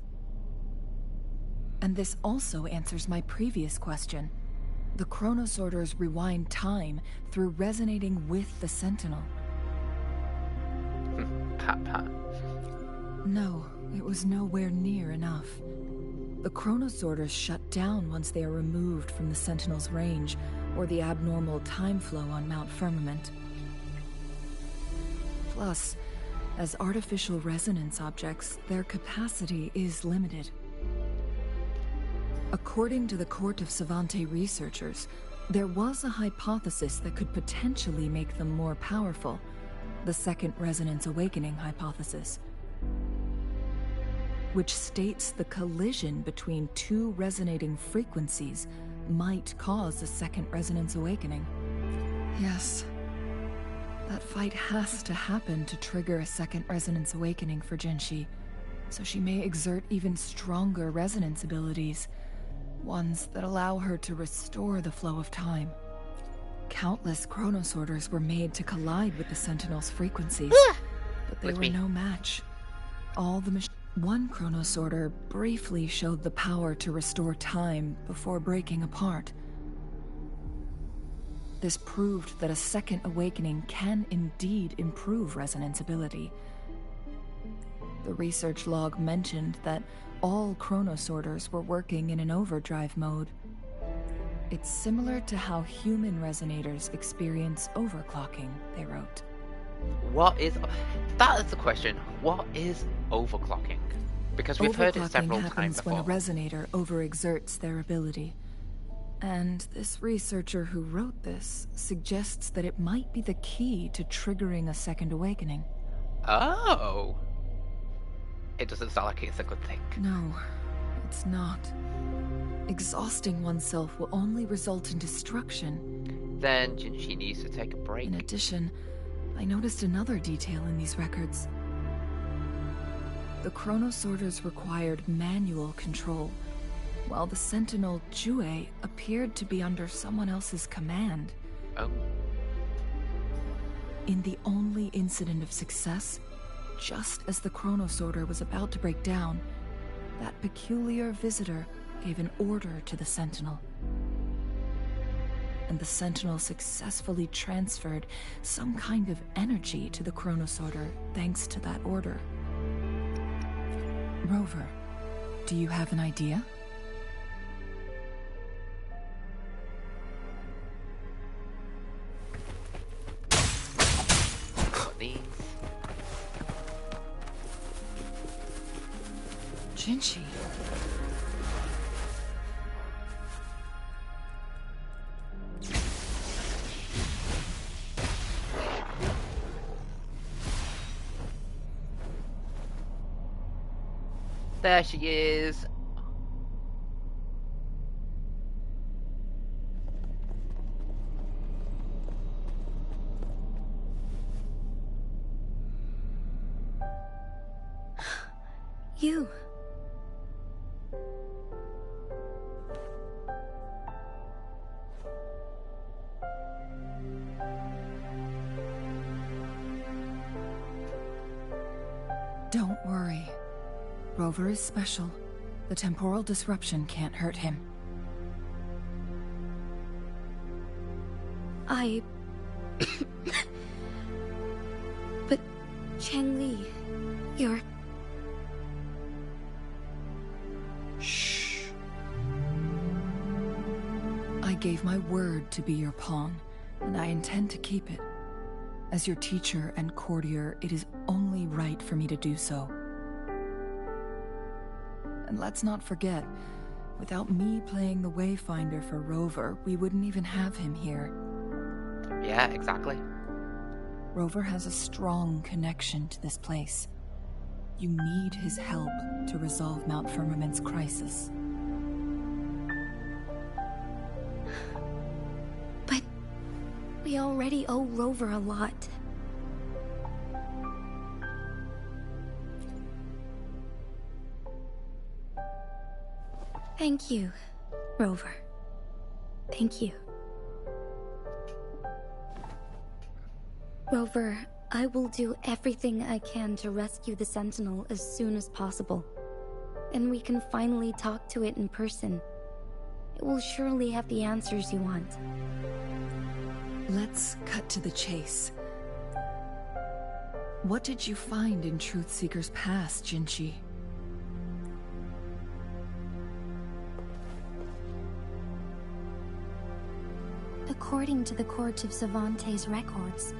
And this also answers my previous question. The chronosorters rewind time through resonating with the Sentinel. Pat pat. No, it was nowhere near enough. The chronosorters shut down once they are removed from the Sentinel's range, or the abnormal time flow on Mount Firmament. Plus, as artificial resonance objects, their capacity is limited. According to the Court of Savante researchers, there was a hypothesis that could potentially make them more powerful, the Second Resonance Awakening hypothesis, which states the collision between two resonating frequencies might cause a second resonance awakening. Yes, that fight has to happen to trigger a second resonance awakening for Jinshi, so she may exert even stronger resonance abilities, ones that allow her to restore the flow of time. Countless chronosorters were made to collide with the Sentinel's frequencies, but they were no match. One chronosorter briefly showed the power to restore time before breaking apart. This proved that a second awakening can indeed improve resonance ability. The research log mentioned that all chronosorters were working in an overdrive mode. It's similar to how human resonators experience overclocking, they wrote. That is the question. What is overclocking? Because we've heard it several times before. Overclocking happens when a resonator overexerts their ability. And this researcher who wrote this suggests that it might be the key to triggering a second awakening. Oh! It doesn't sound like it's a good thing. No, it's not. Exhausting oneself will only result in destruction. Then Jinshi needs to take a break. In addition, I noticed another detail in these records. The chronosorters required manual control, while the Sentinel Jiyen appeared to be under someone else's command. Oh. In the only incident of success, just as the chronosorter was about to break down, that peculiar visitor gave an order to the Sentinel. And the Sentinel successfully transferred some kind of energy to the chronosorter thanks to that order. Rover, do you have an idea? These. Jinshi. There she is. You. Don't worry. Rover is special. The temporal disruption can't hurt him. But, Changli, you're... Shh. I gave my word to be your pawn, and I intend to keep it. As your teacher and courtier, it is only right for me to do so. And let's not forget, without me playing the Wayfinder for Rover, we wouldn't even have him here. Yeah, exactly. Rover has a strong connection to this place. You need his help to resolve Mount Firmament's crisis. But we already owe Rover a lot. Thank you, Rover. Thank you. Rover, I will do everything I can to rescue the Sentinel as soon as possible. And we can finally talk to it in person. It will surely have the answers you want. Let's cut to the chase. What did you find in Truthseeker's past, Jinshi? According to the Court of Savante's records,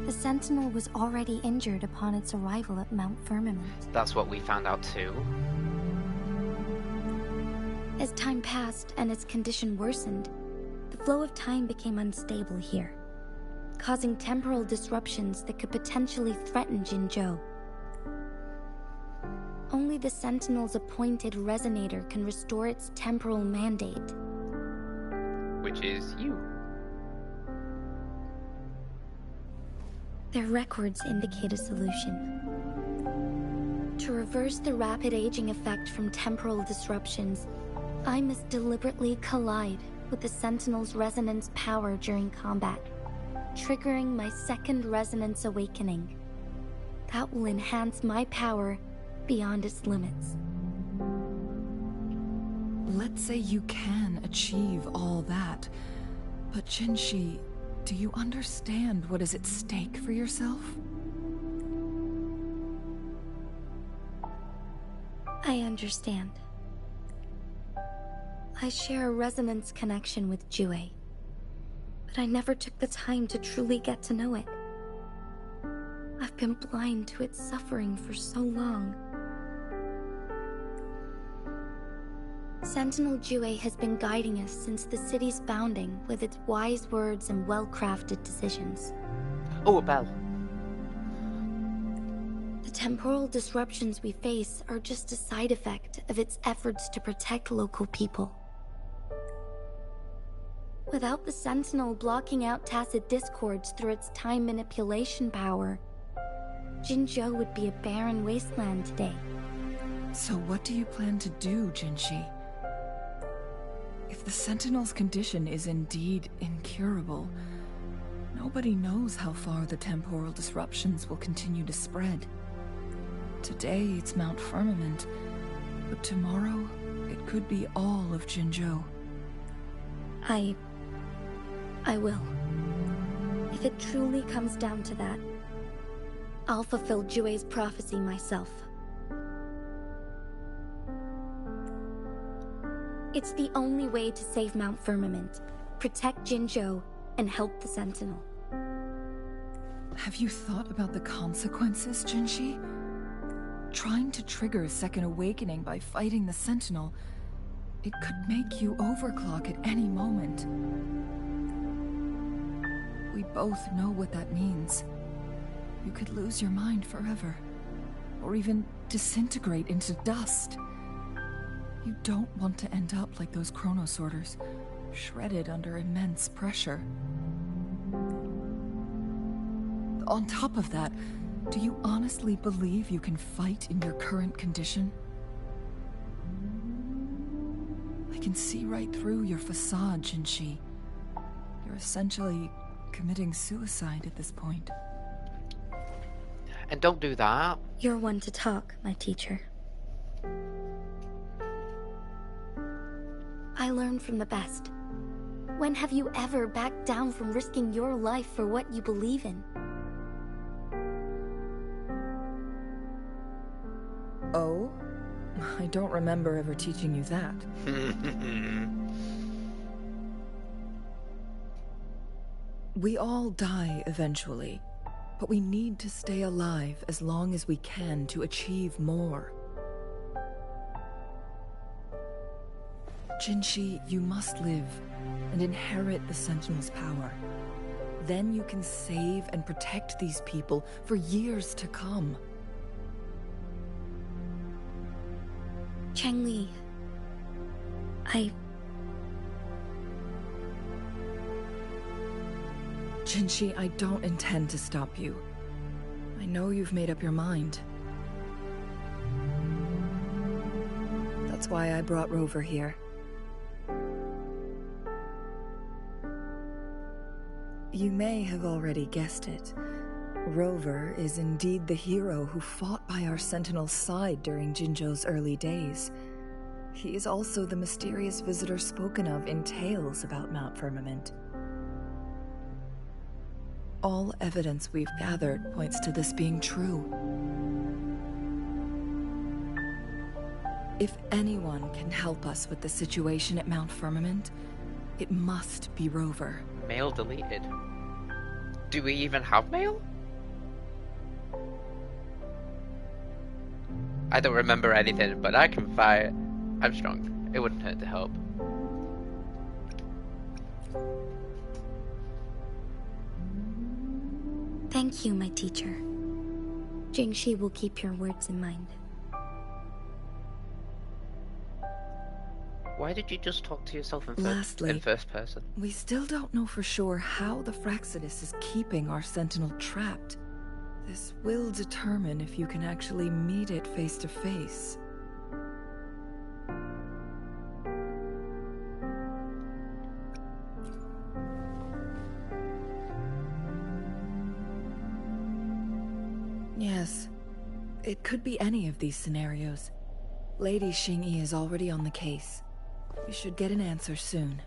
the Sentinel was already injured upon its arrival at Mount Firmament. That's what we found out too. As time passed and its condition worsened, the flow of time became unstable here, causing temporal disruptions that could potentially threaten Jinzhou. Only the Sentinel's appointed resonator can restore its temporal mandate. Which is you. Their records indicate a solution. To reverse the rapid aging effect from temporal disruptions, I must deliberately collide with the Sentinel's resonance power during combat, triggering my second resonance awakening. That will enhance my power beyond its limits. Let's say you can achieve all that, but Jinshi, do you understand what is at stake for yourself? I understand. I share a resonance connection with Jiyen, but I never took the time to truly get to know it. I've been blind to its suffering for so long. Sentinel Jiyen has been guiding us since the city's founding with its wise words and well-crafted decisions. Oh, a bell. The temporal disruptions we face are just a side effect of its efforts to protect local people. Without the Sentinel blocking out tacit discords through its time manipulation power, Jinzhou would be a barren wasteland today. So what do you plan to do, Jinshi? If the Sentinel's condition is indeed incurable, nobody knows how far the temporal disruptions will continue to spread. Today it's Mount Firmament, but tomorrow it could be all of Jinzhou. I will. If it truly comes down to that, I'll fulfill Jiyen's prophecy myself. It's the only way to save Mount Firmament, protect Jinzhou, and help the Sentinel. Have you thought about the consequences, Jinshi? Trying to trigger a second awakening by fighting the Sentinel, it could make you overclock at any moment. We both know what that means. You could lose your mind forever, or even disintegrate into dust. You don't want to end up like those chronosorters, shredded under immense pressure. On top of that, do you honestly believe you can fight in your current condition? I can see right through your facade, Jinshi. You're essentially committing suicide at this point. And don't do that. You're one to talk, my teacher. I learn from the best. When have you ever backed down from risking your life for what you believe in? Oh? I don't remember ever teaching you that. We all die eventually, but we need to stay alive as long as we can to achieve more. Jinshi, you must live and inherit the Sentinel's power. Then you can save and protect these people for years to come. Chengli, Jinshi, I don't intend to stop you. I know you've made up your mind. That's why I brought Rover here. You may have already guessed it. Rover is indeed the hero who fought by our Sentinel's side during Jinzhou's early days. He is also the mysterious visitor spoken of in tales about Mount Firmament. All evidence we've gathered points to this being true. If anyone can help us with the situation at Mount Firmament, it must be Rover. Mail deleted. Do we even have mail? I don't remember anything, but I can fight. I'm strong. It wouldn't hurt to help. Thank you, my teacher. Jingshi will keep your words in mind. Why did you just talk to yourself in first person? We still don't know for sure how the Fraxidus is keeping our Sentinel trapped. This will determine if you can actually meet it face to face. Yes, it could be any of these scenarios. Lady Xingyi is already on the case. We should get an answer soon.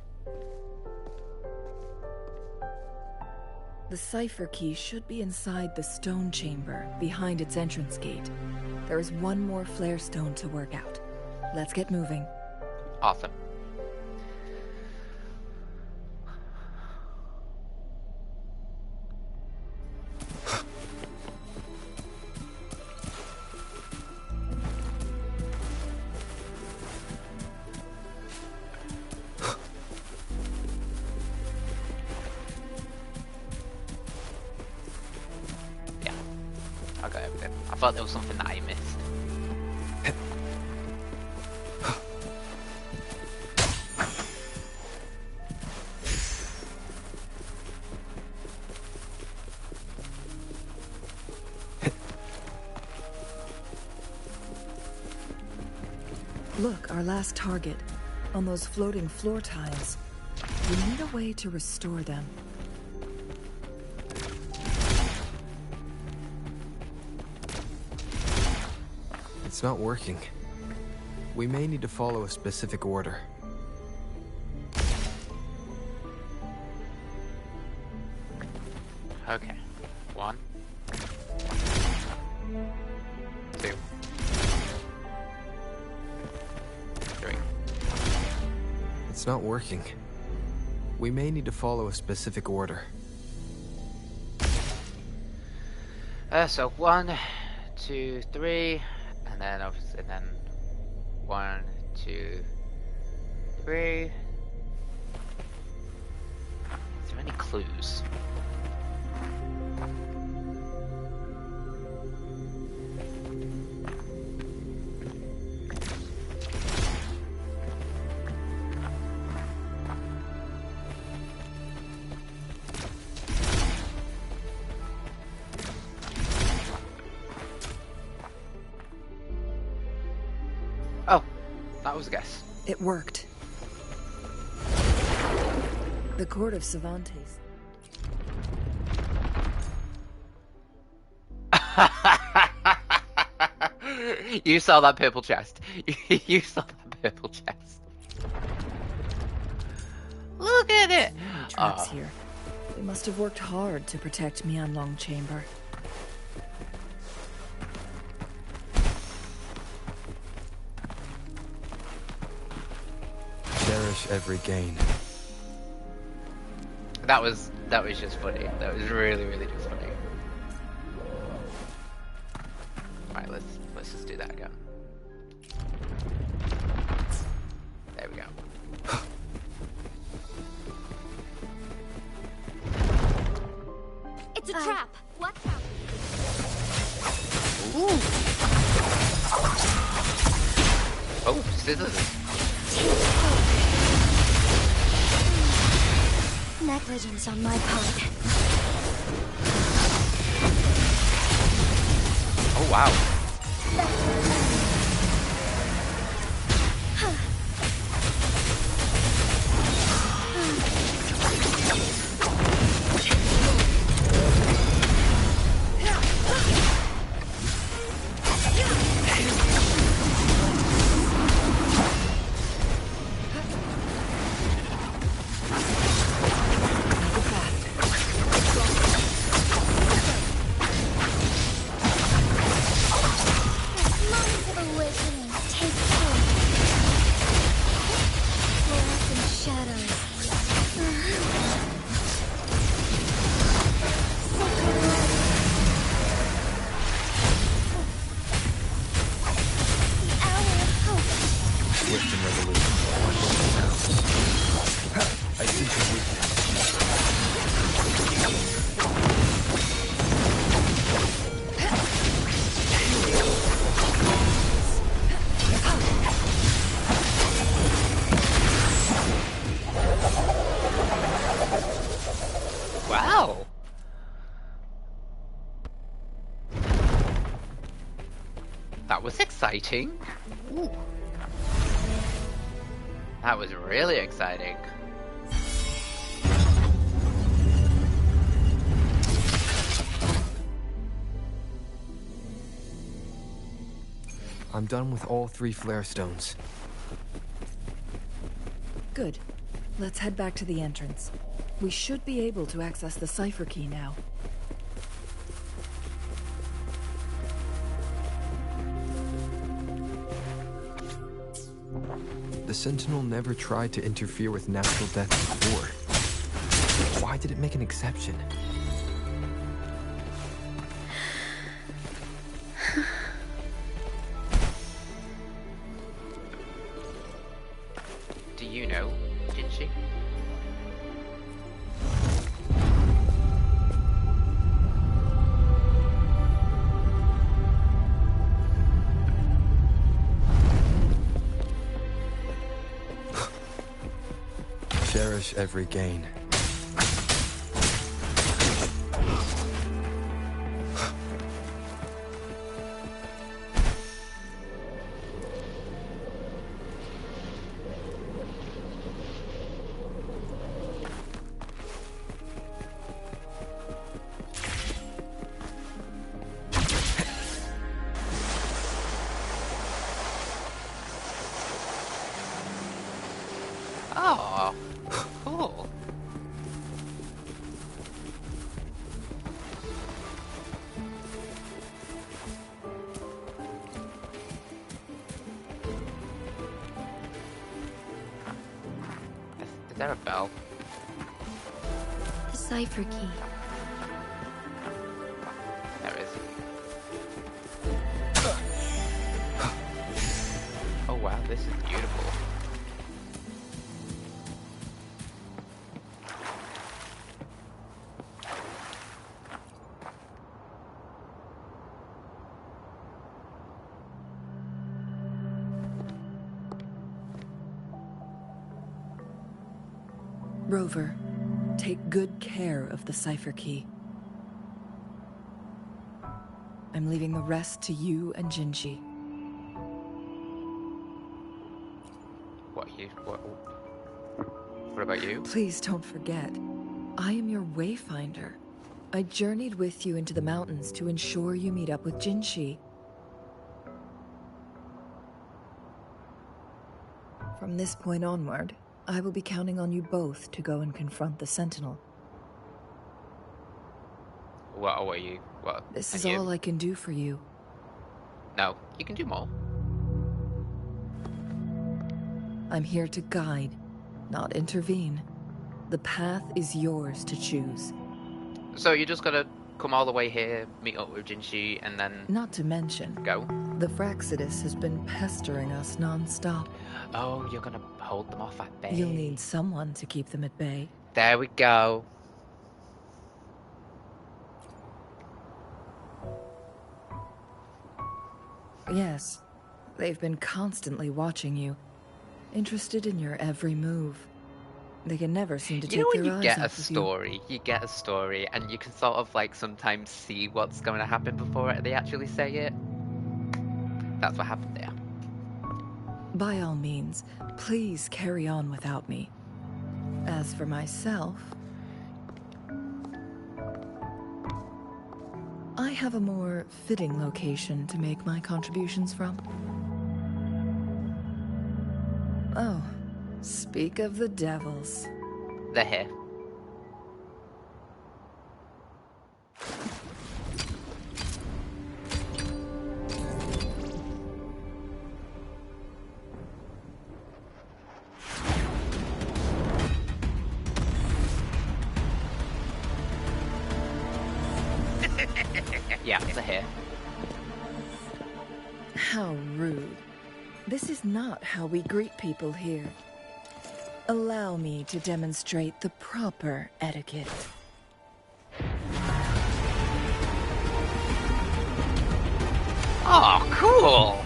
The cipher key should be inside the stone chamber, behind its entrance gate. There is one more flare stone to work out. Let's get moving. Awesome. I thought there was something that I missed. Look, our last target. On those floating floor tiles. We need a way to restore them. It's not working. We may need to follow a specific order. Okay. 1, 2, 3, not working. We may need to follow a specific order. So 1, 2, 3, and then obviously 1, 2, 3. Is there any clues? Oh, that was a guess. It worked. The Court of Cervantes. You saw that purple chest. You saw that purple chest. Look at it! Traps here. They must have worked hard to protect Mianlong Chamber. Cherish every gain. That was just funny. That was really just funny. Alright, let's just do that again. There we go. It's a trap. What trap? Ooh. Oh, scissors. Negligence on my part. Oh wow. Wow. That was exciting. Ooh. That was really exciting. I'm done with all 3 flare stones. Good. Let's head back to the entrance. We should be able to access the cipher key now. The Sentinel never tried to interfere with natural death before. Why did it make an exception? Do you know, Jinshi? Cherish every gain. Oh, cool. Is there a bell? The cipher key. There is. Oh wow, this is beautiful. Rover, take good care of the cipher key. I'm leaving the rest to you and Jinji. What about you? Please don't forget, I am your wayfinder. I journeyed with you into the mountains to ensure you meet up with Jinshi. From this point onward, I will be counting on you both to go and confront the Sentinel. What are you? What? This is all I can do for you. No, you can do more. I'm here to guide, not intervene. The path is yours to choose. So you're just gonna come all the way here, meet up with Jinshi, and then... Not to mention... Go? The Fraxidus has been pestering us non-stop. Oh, you're gonna hold them off at bay. You'll need someone to keep them at bay. There we go. Yes, they've been constantly watching you, interested in your every move. They can never seem to take their eyes off of you. You get a story, and you can sort of like sometimes see what's going to happen before they actually say it. That's what happened there. By all means, please carry on without me. As for myself, I have a more fitting location to make my contributions from. Oh, speak of the devils. They're here. Yeah, they're here. How rude. This is not how we greet people here. Allow me to demonstrate the proper etiquette. Oh, cool!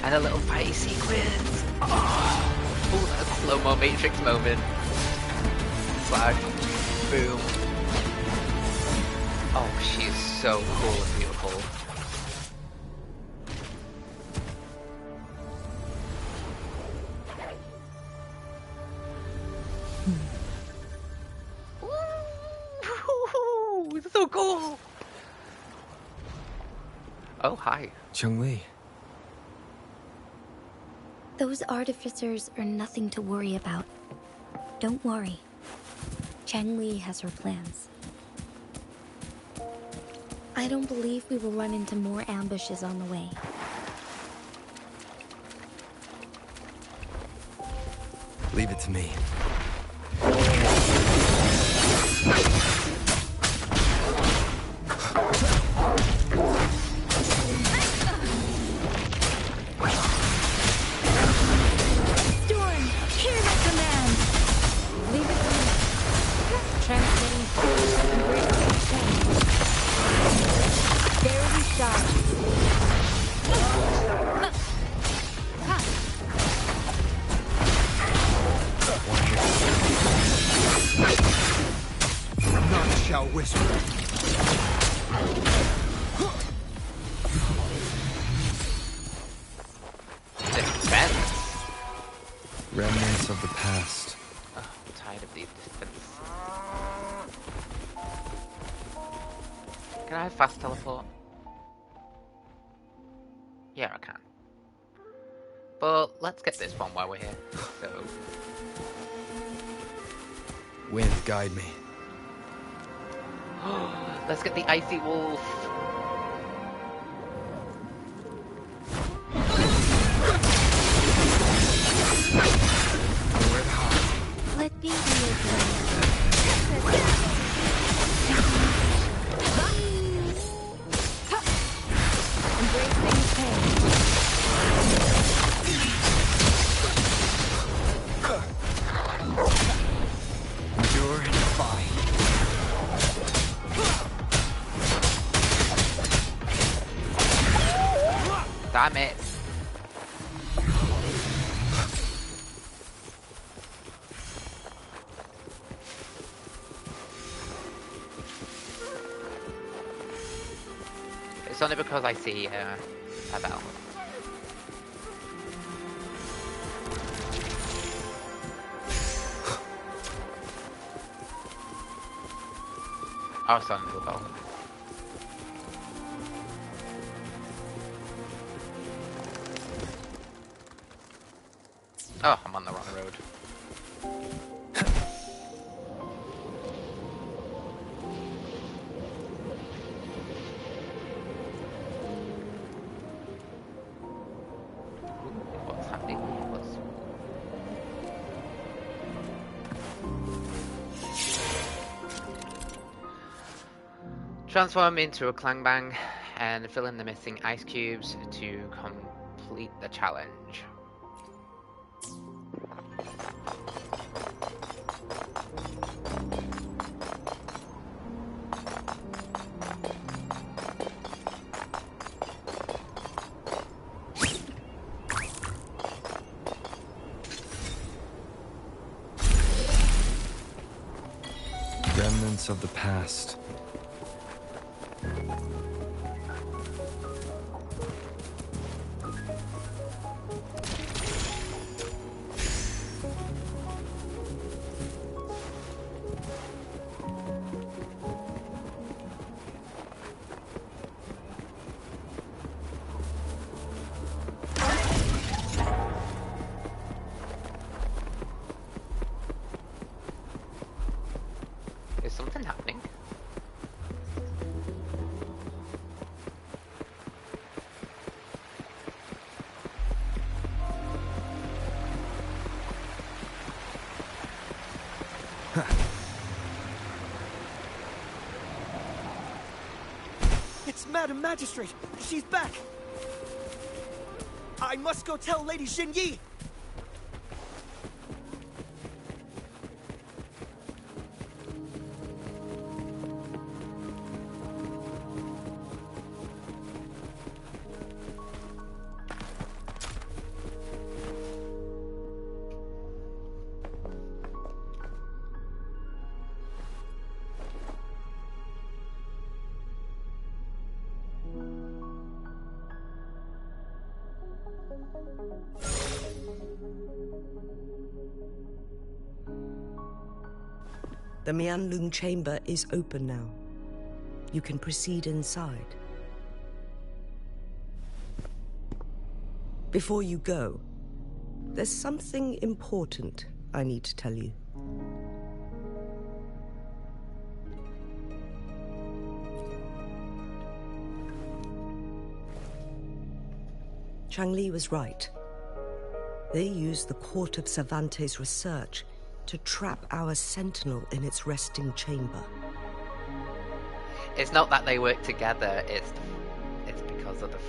And a little fighty sequence. Oh, ooh, that's a slow-mo Matrix moment. Slash. Boom. Oh, she is so cool and beautiful. Ooh, it's so cool. Oh, hi. Cheng-Li. Those artificers are nothing to worry about. Don't worry. Cheng-Li has her plans. I don't believe we will run into more ambushes on the way. Leave it to me. Remnants of the past. Oh, I'm tired of these defenses. Can I have fast teleport? Yeah, I can. But let's get this one while we're here. So, Wind, guide me. let's get the icy wolf. Where the heart? Let be the Embracing pain. Endure and defy. Damn it. It's only because I see a bell. Our son will go. Oh, I'm on the wrong road. What's happening? Transform into a clangbang and fill in the missing ice cubes to complete the challenge. Remnants of the past. Is something happening? It's Madam Magistrate! She's back! I must go tell Lady Jiyen! The Mianlung chamber is open now. You can proceed inside. Before you go, there's something important I need to tell you. Changli was right. They used the Court of Cervantes' research to trap our sentinel in its resting chamber. It's not that they work together, it's because of the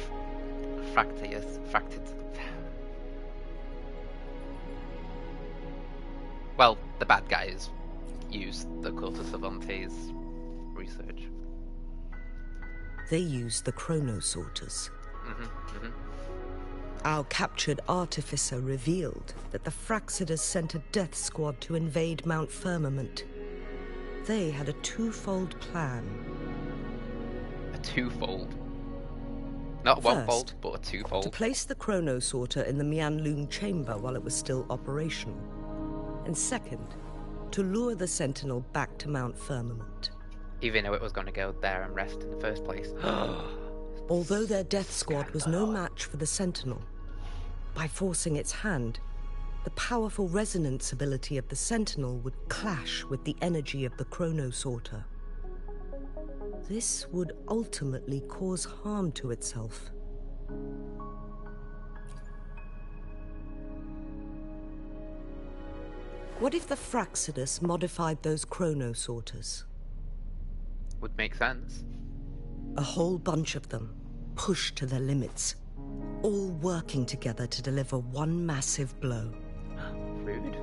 fracted. Well, the bad guys use the Court of Cervantes research. They used the chronosorters. Our captured artificer revealed that the Fraxiders sent a death squad to invade Mount Firmament. They had a twofold plan. A twofold? Not one-fold, but a twofold. To place the chronosorter in the Mianlung chamber while it was still operational. And second, to lure the Sentinel back to Mount Firmament. Even though it was going to go there and rest in the first place. Although their death squad was no match for the Sentinel, by forcing its hand, the powerful resonance ability of the Sentinel would clash with the energy of the chronosorter. This would ultimately cause harm to itself. What if the Fraxidus modified those chronosorters? Would make sense. A whole bunch of them, pushed to their limits, all working together to deliver one massive blow. Rude.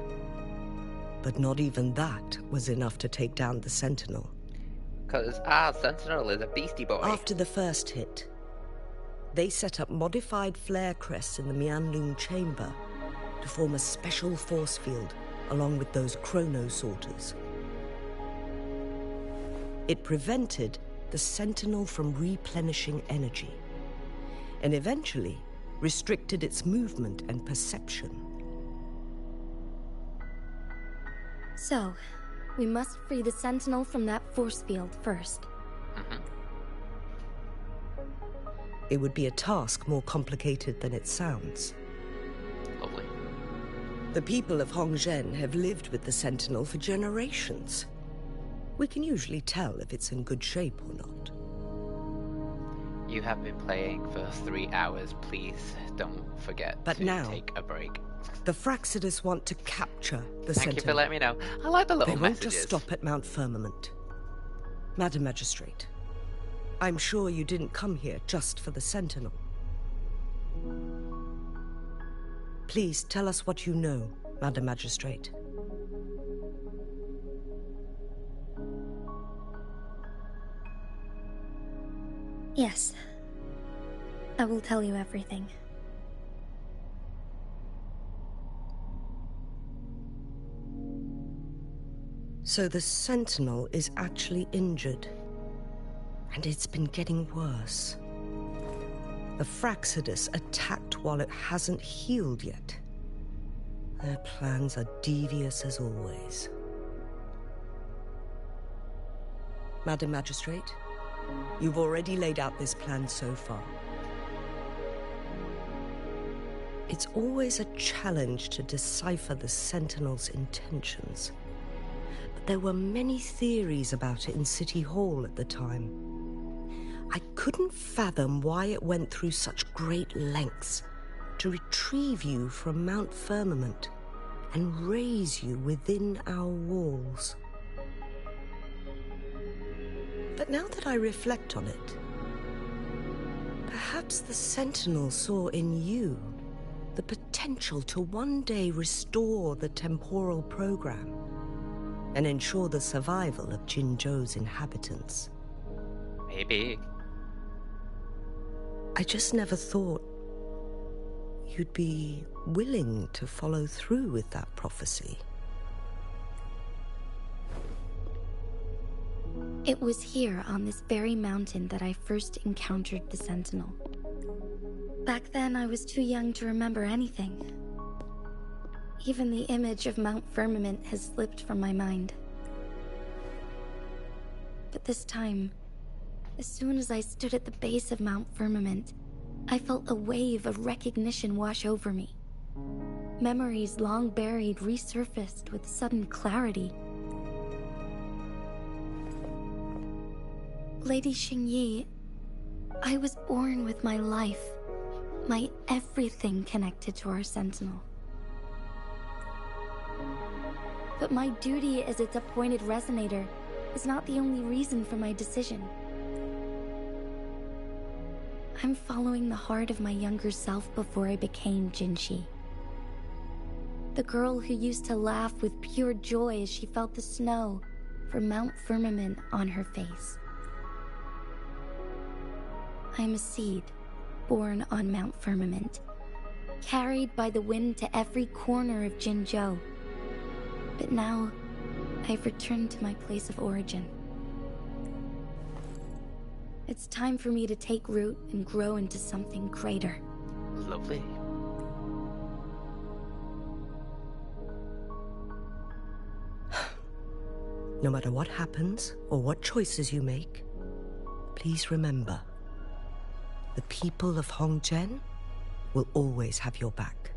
But not even that was enough to take down the Sentinel. Because Sentinel is a beastie boy. After the first hit, they set up modified flare crests in the Mianlun chamber to form a special force field along with those chronosorters. It prevented the Sentinel from replenishing energy, and eventually restricted its movement and perception. So, we must free the Sentinel from that force field first. It would be a task more complicated than it sounds. Lovely. The people of Hongzhen have lived with the Sentinel for generations. We can usually tell if it's in good shape or not. You have been playing for 3 hours. Please don't forget to take a break. The Fraxidus want to capture the Thank Sentinel. you for letting me know. I like the little They won't messages. just stop at Mount Firmament. Madam Magistrate, I'm sure you didn't come here just for the Sentinel. Please tell us what you know, Madam Magistrate. Yes. I will tell you everything. So the Sentinel is actually injured. And it's been getting worse. The Fraxidus attacked while it hasn't healed yet. Their plans are devious as always. Madam Magistrate, you've already laid out this plan so far. It's always a challenge to decipher the Sentinel's intentions. But there were many theories about it in City Hall at the time. I couldn't fathom why it went through such great lengths to retrieve you from Mount Firmament and raise you within our walls. But now that I reflect on it, perhaps the Sentinel saw in you the potential to one day restore the temporal program and ensure the survival of Jinzhou's inhabitants. Maybe. I just never thought you'd be willing to follow through with that prophecy. It was here on this very mountain that I first encountered the Sentinel. Back then, I was too young to remember anything. Even the image of Mount Firmament has slipped from my mind. But this time, as soon as I stood at the base of Mount Firmament, I felt a wave of recognition wash over me. Memories long buried resurfaced with sudden clarity. Lady Xingyi, I was born with my life, my everything connected to our Sentinel. But my duty as its appointed resonator is not the only reason for my decision. I'm following the heart of my younger self before I became Jinxi. The girl who used to laugh with pure joy as she felt the snow from Mount Firmament on her face. I'm a seed, born on Mount Firmament, carried by the wind to every corner of Jinzhou. But now, I've returned to my place of origin. It's time for me to take root and grow into something greater. Lovely. No matter what happens or what choices you make, please remember, the people of Hongzhen will always have your back.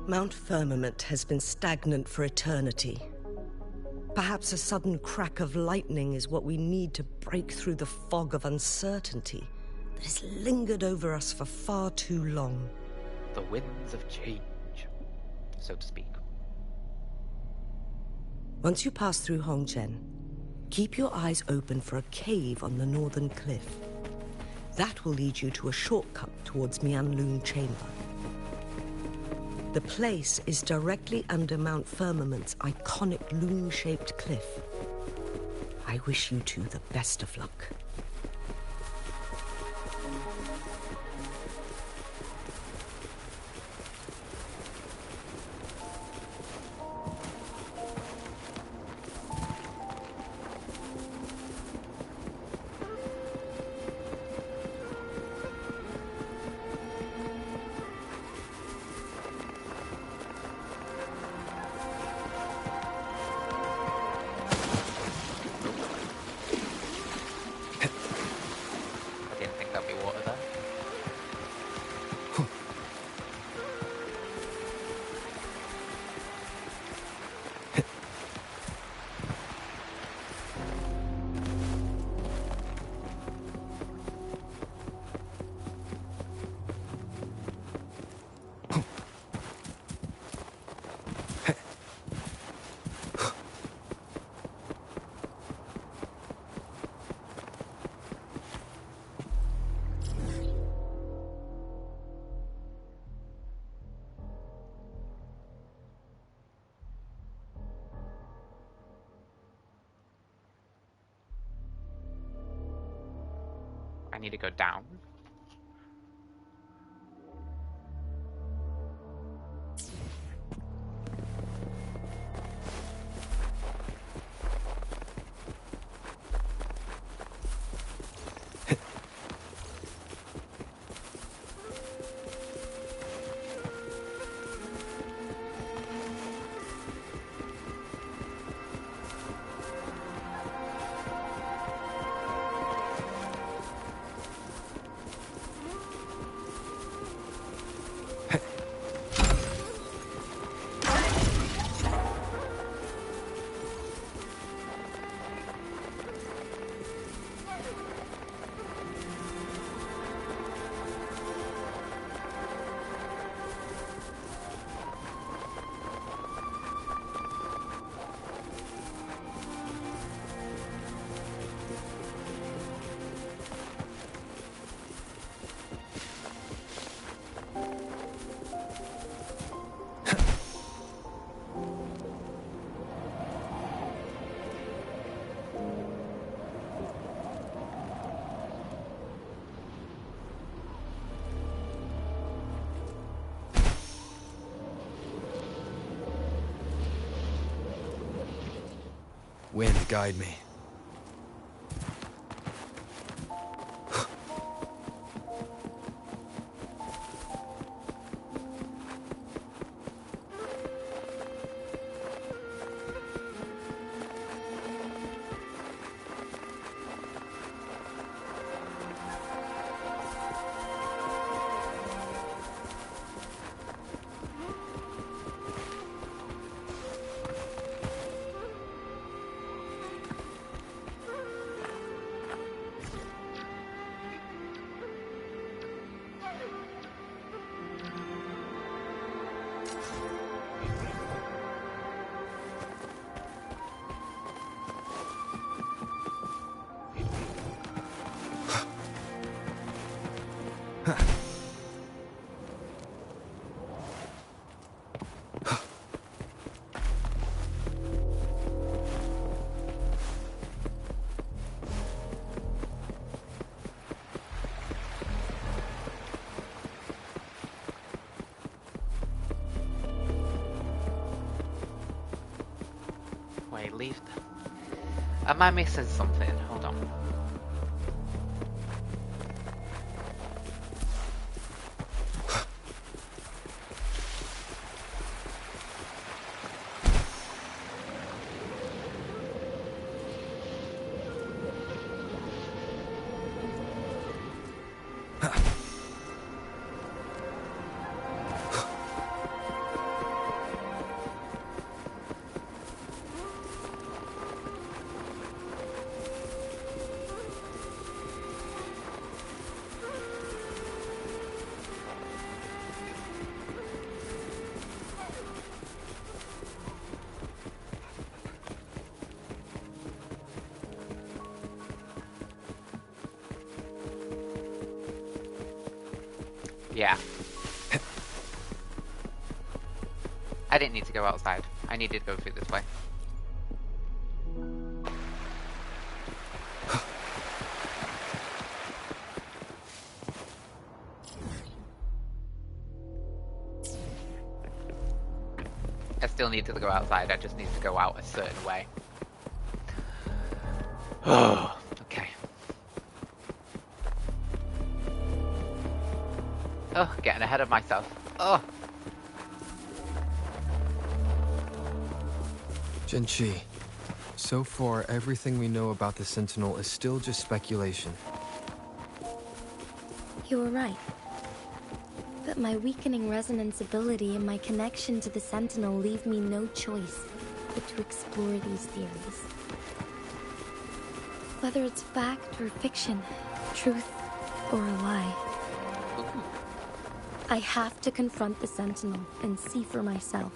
Mount Firmament has been stagnant for eternity. Perhaps a sudden crack of lightning is what we need to break through the fog of uncertainty that has lingered over us for far too long. The winds of change, so to speak. Once you pass through Hongzhen, keep your eyes open for a cave on the northern cliff. That will lead you to a shortcut towards Mianlun Chamber. The place is directly under Mount Firmament's iconic loon-shaped cliff. I wish you two the best of luck. I need to go down. Wind, guide me. Wait, leave. Am I missing something? Hold on. Yeah. I didn't need to go outside. I needed to go through this way. I still needed to go outside. I just need to go out a certain way. Oh, okay. Oh, getting ahead of myself. Oh. Jinchi, so far everything we know about the Sentinel is still just speculation. You were right. But my weakening resonance ability and my connection to the Sentinel leave me no choice but to explore these theories. Whether it's fact or fiction, truth or a lie. I have to confront the Sentinel and see for myself.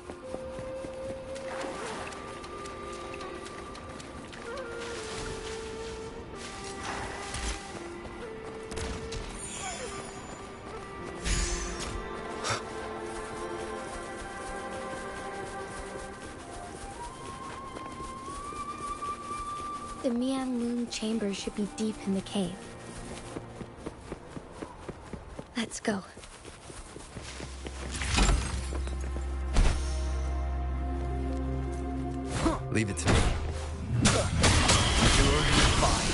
The Mian Loon chamber should be deep in the cave. Let's go. Leave it to me. You're fine.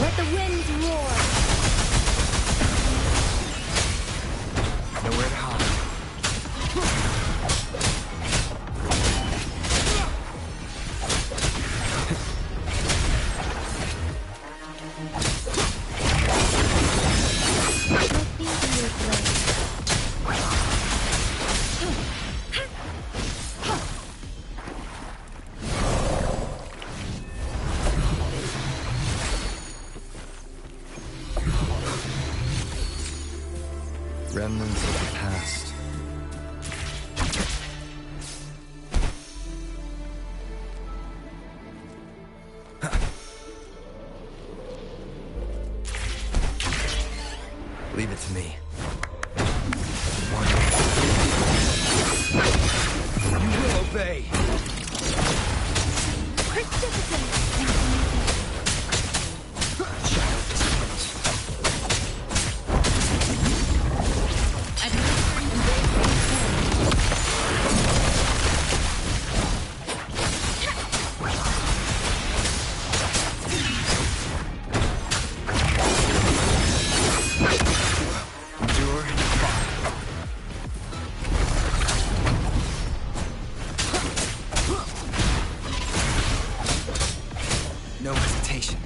Let the winds roar. Nowhere to hide. Remnants of the past. Leave it to me. You will obey. No hesitation.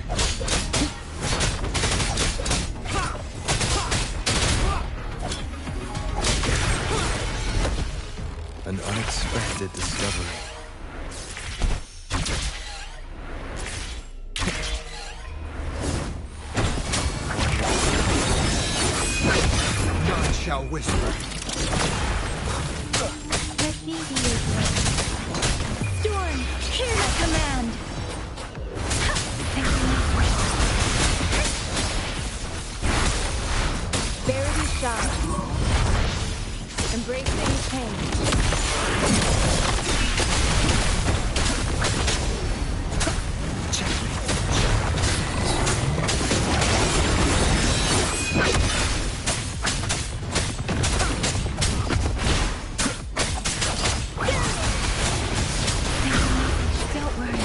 An unexpected discovery. None shall whisper. Let me be your blade. Storm, hear my command. Verity shines. Embracing pain. Don't worry.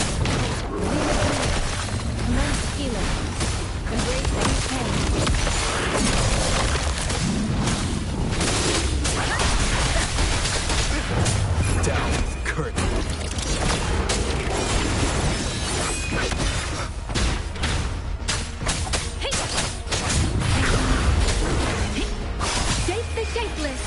Immense healing. Embracing pain. Down with the curtain. Shape the shapeless.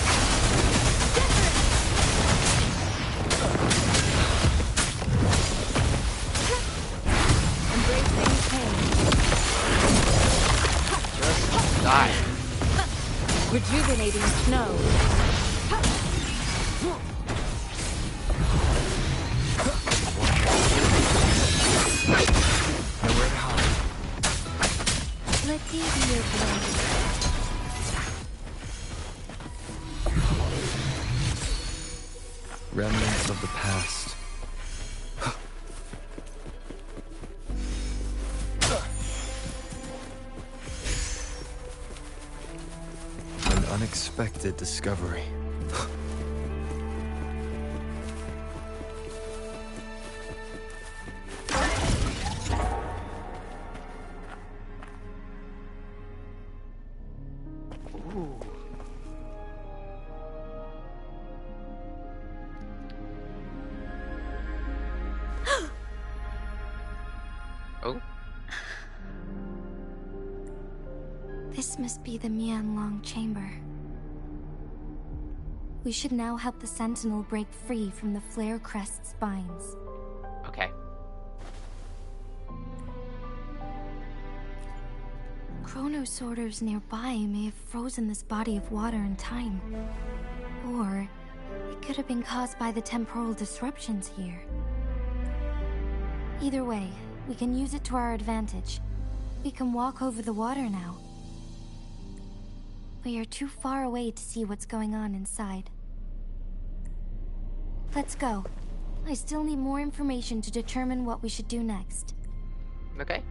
Embracing pain. Just die. Rejuvenating snow. Clicky the Remnants of the past. An unexpected discovery. This must be the Mianlong chamber. We should now help the Sentinel break free from the Flare Crest spines. Okay. Chronosorters nearby may have frozen this body of water in time. Or it could have been caused by the temporal disruptions here. Either way, we can use it to our advantage. We can walk over the water now. We are too far away to see what's going on inside. Let's go. I still need more information to determine what we should do next. Okay.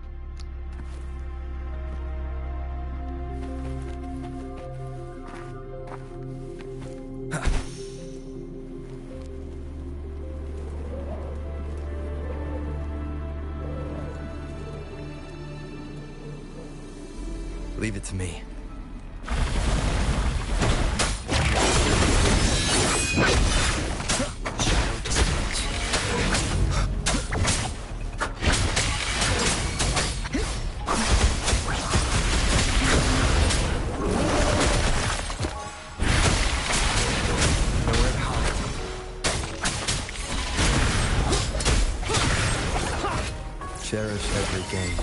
Leave it to me. Cherish every gain.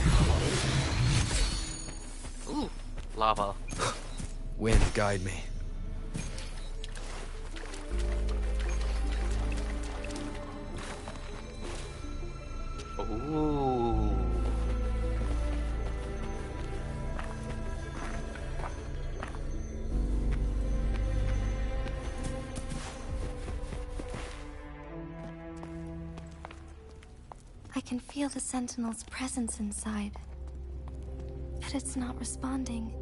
Ooh, lava. Wind, guide me. Ooh. I can feel the Sentinel's presence inside, but it's not responding.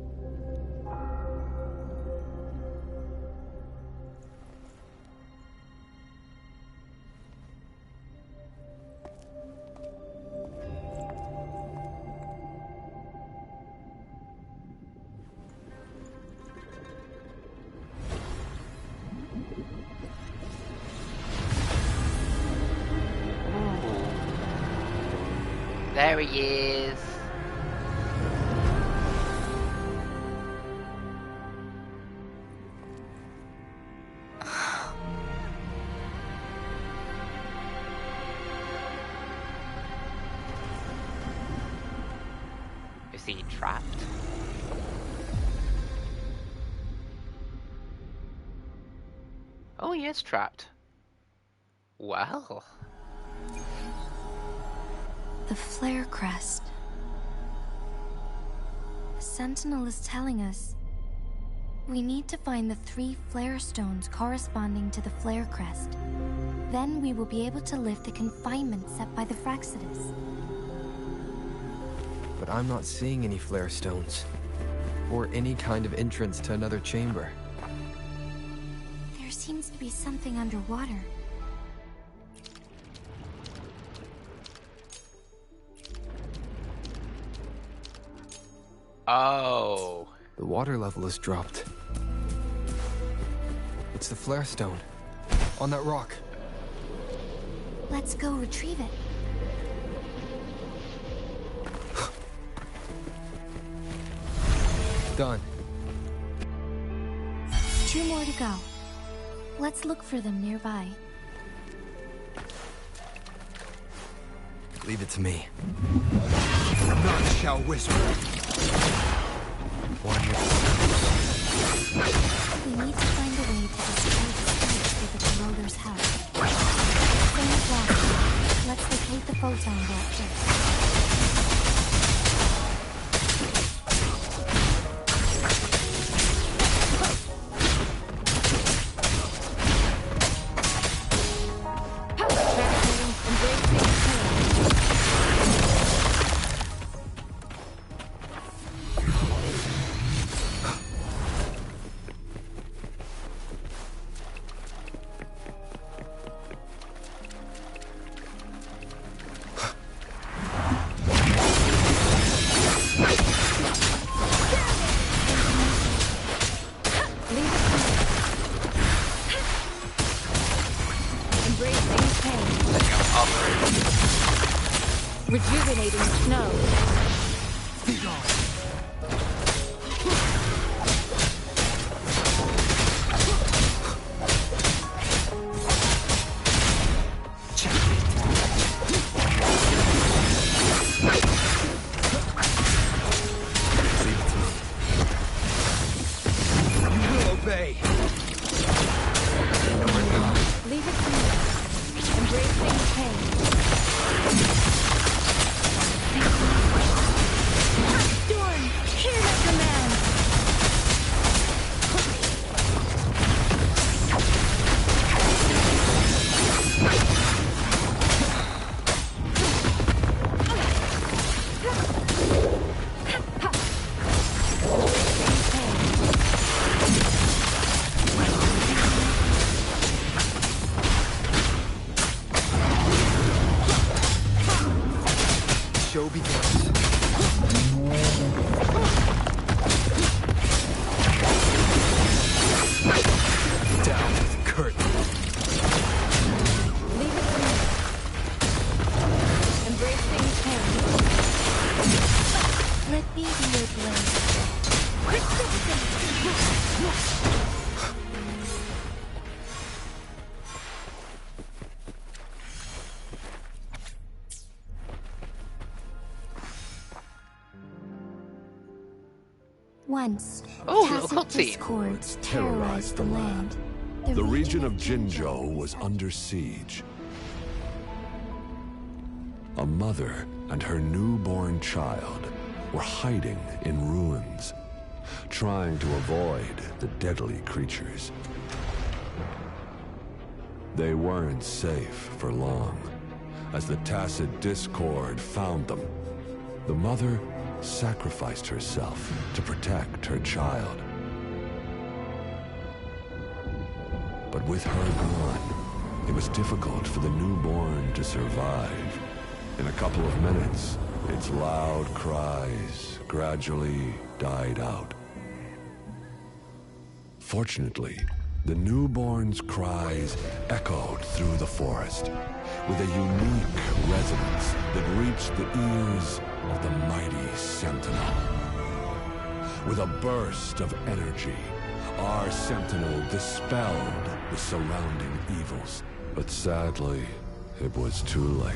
There he is. Is he trapped? Oh, he is trapped. Well. The Flare Crest. The Sentinel is telling us we need to find the 3 flare stones corresponding to the Flare Crest. Then we will be able to lift the confinement set by the Fraxidus. But I'm not seeing any flare stones, or any kind of entrance to another chamber. There seems to be something underwater. Oh. The water level has dropped. It's the flare stone. On that rock. Let's go retrieve it. Done. 2 more to go. Let's look for them nearby. Leave it to me. None shall whisper. One with We need to find a way to destroy the space that the corroders have. Same as last time. Let's locate the photon vault first. Rejuvenating snow. Be gone. Leave it to me. Embracing pain. Storm, hear my command. Show begins. Down with the curtain. Leave it to me. Embracing pain. Let me be your blade. Once, Oh, tacit little cutscene. discords terrorized the land. The region of Jinzhou was under siege. A mother and her newborn child were hiding in ruins, trying to avoid the deadly creatures. They weren't safe for long, as the tacit discord found them. The mother sacrificed herself to protect her child. But with her gone, it was difficult for the newborn to survive. In a couple of minutes, its loud cries gradually died out. Fortunately, the newborn's cries echoed through the forest with a unique resonance that reached the ears of the mighty Sentinel. With a burst of energy, our Sentinel dispelled the surrounding evils. But sadly, it was too late.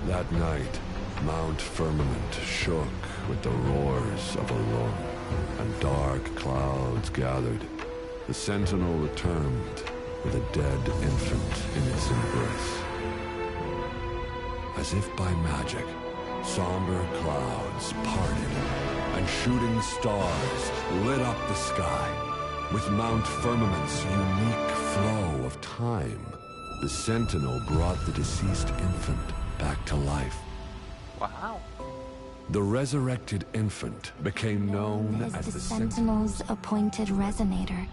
That night, Mount Firmament shook with the roars of a lung, and dark clouds gathered. The Sentinel returned with a dead infant in its embrace. As if by magic, somber clouds parted, and shooting stars lit up the sky. With Mount Firmament's unique flow of time, the Sentinel brought the deceased infant back to life. Wow. The resurrected infant became known as the the Sentinel's appointed resonator,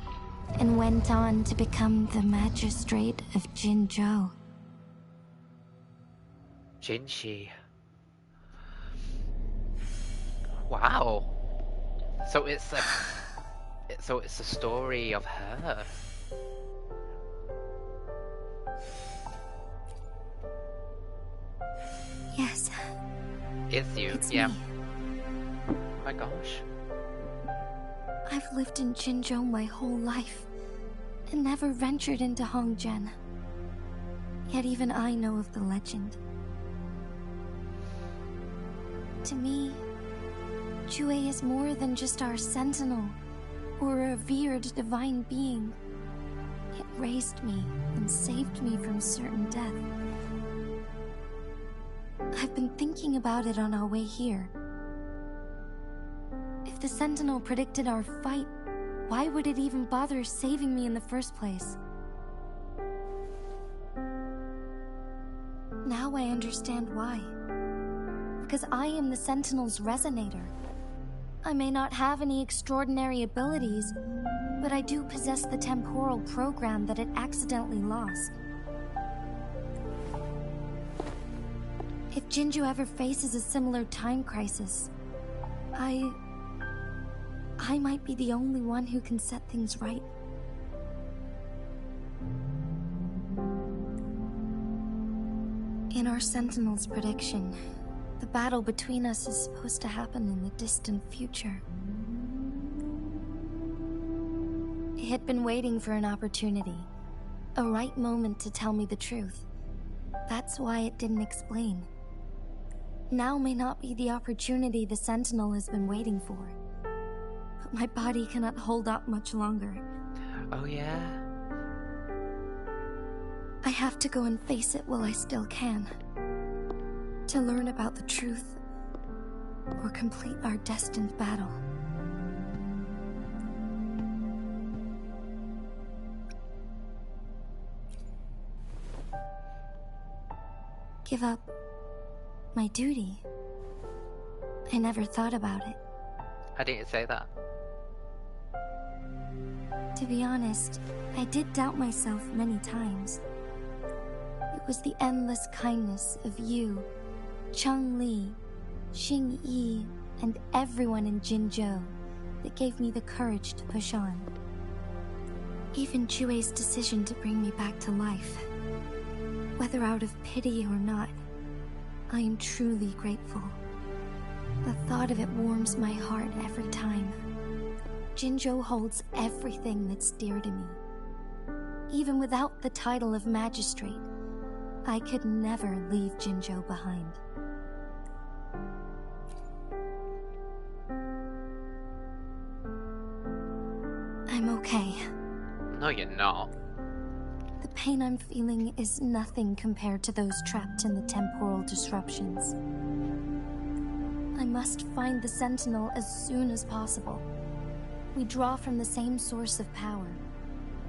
and went on to become the magistrate of Jinzhou. Jinshi. Wow. So it's a story of her. Yes. It's you, It's yeah. me. Oh my gosh. I've lived in Jinzhou my whole life, and never ventured into Hongjian. Yet even I know of the legend. To me, Jiyen is more than just our sentinel, or a revered divine being. It raised me and saved me from certain death. I've been thinking about it on our way here. If the Sentinel predicted our fight, why would it even bother saving me in the first place? Now I understand why. Because I am the Sentinel's resonator. I may not have any extraordinary abilities, but I do possess the temporal program that it accidentally lost. If Jinzhou ever faces a similar time crisis, I might be the only one who can set things right. In our Sentinel's prediction, the battle between us is supposed to happen in the distant future. It had been waiting for an opportunity, a right moment to tell me the truth. That's why it didn't explain. Now may not be the opportunity the Sentinel has been waiting for. But my body cannot hold up much longer. Oh yeah? I have to go and face it while I still can. To learn about the truth, or complete our destined battle. Give up my duty. I never thought about it. I didn't say that. To be honest, I did doubt myself many times. It was the endless kindness of you, Cheng-Li, Xing-Yi, and everyone in Jinzhou that gave me the courage to push on. Even Jue's decision to bring me back to life. Whether out of pity or not, I am truly grateful. The thought of it warms my heart every time. Jinzhou holds everything that's dear to me. Even without the title of magistrate, I could never leave Jinzhou behind. I'm okay. No, you're not. The pain I'm feeling is nothing compared to those trapped in the temporal disruptions. I must find the Sentinel as soon as possible. We draw from the same source of power.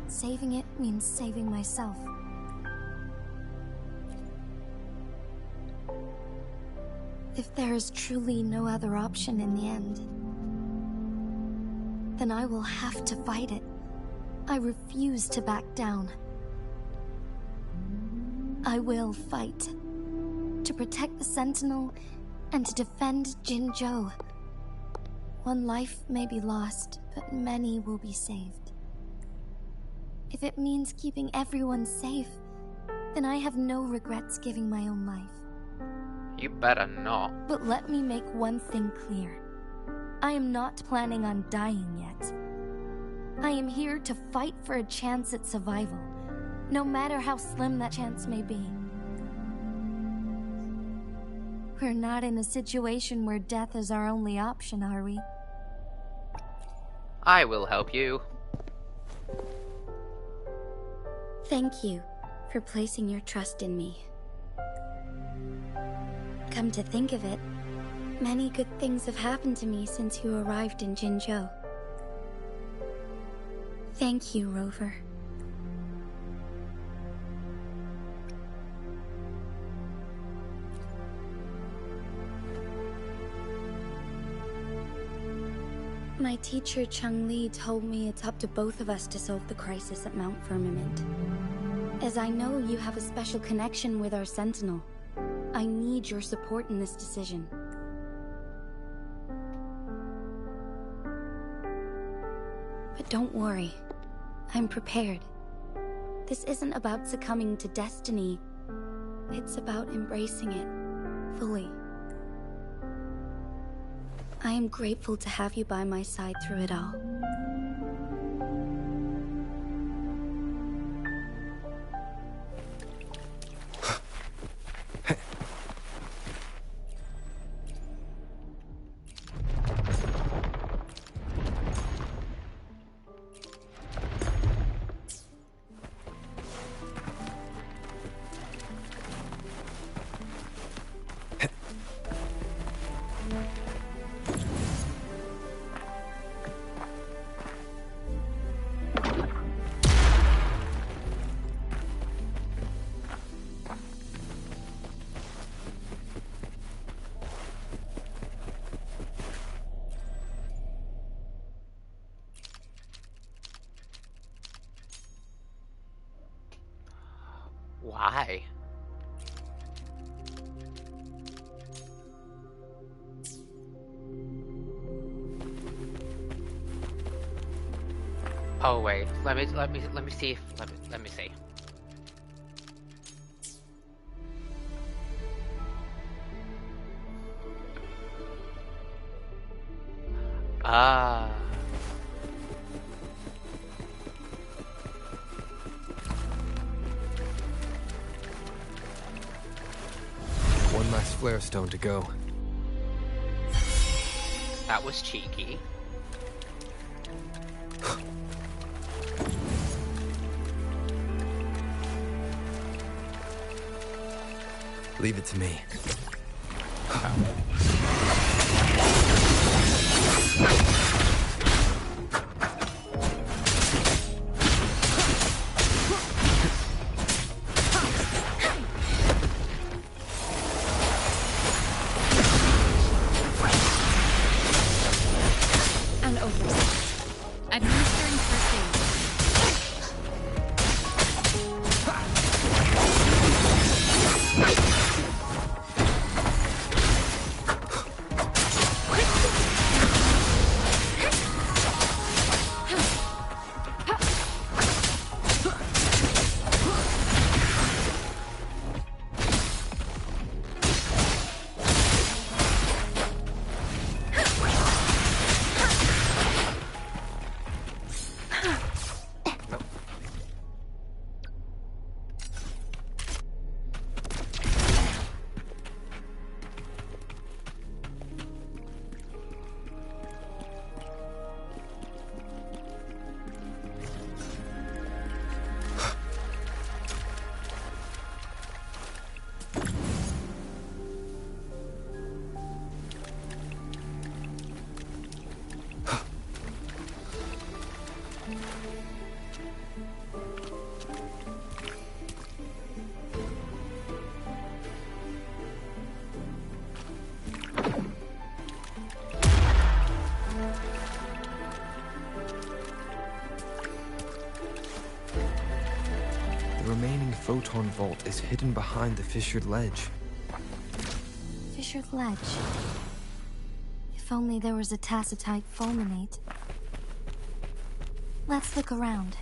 Saving it means saving myself. If there is truly no other option in the end, then I will have to fight it. I refuse to back down. I will fight. To protect the Sentinel and to defend Jinzhou. One life may be lost, but many will be saved. If it means keeping everyone safe, then I have no regrets giving my own life. You better not. But let me make one thing clear. I am not planning on dying yet. I am here to fight for a chance at survival, no matter how slim that chance may be. We're not in a situation where death is our only option, are we? I will help you. Thank you for placing your trust in me. Come to think of it, many good things have happened to me since you arrived in Jinzhou. Thank you, Rover. My teacher Cheng-Li told me it's up to both of us to solve the crisis at Mount Firmament. As I know you have a special connection with our Sentinel, I need your support in this decision. But don't worry, I'm prepared. This isn't about succumbing to destiny, it's about embracing it fully. I am grateful to have you by my side through it all. Why? Oh wait, let me see. Let me see. Ah. One last flare stone to go. That was cheeky. Leave it to me. And over. Administering first aid. The remaining photon vault is hidden behind the fissured ledge. Fissured ledge. If only there was a tacitite fulminate. Let's look around.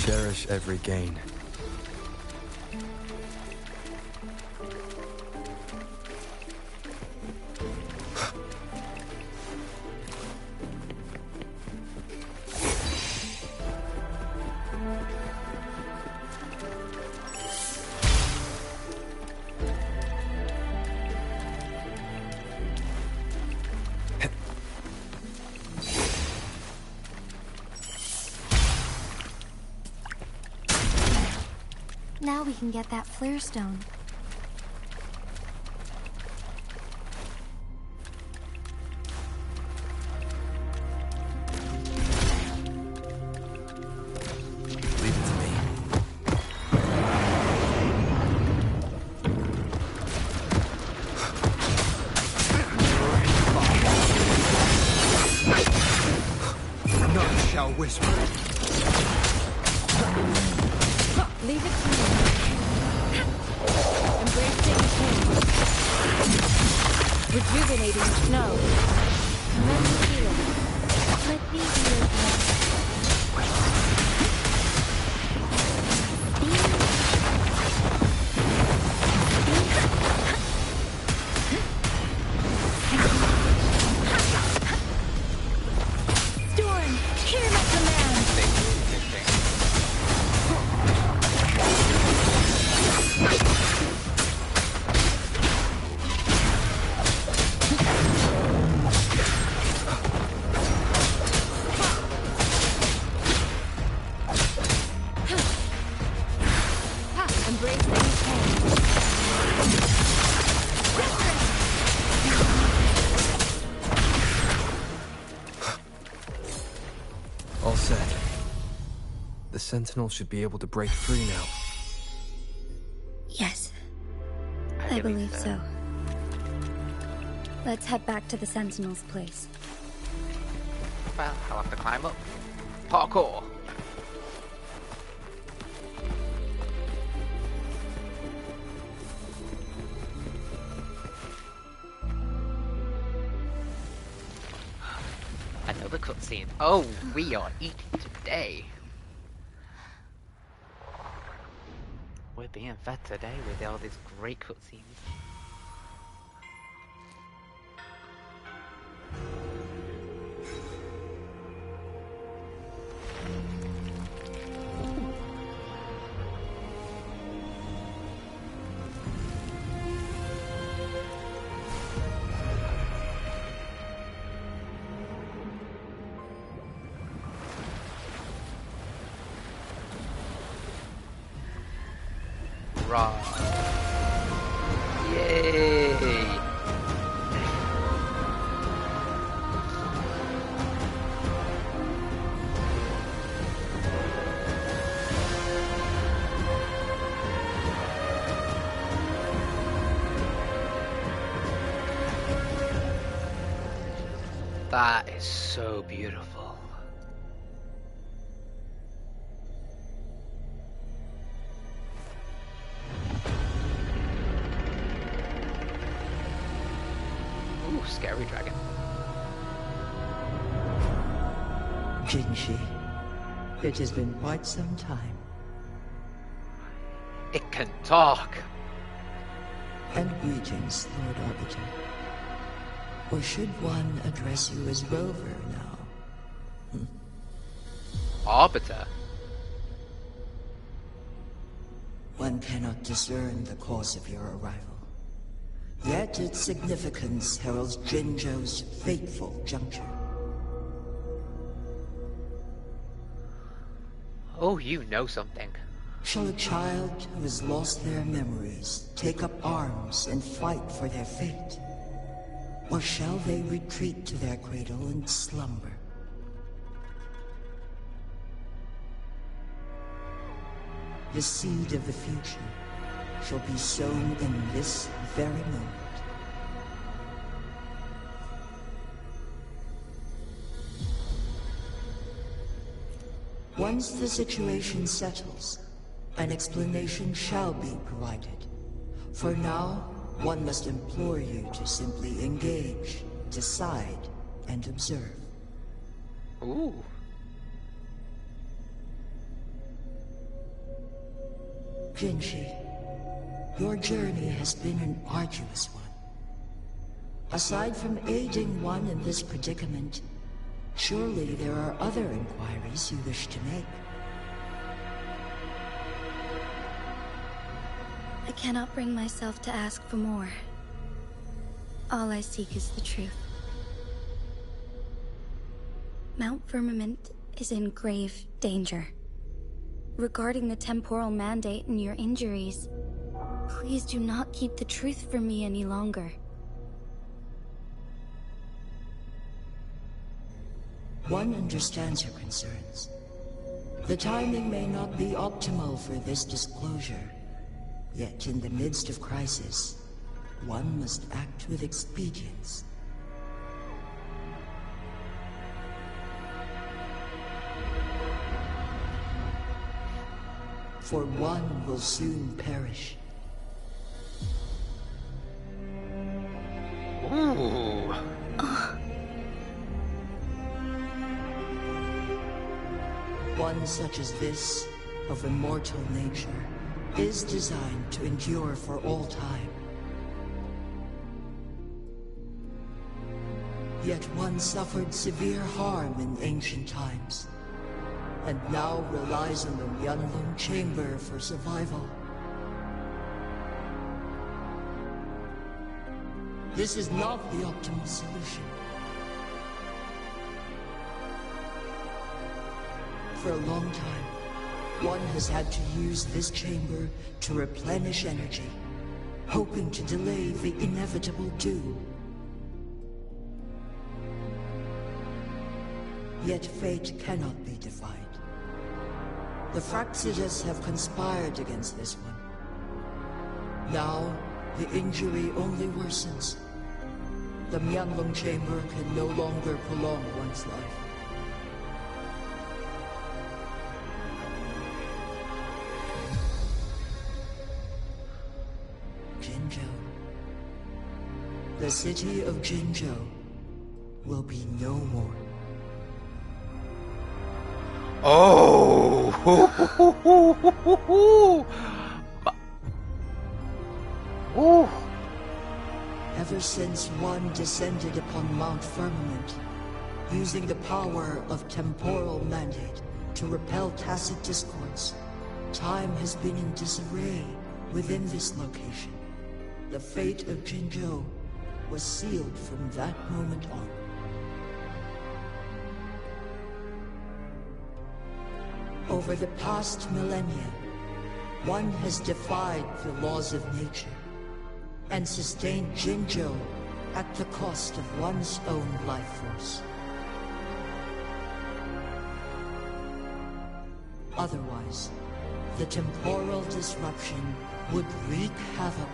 Cherish every gain. Now we can get that flare stone. Leave it to me. None shall whisper. Leave it to me. Embracing pain. Rejuvenating snow. Commend healing. Let me heal you. Sentinel should be able to break free now. Yes. I believe so. Let's head back to the Sentinel's place. Well, I'll have to climb up. Parkour! Another cutscene. Oh, we are eating today. We're being fed today with all these great cutscenes. Yay! That is so beautiful. Ooh, scary dragon. Jinshi, it has been quite some time. It can talk. And greetings, Lord Arbiter. Or should one address you as Rover now? Arbiter? One cannot discern the cause of your arrival. Yet its significance heralds Jinzhou's fateful juncture. Oh, you know something. Shall a child who has lost their memories take up arms and fight for their fate? Or shall they retreat to their cradle and slumber? The seed of the future shall be sown in this very moment. Once the situation settles, an explanation shall be provided. For now, one must implore you to simply engage, decide, and observe. Ooh. Jinshi, your journey has been an arduous one. Aside from aiding one in this predicament, surely there are other inquiries you wish to make. I cannot bring myself to ask for more. All I seek is the truth. Mount Firmament is in grave danger. Regarding the temporal mandate and your injuries, please do not keep the truth from me any longer. One understands your concerns. The timing may not be optimal for this disclosure. Yet in the midst of crisis, one must act with expedience. For one will soon perish. Ooh. One such as this, of immortal nature, is designed to endure for all time. Yet one suffered severe harm in ancient times, and now relies on the Yanlong Chamber for survival. This is not the optimal solution. For a long time, one has had to use this chamber to replenish energy, hoping to delay the inevitable doom. Yet fate cannot be defied. The Fraxidas have conspired against this one. Now, the injury only worsens. The Myanlong Chamber can no longer prolong one's life. Jinzhou. The city of Jinzhou will be no more. Oh! Ooh. Ever since one descended upon Mount Firmament, using the power of temporal mandate to repel tacit discords, time has been in disarray within this location. The fate of Jinzhou was sealed from that moment on. Over the past millennia, one has defied the laws of nature and sustained Jinzhou at the cost of one's own life force. Otherwise, the temporal disruption would wreak havoc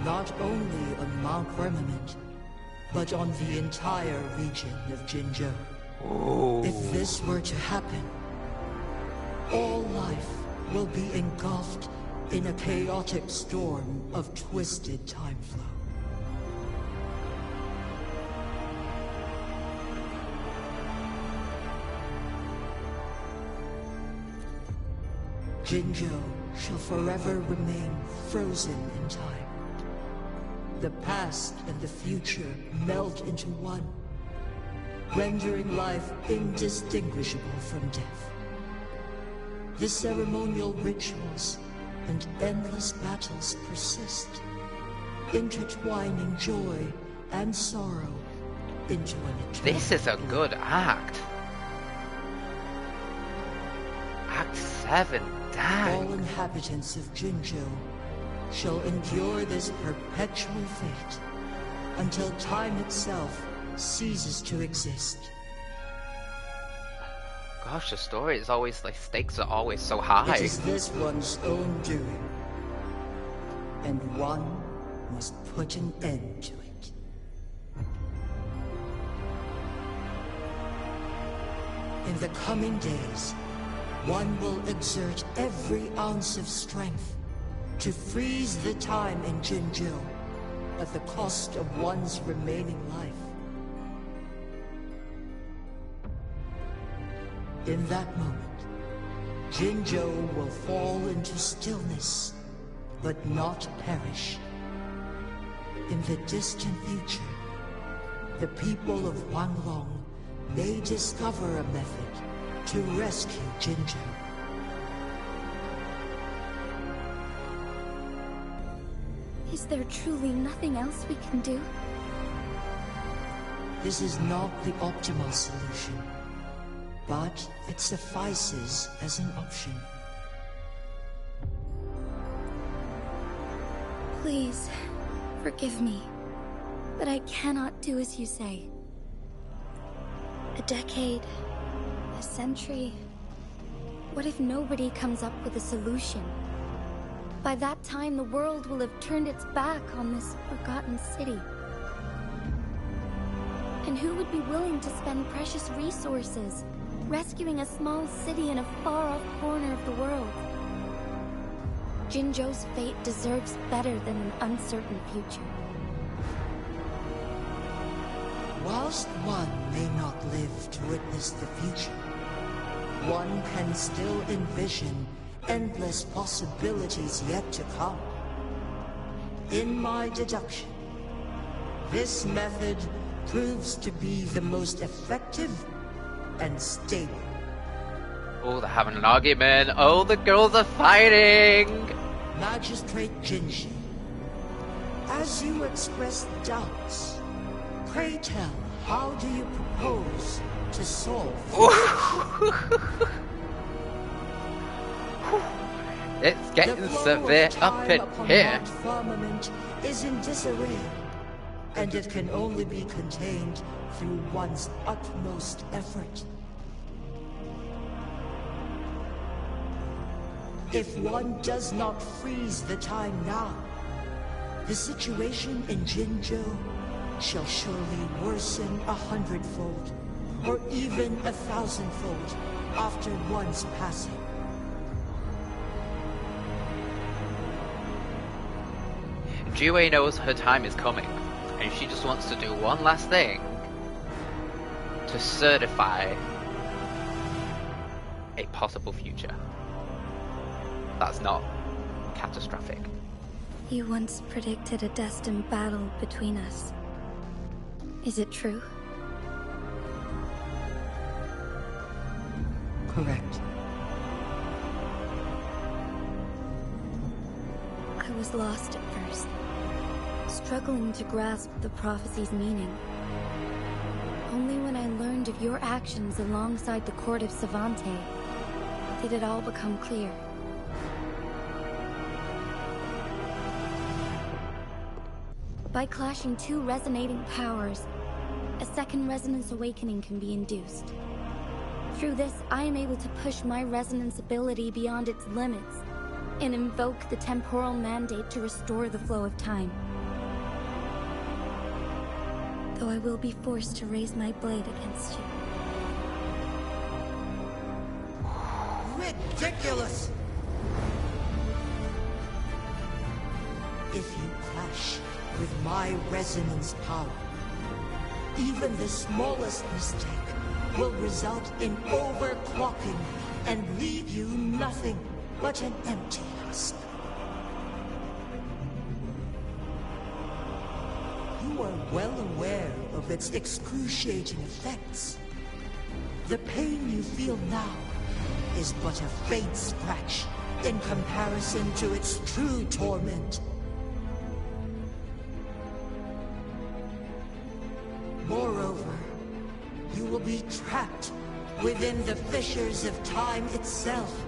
not only on Mount Firmament, but on the entire region of Jinzhou. Oh. If this were to happen, all life will be engulfed in a chaotic storm of twisted time flow. Jinzhou shall forever remain frozen in time. The past and the future melt into one, rendering life indistinguishable from death. The ceremonial rituals and endless battles persist, intertwining joy and sorrow into an eternal... This is a good act. Act 7, dang. All inhabitants of Jinzhou shall endure this perpetual fate until time itself ceases to exist. Gosh, the story is always like, stakes are always so high. It is this one's own doing, and one must put an end to it. In the coming days, one will exert every ounce of strength to freeze the time in Jinzhou at the cost of one's remaining life. In that moment, Jinzhou will fall into stillness, but not perish. In the distant future, the people of Wanglong may discover a method to rescue Jinzhou. Is there truly nothing else we can do? This is not the optimal solution, but it suffices as an option. Please, forgive me, but I cannot do as you say. A decade, a century. What if nobody comes up with a solution? By that time, the world will have turned its back on this forgotten city. And who would be willing to spend precious resources rescuing a small city in a far-off corner of the world? Jinzhou's fate deserves better than an uncertain future. Whilst one may not live to witness the future, one can still envision endless possibilities yet to come. In my deduction, this method proves to be the most effective and stable. Oh, they're having an argument. Oh, the girls are fighting. Magistrate Jinshi, as you express doubts, pray tell, how do you propose to solve this? It's getting severe up in here. Mount Firmament is in disarray, and it can only be contained through one's utmost effort. If one does not freeze the time now, the situation in Jinzhou shall surely worsen 100-fold, or even 1,000-fold, after one's passing. Jiyen knows her time is coming, and she just wants to do one last thing to certify a possible future that's not catastrophic. You once predicted a destined battle between us. Is it true? Correct. I was lost at first, struggling to grasp the prophecy's meaning. Only when I learned of your actions alongside the court of Savante did it all become clear. By clashing two resonating powers, a second resonance awakening can be induced. Through this, I am able to push my resonance ability beyond its limits and invoke the temporal mandate to restore the flow of time. Though I will be forced to raise my blade against you. Ridiculous! If you clash with my resonance power, even the smallest mistake will result in overclocking and leave you nothing but an empty husk. You are well aware of its excruciating effects. The pain you feel now is but a faint scratch in comparison to its true torment. Moreover, you will be trapped within the fissures of time itself.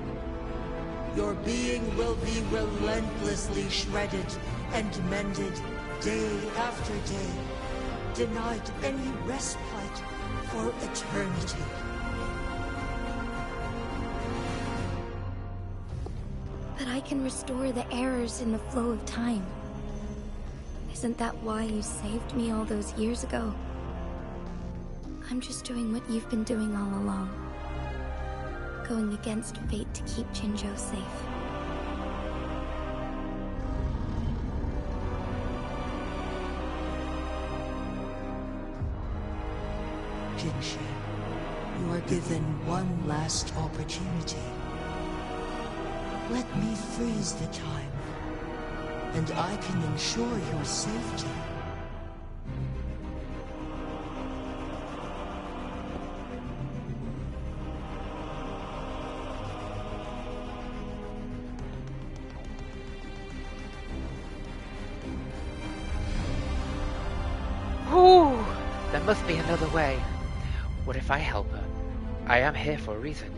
Your being will be relentlessly shredded and mended day after day, denied any respite for eternity. But I can restore the errors in the flow of time. Isn't that why you saved me all those years ago? I'm just doing what you've been doing all along. Going against fate to keep Jinzhou safe. Jinshi, you are given one last opportunity. Let me freeze the time, and I can ensure your safety. Whew, there must be another way. What if I help her? I am here for a reason.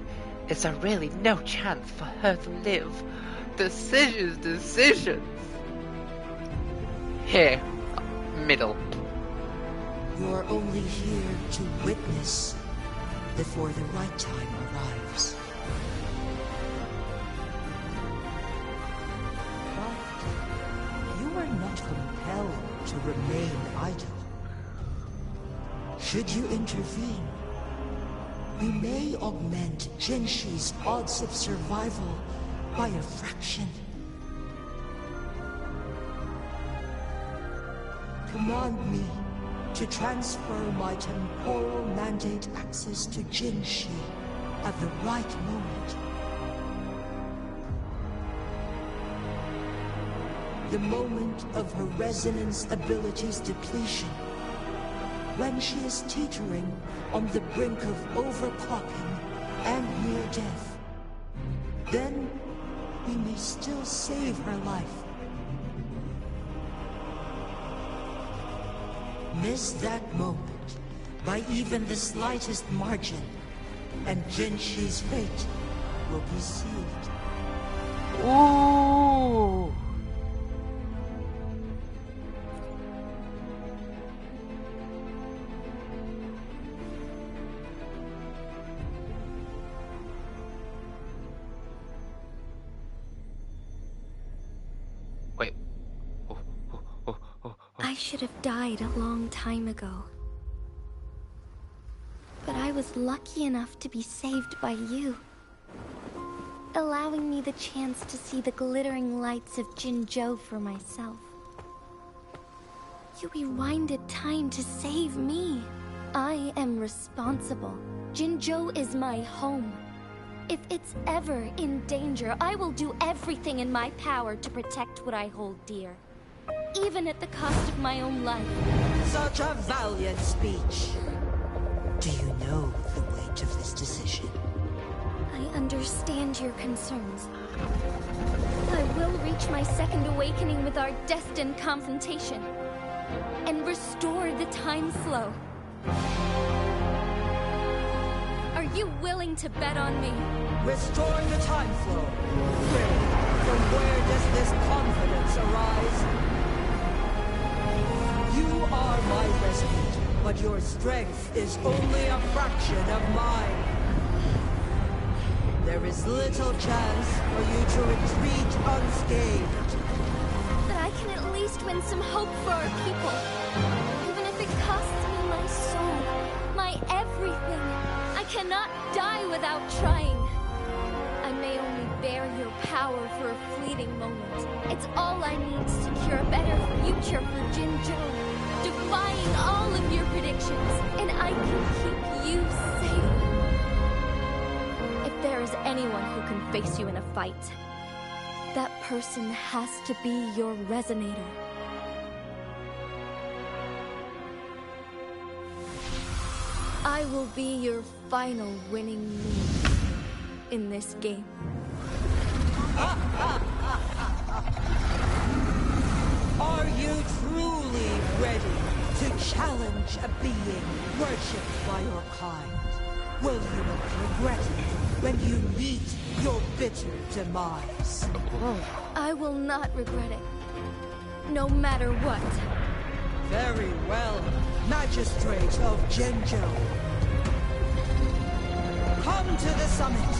Is there really no chance for her to live? Decisions. Here, middle. You are only here to witness before the right time arrives. But you are not compelled to remain idle. Should you intervene, we may augment Jinshi's odds of survival by a fraction. Command me to transfer my temporal mandate access to Jinshi at the right moment. The moment of her resonance ability's depletion, when she is teetering on the brink of overclocking and near death. Then we may still save her life. Miss that moment by even the slightest margin, and Jinshi's fate will be sealed. Ooh. I should have died a long time ago. But I was lucky enough to be saved by you, allowing me the chance to see the glittering lights of Jinzhou for myself. You rewinded time to save me. I am responsible. Jinzhou is my home. If it's ever in danger, I will do everything in my power to protect what I hold dear, even at the cost of my own life. Such a valiant speech. Do you know the weight of this decision? I understand your concerns. I will reach my second awakening with our destined confrontation and restore the time flow. Are you willing to bet on me? Restoring the time flow. Really? From where does this confidence arise? You are my resident, but your strength is only a fraction of mine. There is little chance for you to retreat unscathed. But I can at least win some hope for our people. Even if it costs me my soul, my everything. I cannot die without trying. I may only bear your power for a fleeting moment. It's all I need to secure a better future for Jinzhou, defying all of your predictions, and I can keep you safe. If there is anyone who can face you in a fight, that person has to be your resonator. I will be your final winning move in this game. Are you truly ready to challenge a being worshipped by your kind? Will you not regret it when you meet your bitter demise? I will not regret it, no matter what. Very well, Magistrate of Jinzhou. Come to the summit.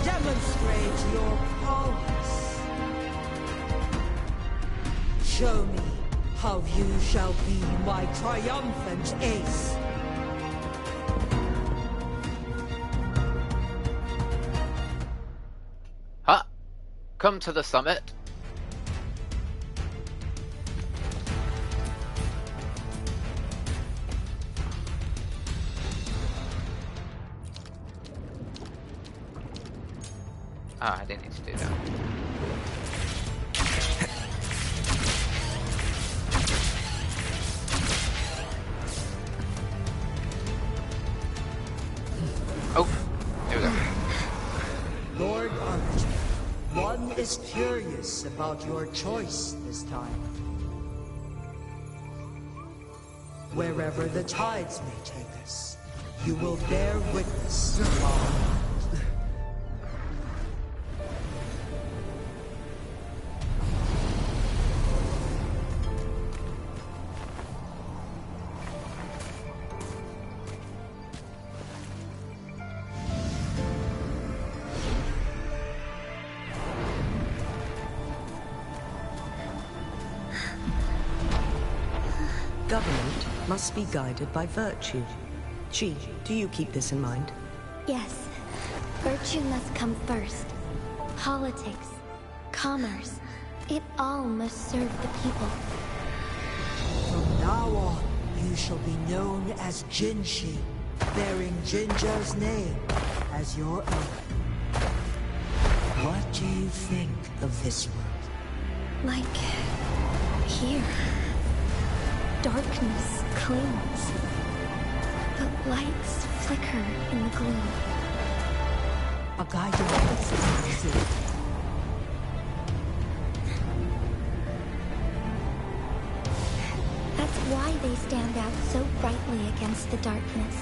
Demonstrate your prowess. Show me how you shall be my triumphant ace. Huh? Come to the summit. Oh, I didn't need to do that. Oh, there we go. Lord Arbiter, one is curious about your choice this time. Wherever the tides may take us, you will bear witness to our Government must be guided by virtue. Chi, do you keep this in mind? Yes, virtue must come first. Politics, commerce, it all must serve the people. From now on, you shall be known as Jinshi, bearing Jinzhou's name as your own. What do you think of this world? Like here. Darkness clings, but lights flicker in the gloom. A guiding principle, is it? That's why they stand out so brightly against the darkness.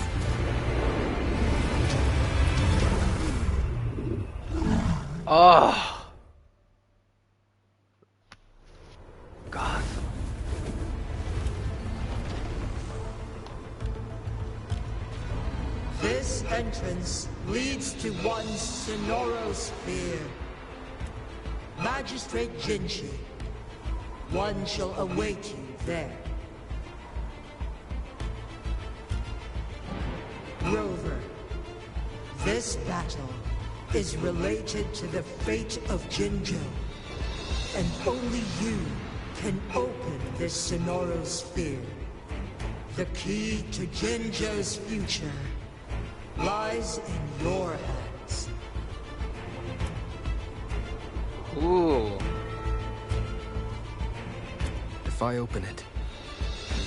Oh. God. This entrance leads to one Sonoro sphere. Magistrate Jinshi, one shall await you there. Rover, this battle is related to the fate of Jinzhou, and only you can open this Sonoro sphere. The key to Jinzhou's future lies in your hands. Ooh. If I open it,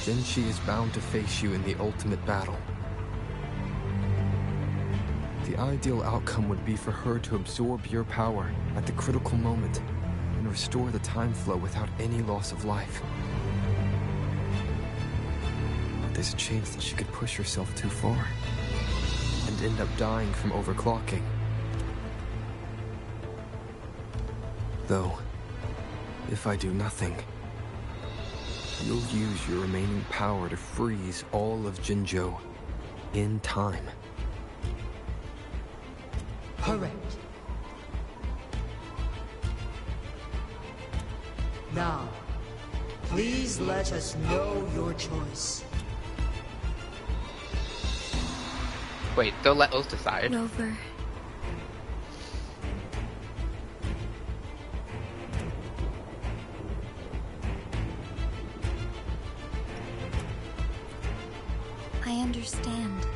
Jinshi is bound to face you in the ultimate battle. The ideal outcome would be for her to absorb your power at the critical moment and restore the time flow without any loss of life. But there's a chance that she could push herself too far and end up dying from overclocking. Though, if I do nothing, you'll use your remaining power to freeze all of Jinzhou in time. Correct. Now, please let us know your choice. Wait, don't let us decide. Rover. I understand.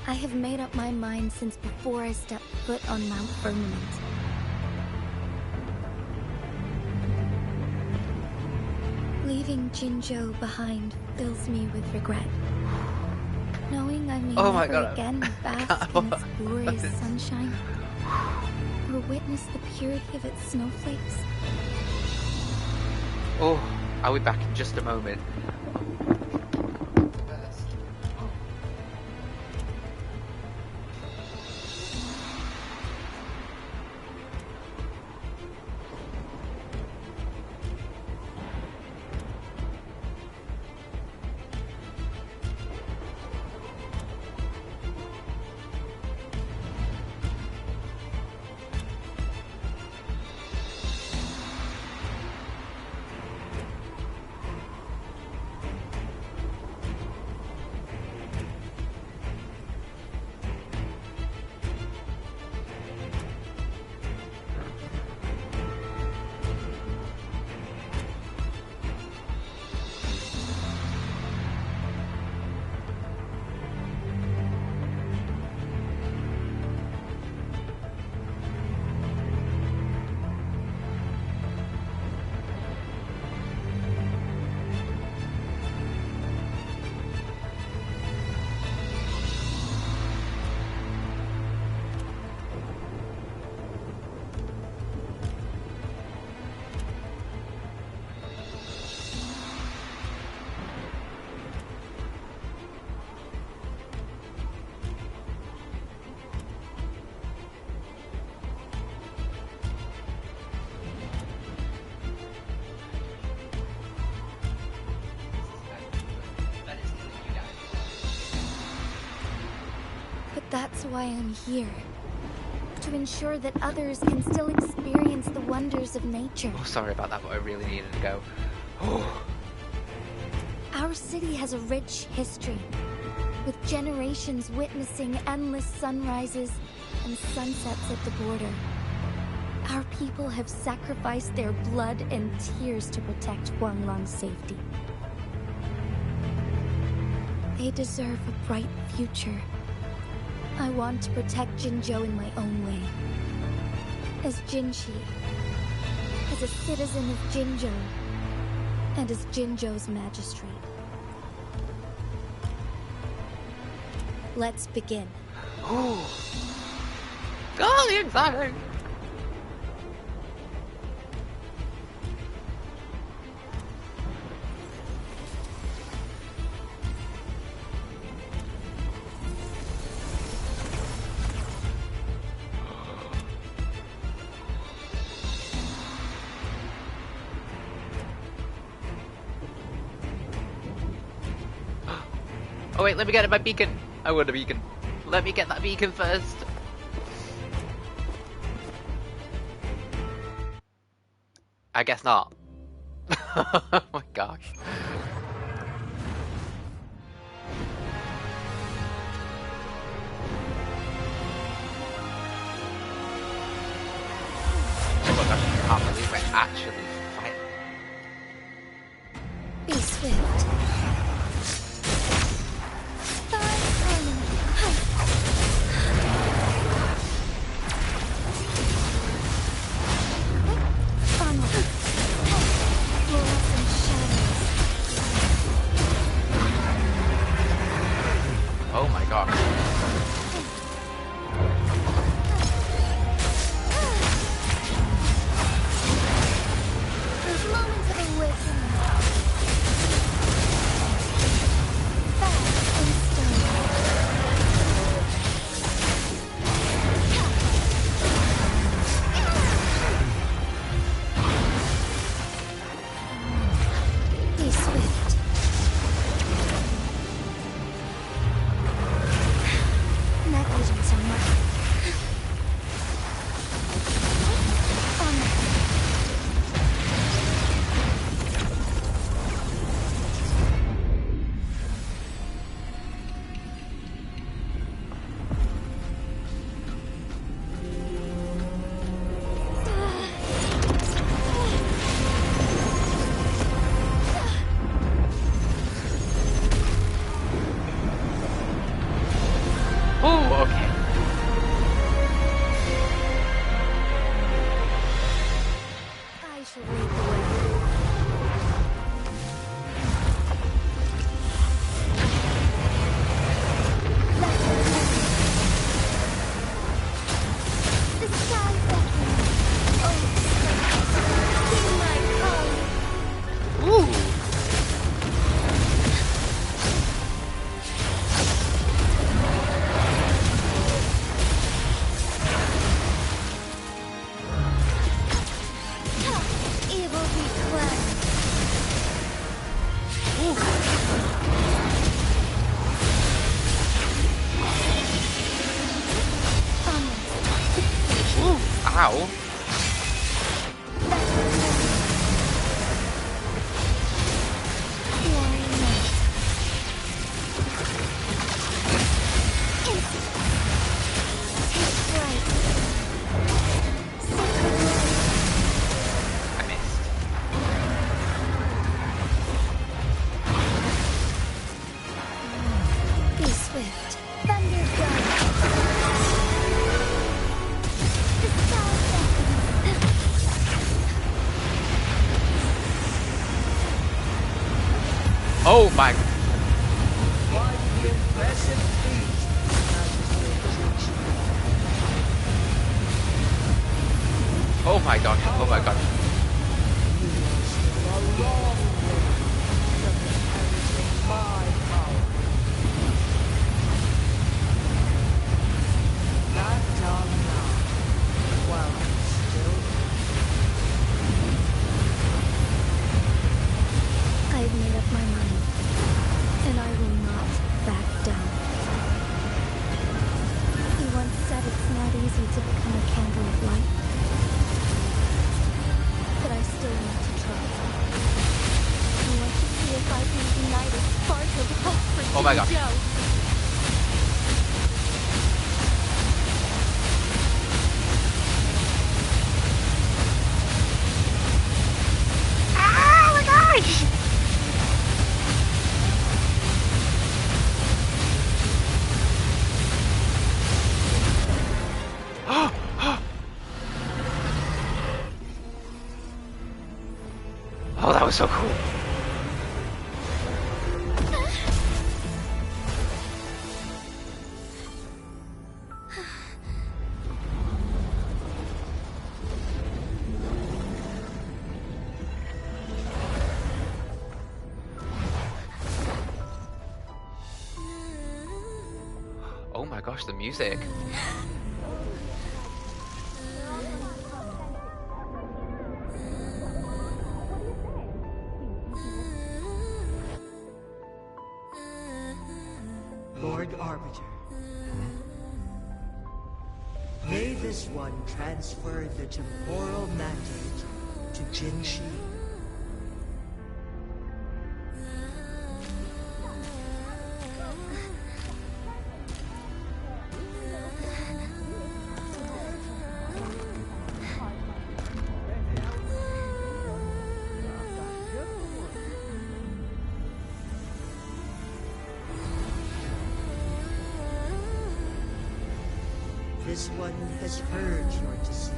I have made up my mind since before I stepped foot on Mount Firmament. Leaving Jinzhou behind fills me with regret. Knowing I may never again bask in its glorious sunshine, or witness the purity of its snowflakes. Oh, I'll be back in just a moment. That's why I'm here. To ensure that others can still experience the wonders of nature. Oh, sorry about that, but I really needed to go. Oh. Our city has a rich history, with generations witnessing endless sunrises and sunsets at the border. Our people have sacrificed their blood and tears to protect Huanglong's safety. They deserve a bright future. I want to protect Jinzhou in my own way. As Jinshi, as a citizen of Jinzhou, and as Jinzhou's magistrate. Let's begin. Oh, golly, exciting! Oh wait, let me get my beacon. I want a beacon. Let me get that beacon first. I guess not. Oh my gosh. actually fight. Be swift. Oh my gosh. There's moments of awakening. Fast and still. Be swift. Negligence on my... Oh, okay. I shall lead the way. The sky beckons. Oh, hear my call. Ooh. Evil be cleansed. Ooh. Ow. I missed. Be swift. Thunder gun. The sky beckons. Oh my. Oh my gosh. Oh my gosh. I've made up my mind, and I will not back down. He once said it's not easy to become a candle of light, but I still want to try. I want to see if I can ignite a spark of hope for Oh my gosh. Jinjo. Oh my gosh. Oh, that was so cool. Oh my gosh, the music. Lord Arbiter. May this one transfer the temporal mandate to Jinshi. this one has heard your decision.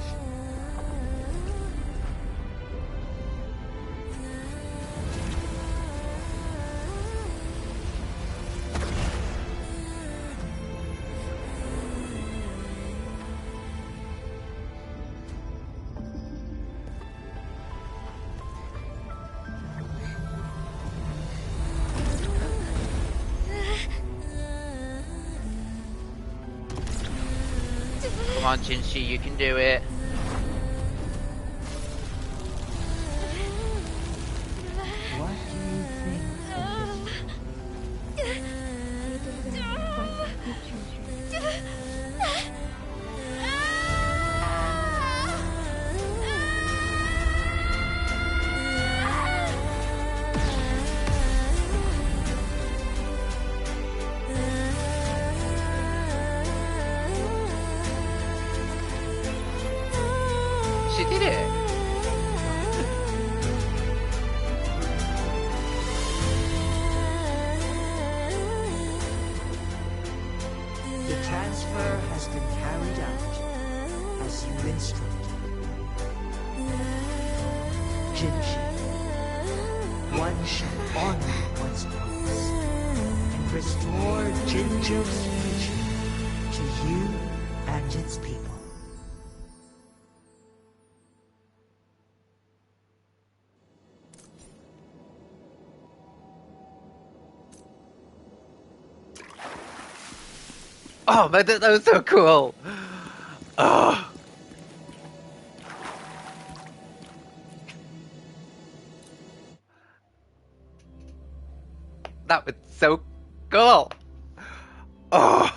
Come on, Jinshi, you can do it. What do you think She did it. The transfer has been carried out as you instructed. Jinshi, one shall honor one's promise and restore Jinzhou's future to you and its people. Oh man, that was so cool. Oh. That was so cool. Oh.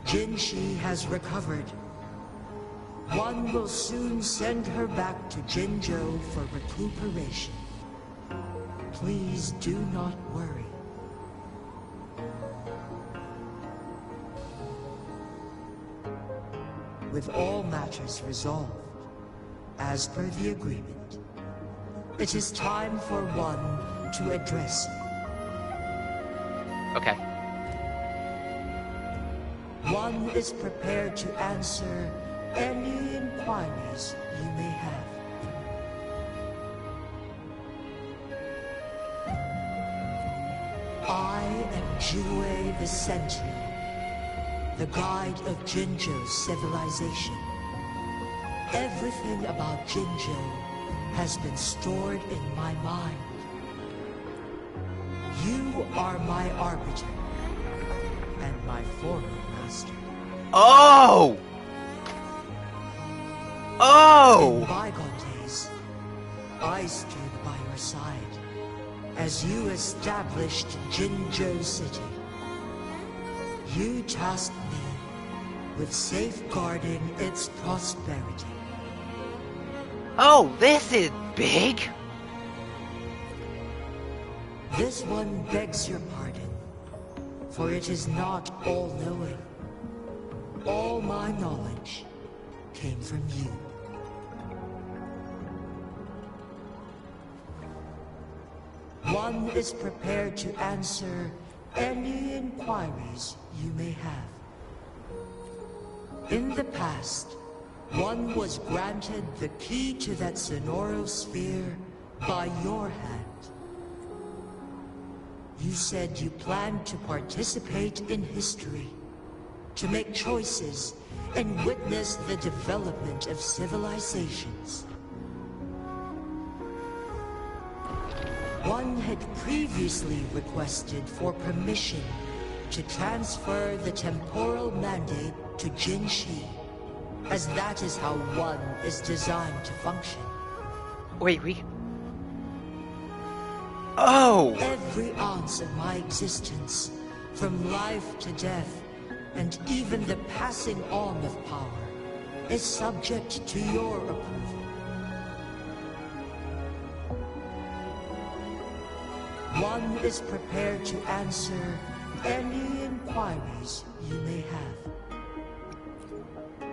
Jinshi has recovered. One will soon send her back to Jinzhou for recuperation. Please do not worry. With all matters resolved, as per the agreement, it is time for one to address you. Okay. One is prepared to answer any inquiries you may have. I am Jiyen the Sentinel, the guide of Jinzhou's civilization. Everything about Jinzhou has been stored in my mind. You are my arbiter and my former master. Oh! Oh! In bygone days, I stood by your side as you established Jinzhou City. You tasked me with safeguarding its prosperity. Oh, this is big! This one begs your pardon, for it is not all-knowing. All my knowledge came from you. One is prepared to answer any inquiries you may have. In the past, one was granted the key to that Sonoro sphere by your hand. You said you planned to participate in history, to make choices and witness the development of civilizations. One had previously requested for permission to transfer the temporal mandate to Jinshi, as that is how one is designed to function. Wait, we... Oh! Every ounce of my existence, from life to death, and even the passing on of power, is subject to your approval. One is prepared to answer any inquiries you may have.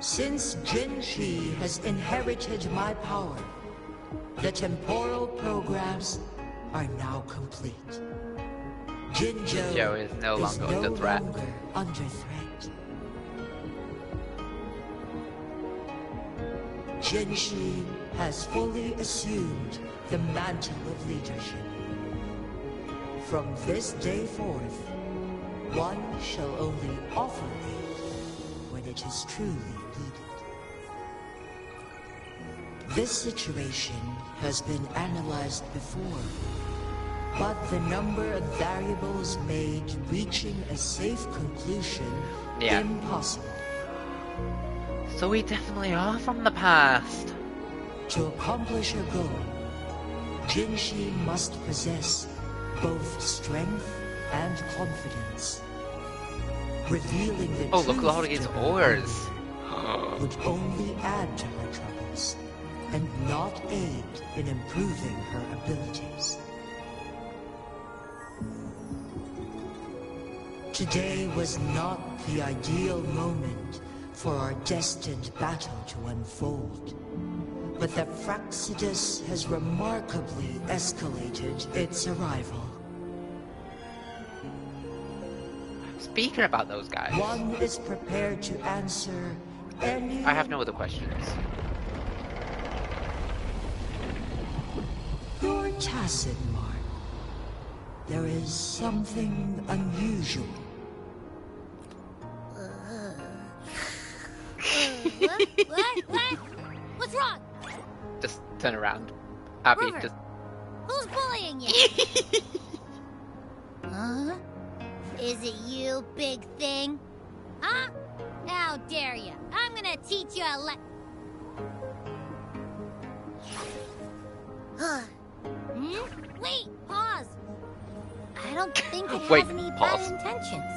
Since Jinshi has inherited my power, the temporal programs are now complete. Jinzhou is no longer under threat. Jinshi has fully assumed the mantle of leadership. From this day forth, one shall only offer aid when it is truly needed. This situation has been analyzed before, but the number of variables made reaching a safe conclusion impossible. So we definitely are from the past. To accomplish her goal, Jinshi must possess both strength and confidence. Revealing the look at all these ores. Would only add to her troubles, and not aid in improving her abilities. Today was not the ideal moment for our destined battle to unfold, but the Fraxidus has remarkably escalated its arrival. Speaking about those guys, one is prepared to answer any... I have no other questions. Your tacit, Mark. There is something unusual. What? What's wrong? Just turn around. Abby, Rover, just... who's bullying you? Huh? Is it you, big thing? Huh? How dare you? I'm gonna teach you a Wait, pause. I don't think it has any bad intentions.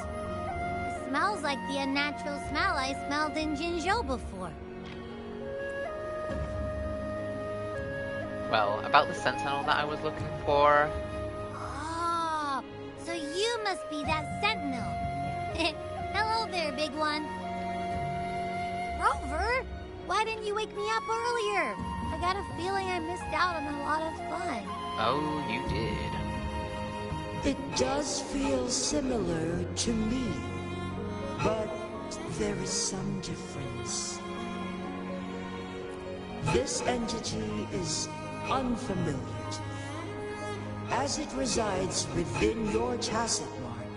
It smells like the unnatural smell I smelled in Jinzhou before. Well, about the sentinel that I was looking for... Oh, so you must be that sentinel. Hello there, big one. Rover, why didn't you wake me up earlier? I got a feeling I missed out on a lot of fun. Oh, you did. It does feel similar to me, but there is some difference. This entity is unfamiliar to me. As it resides within your tacit mark,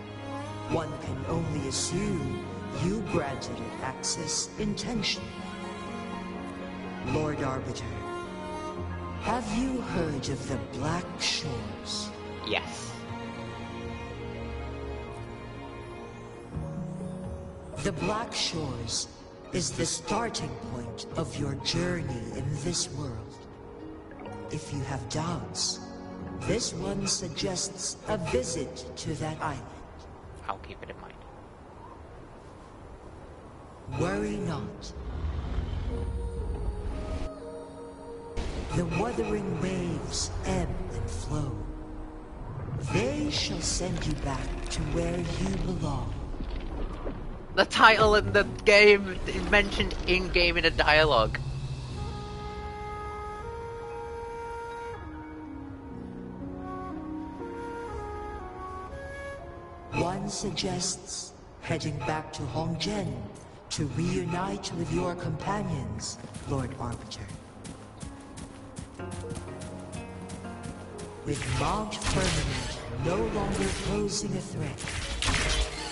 one can only assume you granted it access intentionally. Lord Arbiter, have you heard of the Black Shores? Yes. The Black Shores is the starting point of your journey in this world. If you have doubts, this one suggests a visit to that island. I'll keep it in mind. Worry not. The wuthering waves ebb and flow. They shall send you back to where you belong. The title in the game is mentioned in-game in a dialogue. One suggests heading back to Hongjian to reunite with your companions, Lord Arbiter. With Mount Firmament no longer posing a threat,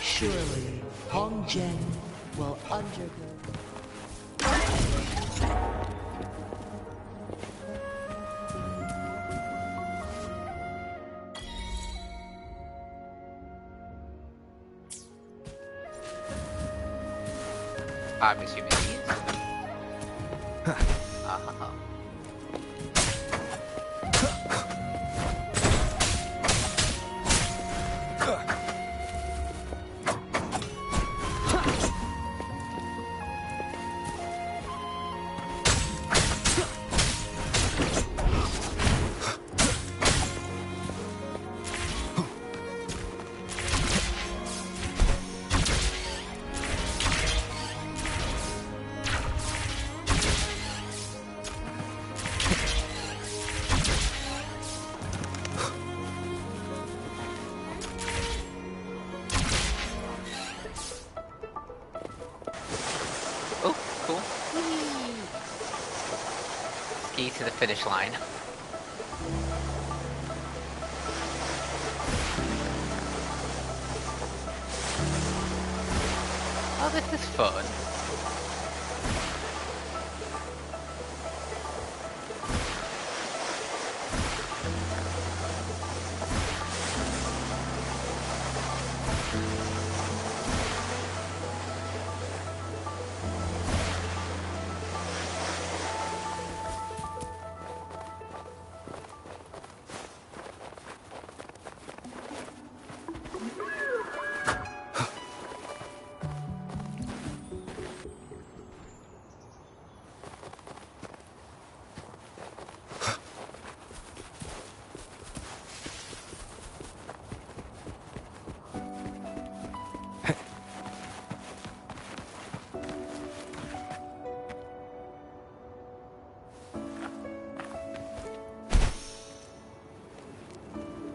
surely Hongjian will undergo... I'm assuming he is. ski to the finish line. Oh, this is fun.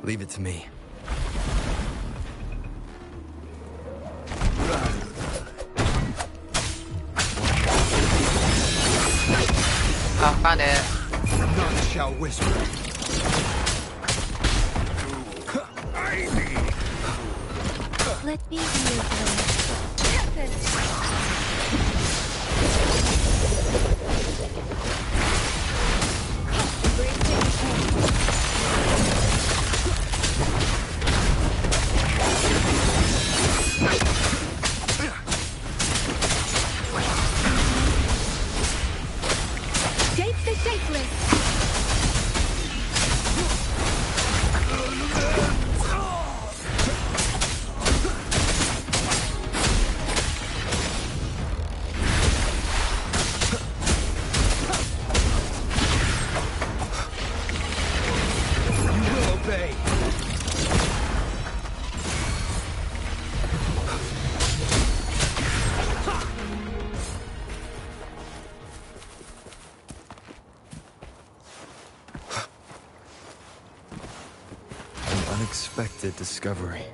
Leave it to me. Oh, found it. None shall whisper. Let me hear Take the dateless. You will obey. An unexpected discovery.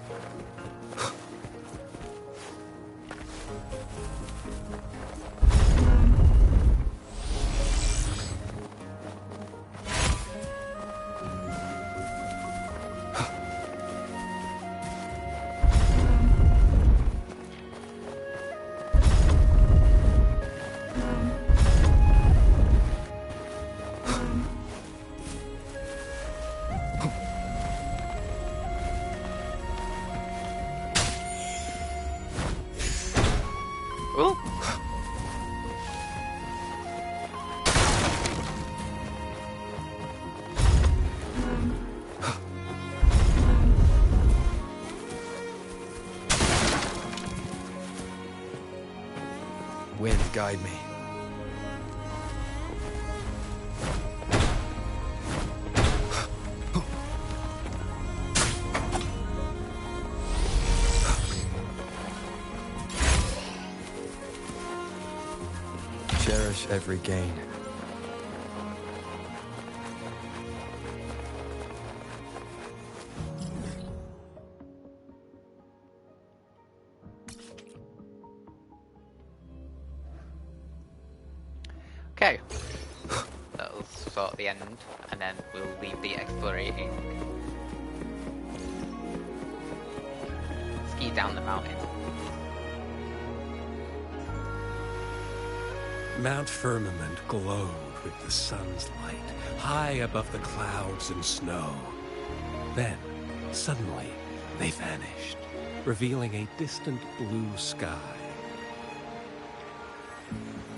Ooh. Wind, guide me. Cherish every gain. Okay. That'll sort the end, and then we'll leave the exploring. Ski down the mountain. Mount Firmament glowed with the sun's light, high above the clouds and snow. Then, suddenly, they vanished, revealing a distant blue sky.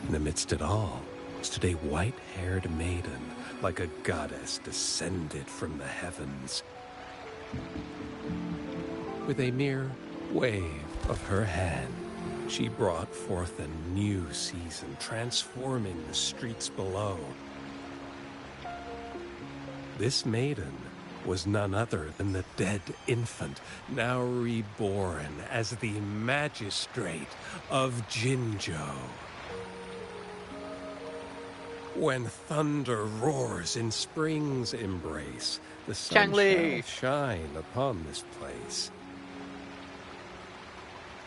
In the midst of it all stood a white-haired maiden, like a goddess descended from the heavens. With a mere wave of her hand, she brought forth a new season, transforming the streets below. This maiden was none other than the dead infant, now reborn as the magistrate of Jinzhou. When thunder roars in spring's embrace, the sun shall shine upon this place.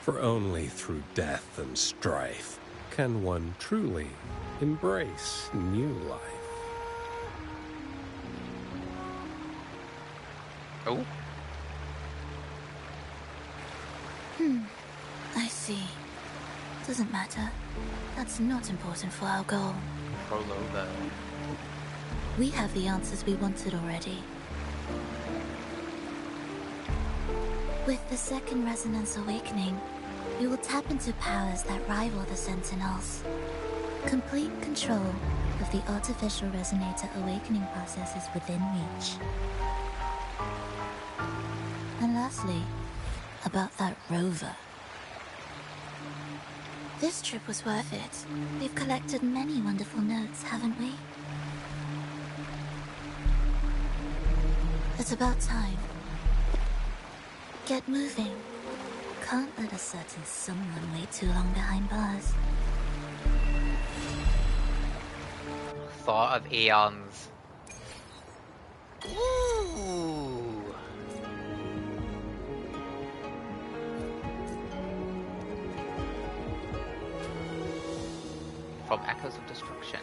For only through death and strife can one truly embrace new life. Oh. I see. Doesn't matter. That's not important for our goal. Roll over. We have the answers we wanted already. With the second resonance awakening, we will tap into powers that rival the Sentinels. Complete control of the artificial resonator awakening process is within reach. And lastly, about that rover. This trip was worth it. We've collected many wonderful notes, haven't we? It's about time. Get moving. Can't let a certain someone wait too long behind bars. Thought of eons. Ooh. From Echoes of Destruction.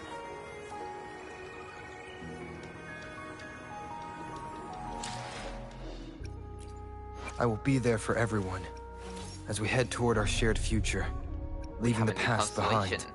I will be there for everyone as we head toward our shared future, leaving the past behind.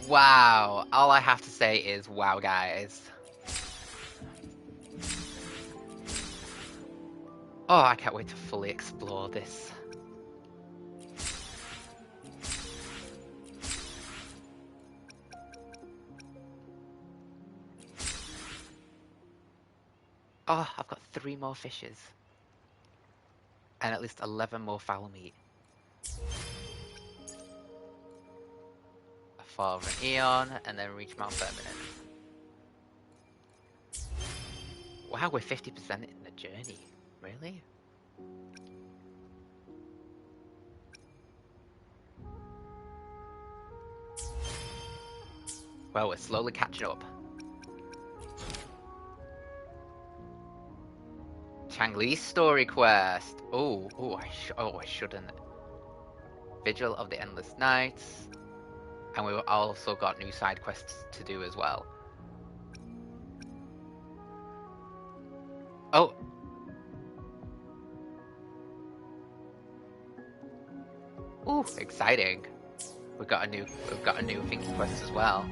Wow, all I have to say is wow, guys. Oh, I can't wait to fully explore this. Oh, I've got 3 more fishes. And at least 11 more foul meat. For an eon, and then reach Mount Firmament. Wow, we're 50% in the journey. Really? Well, we're slowly catching up. Changli's story quest. I shouldn't. Vigil of the Endless Nights. And we've also got new side quests to do as well. Oh! Ooh, exciting. We've got a new thinking quest as well.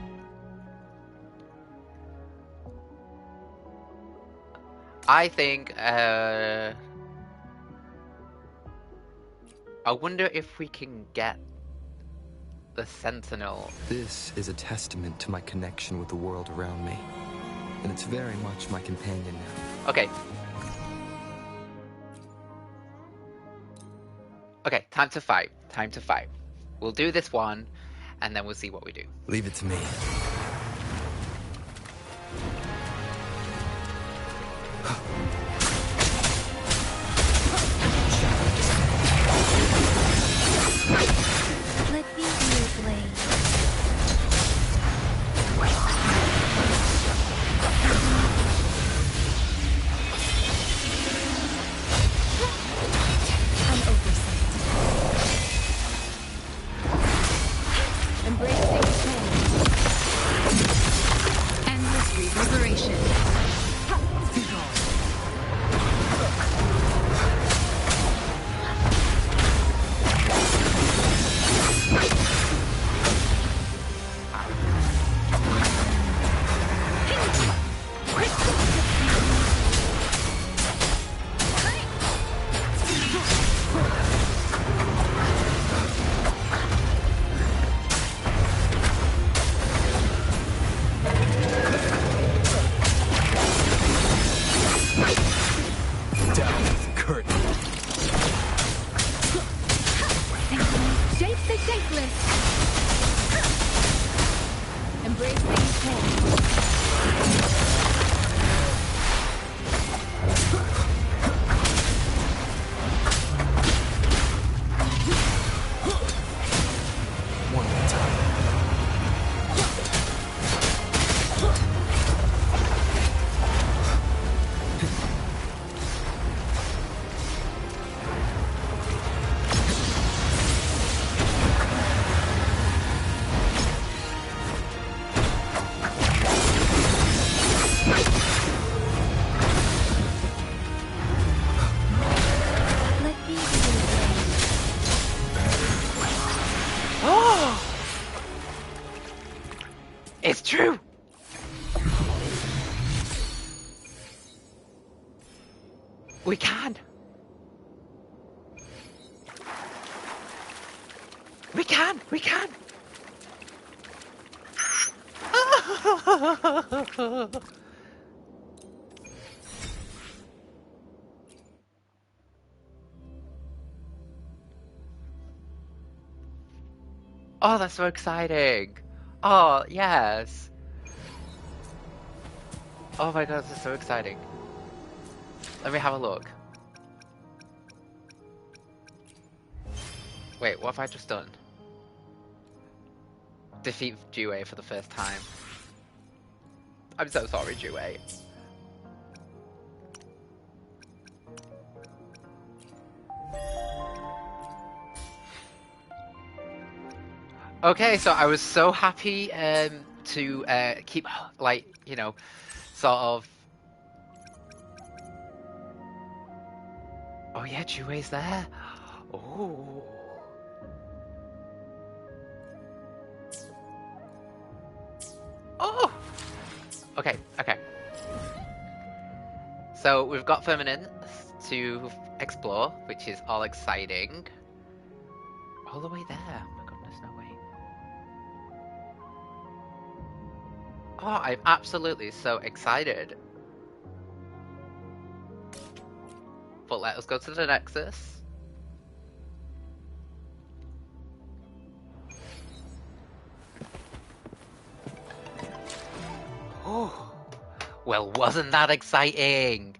I think I wonder if we can get the Sentinel. This is a testament to my connection with the world around me, and it's very much my companion now. Okay. Okay, time to fight. Time to fight. We'll do this one, and then we'll see what we do. Leave it to me. Oh! It's true! We can! We can! We can! Oh, that's so exciting! Oh, yes! Oh my god, this is so exciting. Let me have a look. Wait, what have I just done? Defeat Jiyen for the first time. I'm so sorry, Jiyen. Okay, so I was so happy to keep, like, you know, sort of... Oh yeah, Jiyen's there. Oh. Oh! Okay, okay. So we've got Firmament to explore, which is all exciting. All the way there. Oh my goodness, no way. Oh, I'm absolutely so excited. But let us go to the Nexus. Oh, well, wasn't that exciting?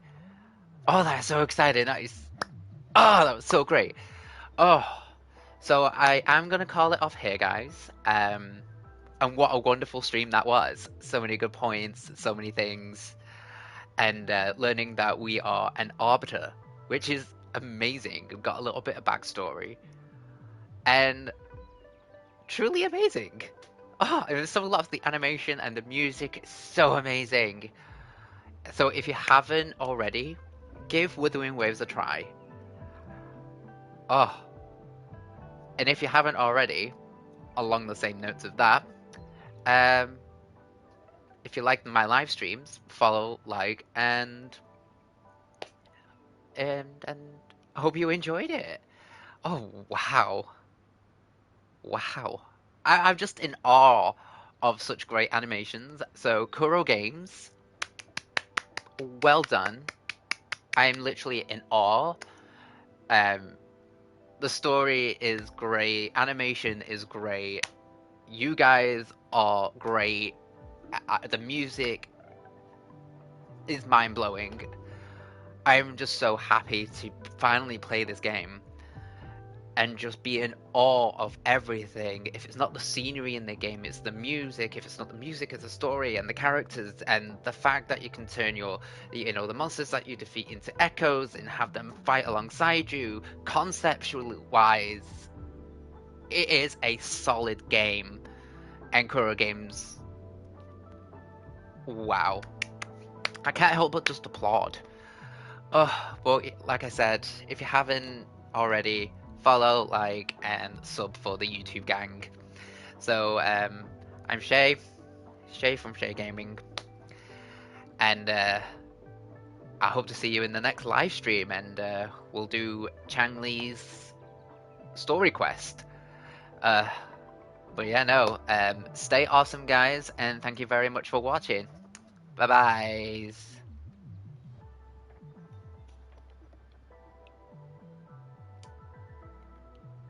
Oh, that's so exciting. Nice. Oh, that was so great. Oh, so I am going to call it off here, guys. And what a wonderful stream that was. So many good points, so many things. And learning that we are an arbiter, which is amazing. We've got a little bit of backstory. And truly amazing. Oh, I so love the animation and the music. It's so amazing. So if you haven't already, give Wuthering Waves a try. Oh. And if you haven't already, along the same notes of that, if you like my live streams, follow, like, and I hope you enjoyed it. Oh, wow. Wow. I'm just in awe of such great animations. So, Kuro Games, well done. I'm literally in awe. The story is great. Animation is great. You guys are great. The music is mind-blowing. I'm just so happy to finally play this game and just be in awe of everything. If it's not the scenery in the game, it's the music. If it's not the music, it's the story and the characters and the fact that you can turn your, you know, the monsters that you defeat into echoes and have them fight alongside you. Conceptually wise, it is a solid game. And Kuro Games, wow. I can't help but just applaud. But like I said, if you haven't already, follow, like, and sub for the YouTube gang. So, I'm Shay from Shay Gaming, and I hope to see you in the next live stream, and we'll do Chang Li's story quest. But yeah, no, stay awesome, guys, and thank you very much for watching. Bye-bye.